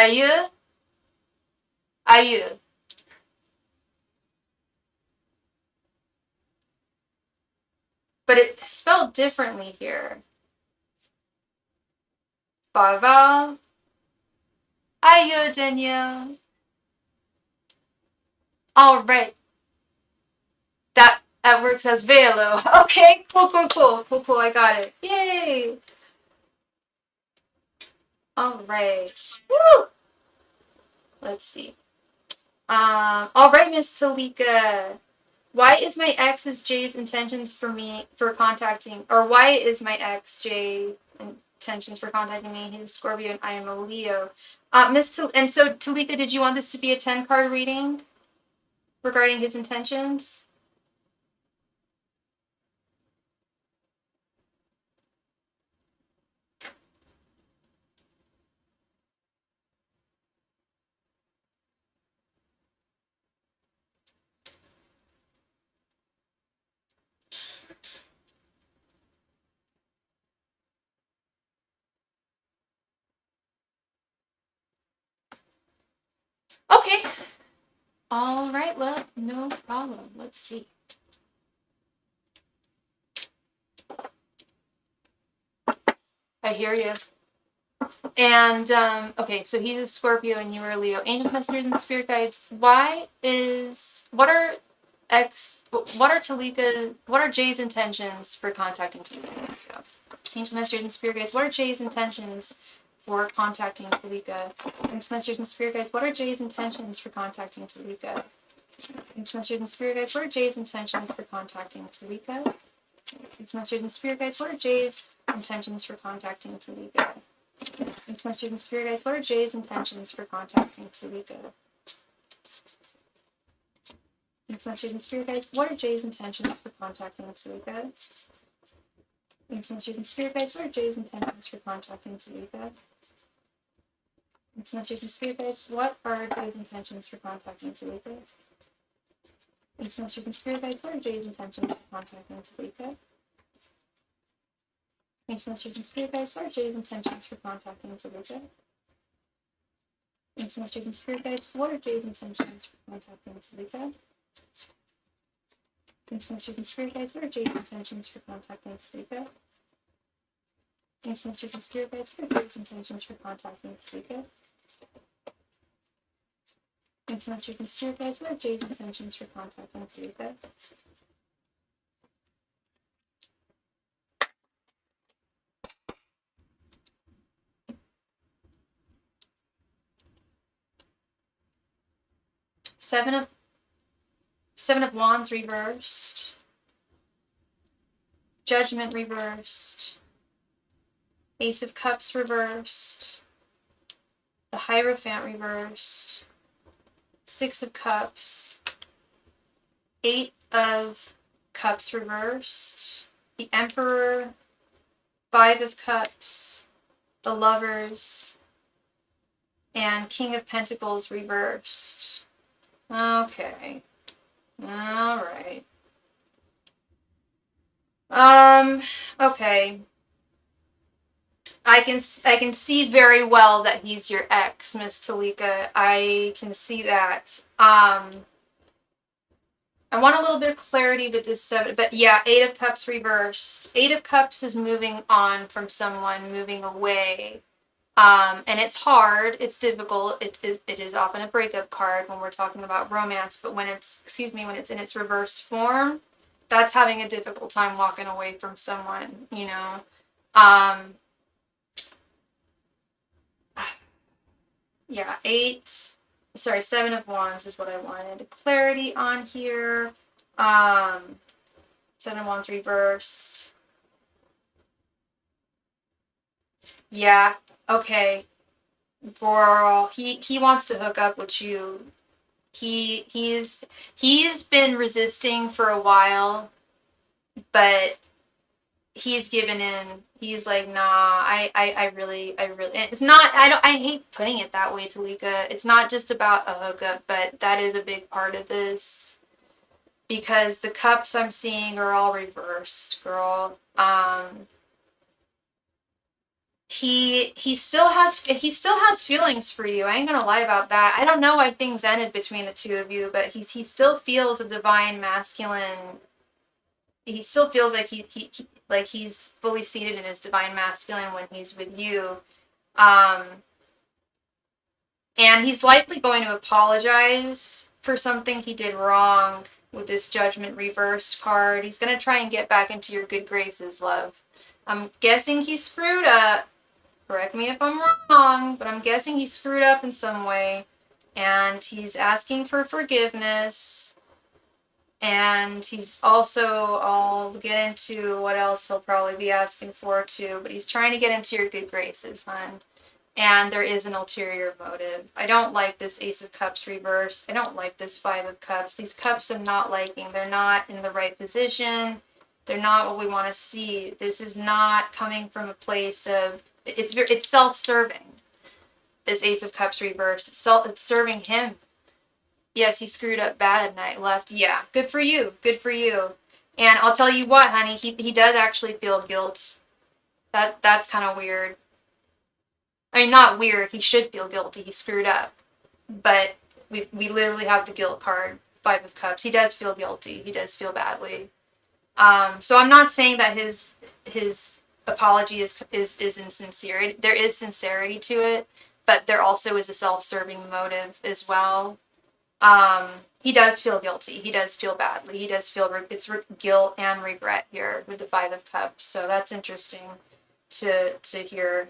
Ayu. Ayu. But it's spelled differently here. Baba. Ayu Daniel. All right. That works as velo. Okay, cool. I got it. Yay. All right. Woo. Let's see. All right, Miss Talika. Why is my ex's J's intentions for contacting, or why is my ex J intentions for contacting me? He's a Scorpio and I am a Leo. And so Talika, did you want this to be a 10-card reading regarding his intentions? Okay. All right, well, no problem. Let's see. I hear you. And, okay, so he's a Scorpio and you are a Leo. Angels, messengers, and spirit guides. What are Jay's intentions for contacting Talika? Angels, messengers, and spirit guides. What are Jay's intentions for contacting Talika? Angels, messengers, and spirit guides. What are Jay's intentions for contacting Talika? Angels, messengers, and spirit guides. What are Jay's intentions for contacting Talika? Angels, messengers, and spirit guides. What are Jay's intentions for contacting Talika? Angels, messengers, and spirit guides. What are Jay's intentions for contacting Talika? Angels, messengers, and spirit guides. What are Jay's intentions for contacting Talika? Angels, messengers, and spirit guides. What are Jay's intentions for contacting Talika? Angels, messengers, and spirit guides. What are Jay's intentions for contacting Talika? Angels, messengers, and spirit guides. What are Jay's intentions for contacting Talika? Angels, messengers, and spirit guides. What are Jay's intentions for contacting Talika? Angels, messengers, and spirit guides. What are Jay's intentions for contacting Talika? Angels, messengers, and spirit guides. What are Jay's intentions for contacting Talika? Angels, messengers, and spirit guides. What are Jay's intentions for contacting Talika? Angels, messengers, and spirit guides. What are Jay's intentions for contacting Talika? Seven of Wands reversed. Judgment reversed. Ace of Cups reversed. The Hierophant reversed. Six of Cups. Eight of Cups reversed. The Emperor. Five of Cups. The Lovers. And King of Pentacles reversed. Okay. All right. Okay. I can see very well that he's your ex, Miss Talika. I can see that. I want a little bit of clarity with this 7, but yeah, 8 of Cups reversed. 8 of Cups is moving on from someone, moving away. And it's hard, it's difficult, it is often a breakup card when we're talking about romance, but when it's in its reversed form, that's having a difficult time walking away from someone, you know. Yeah, 7 of Wands is what I wanted. Clarity on here. 7 of Wands reversed. Yeah, okay. Girl, he wants to hook up with you. He's been resisting for a while, but he's given in. He's like, nah, I really, it's not, I hate putting it that way, Talika. It's not just about a hookup, but that is a big part of this. Because the cups I'm seeing are all reversed, girl. he still has feelings for you. I ain't gonna lie about that. I don't know why things ended between the two of you, but he still feels a divine masculine. He still feels like like he's fully seated in his divine masculine when he's with you. Um, and he's likely going to apologize for something he did wrong with this Judgment reversed card. He's going to try and get back into your good graces, love. I'm guessing he screwed up. Correct me if I'm wrong, but I'm guessing he screwed up in some way. And he's asking for forgiveness. And he's also, I'll get into what else he'll probably be asking for too, but he's trying to get into your good graces, hon. And there is an ulterior motive. I don't like this Ace of Cups reversed. I don't like this Five of Cups. These cups I'm not liking. They're not in the right position. They're not what we want to see. This is not coming from a place of, it's self-serving. This Ace of Cups reversed. It's serving him. Yes, he screwed up bad and I left. Yeah, good for you. Good for you. And I'll tell you what, honey, he does actually feel guilt. That's kind of weird. I mean, not weird. He should feel guilty. He screwed up. But we literally have the guilt card, Five of Cups. He does feel guilty. He does feel badly. So I'm not saying that his apology is insincere. There is sincerity to it, but there also is a self-serving motive as well. He does feel guilty. He does feel badly. He does feel guilt and regret here with the Five of Cups. So that's interesting to hear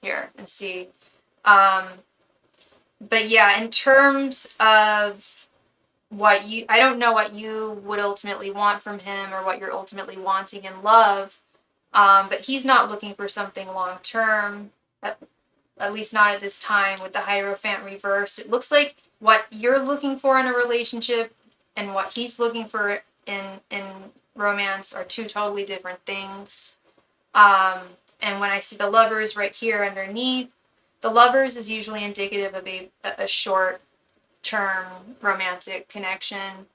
here and see. But yeah, in terms of what I don't know what you would ultimately want from him or what you're ultimately wanting in love. But he's not looking for something long term, at least not at this time with the Hierophant reverse. It looks like what you're looking for in a relationship and what he's looking for in romance are two totally different things. And when I see the Lovers right here underneath, the Lovers is usually indicative of a short-term romantic connection.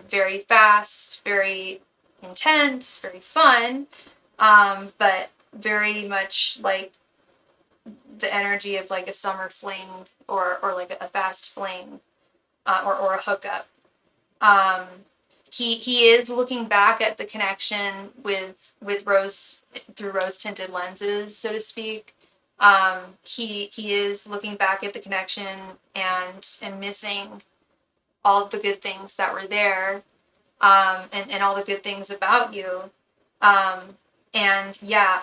Very fast, very intense, very fun, but very much like the energy of like a summer fling or like a fast fling or a hookup. He is looking back at the connection with rose through rose tinted lenses, so to speak. He is looking back at the connection and missing all of the good things that were there, and all the good things about you. And yeah,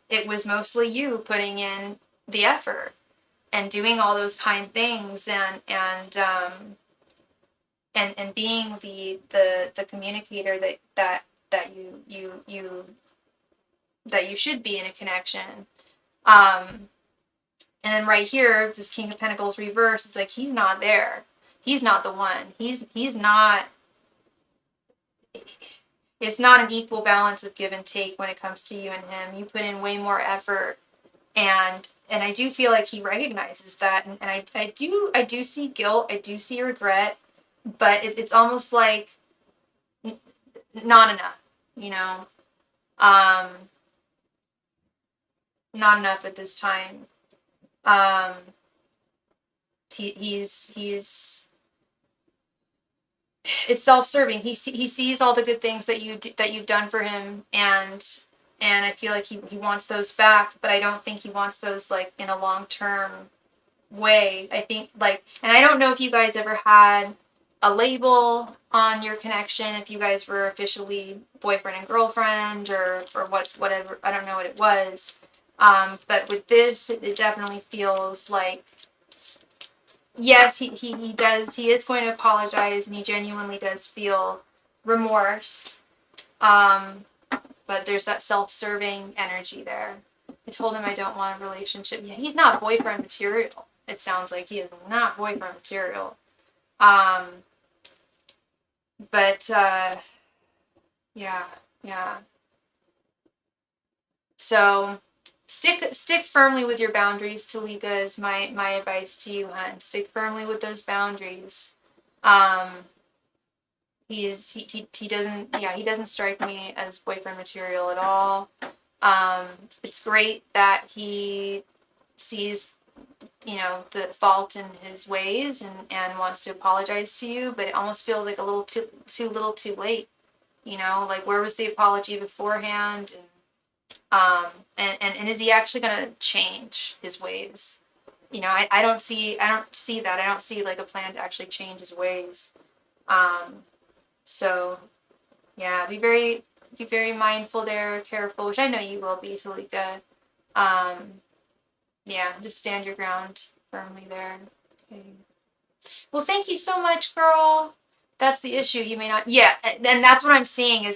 it was mostly you putting in the effort and doing all those kind things and being the communicator that you should be in a connection. And then right here, this King of Pentacles reverse, it's like he's not there. He's not the one. He's not. It's not an equal balance of give and take when it comes to you and him. You put in way more effort, and I do feel like he recognizes that, and I do see guilt, I do see regret, but it's almost like not enough, you know, not enough at this time. He's it's self-serving. He sees all the good things that you've done for him, and I feel like he wants those back, but I don't think he wants those like in a long-term way. I think like, and I don't know if you guys ever had a label on your connection, if you guys were officially boyfriend and girlfriend or whatever. I don't know what it was. But with this, it definitely feels like, yes, he is going to apologize, and he genuinely does feel remorse. But there's that self-serving energy there. I told him I don't want a relationship. Yeah, he's not boyfriend material. It sounds like he is not boyfriend material. But yeah. So stick firmly with your boundaries, Talika, is my advice to you, hun. Stick firmly with those boundaries. He doesn't strike me as boyfriend material at all. It's great that he sees, the fault in his ways and wants to apologize to you, but it almost feels like a little too little too late. Like where was the apology beforehand? And is he actually gonna change his ways? I don't see that. I don't see like a plan to actually change his ways. So yeah, be very mindful there, careful, which I know you will be, Talika. Yeah, just stand your ground firmly there. Okay. Well, thank you so much, girl. That's the issue. You may not. Yeah, and that's what I'm seeing and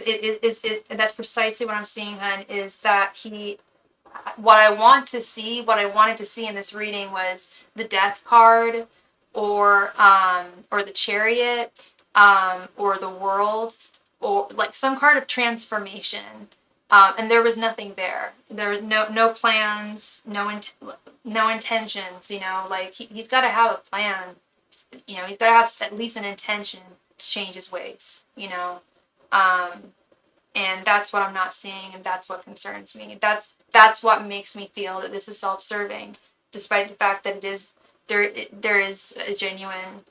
that's precisely what I'm seeing, hun, is that what I wanted to see in this reading was the Death card, or the Chariot, or the World, or like some card of transformation. And there was nothing there. There were no plans, no intentions. Like he's got to have a plan. He's got to have at least an intention to change his ways. Um, and that's what I'm not seeing, and that's what concerns me. That's what makes me feel that this is self-serving, despite the fact that there is a genuine.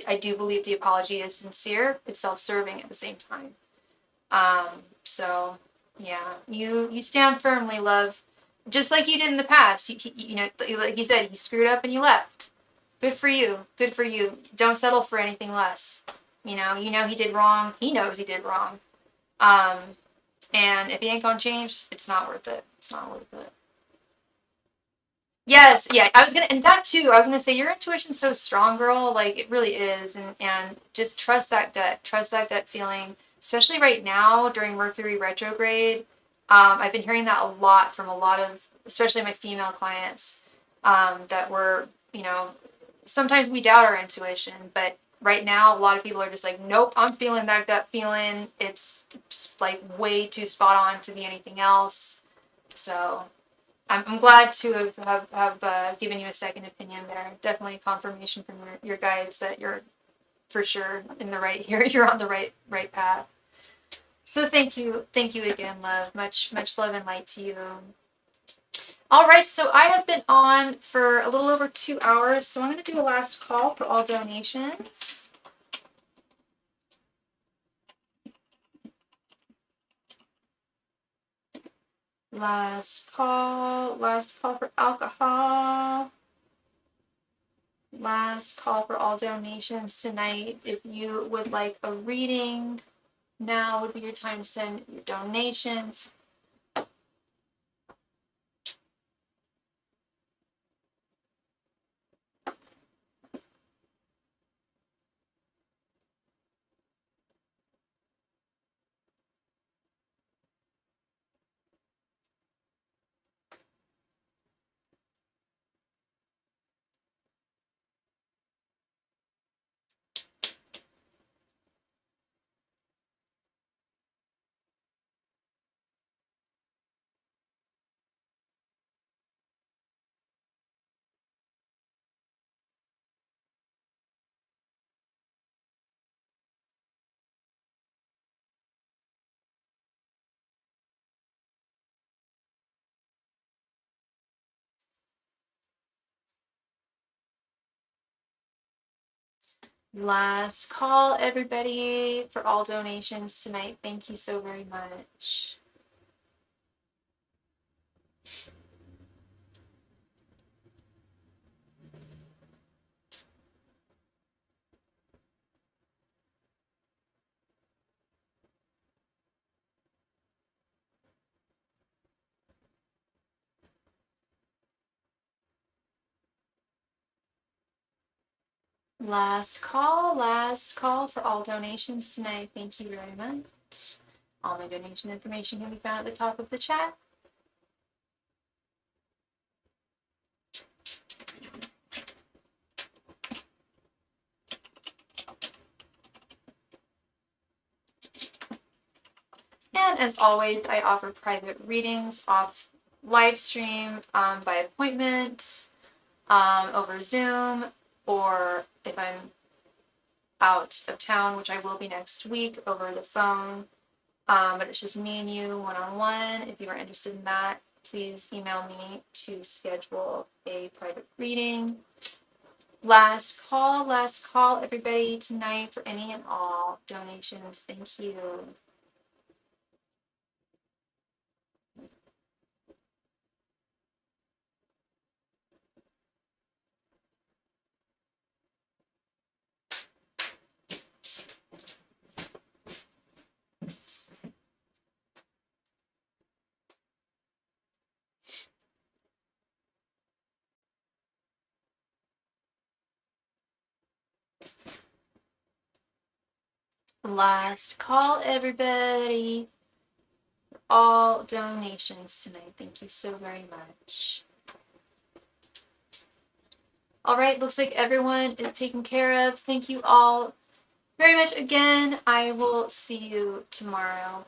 I do believe the apology is sincere. It's self-serving at the same time. So yeah, you stand firmly, love, just like you did in the past. Like you said, you screwed up and you left. Good for you. Good for you. Don't settle for anything less. He did wrong. He knows he did wrong. Um, and if he ain't gonna change, it's not worth it. It's not worth it. Yes, yeah. And that too. I was gonna say your intuition's so strong, girl. Like it really is, and just trust that gut. Trust that gut feeling, especially right now during Mercury retrograde. I've been hearing that a lot from a lot of, especially my female clients, that were, sometimes we doubt our intuition, but right now a lot of people are just like, nope, I'm feeling that gut feeling. It's like way too spot on to be anything else. So I'm glad to have given you a second opinion there. Definitely confirmation from your guides that you're for sure in the right here. You're on the right path. So thank you again, love. Much love and light to you. All right, so I have been on for a little over 2 hours, so I'm going to do a last call for all donations. Last call for alcohol. Last call for all donations tonight. If you would like a reading, now would be your time to send your donation. Last call, everybody, for all donations tonight. Thank you so very much. Last call for all donations tonight. Thank you very much. All my donation information can be found at the top of the chat. And as always, I offer private readings off live stream, by appointment, over Zoom, or if I'm out of town, which I will be next week, over the phone. but it's just me and you one-on-one. If you are interested in that, please email me to schedule a private reading. Last call, everybody, tonight for any and all donations. Thank you. Last call, everybody. All donations tonight. Thank you so very much. All right, looks like everyone is taken care of. Thank you all very much again. I will see you tomorrow. Bye.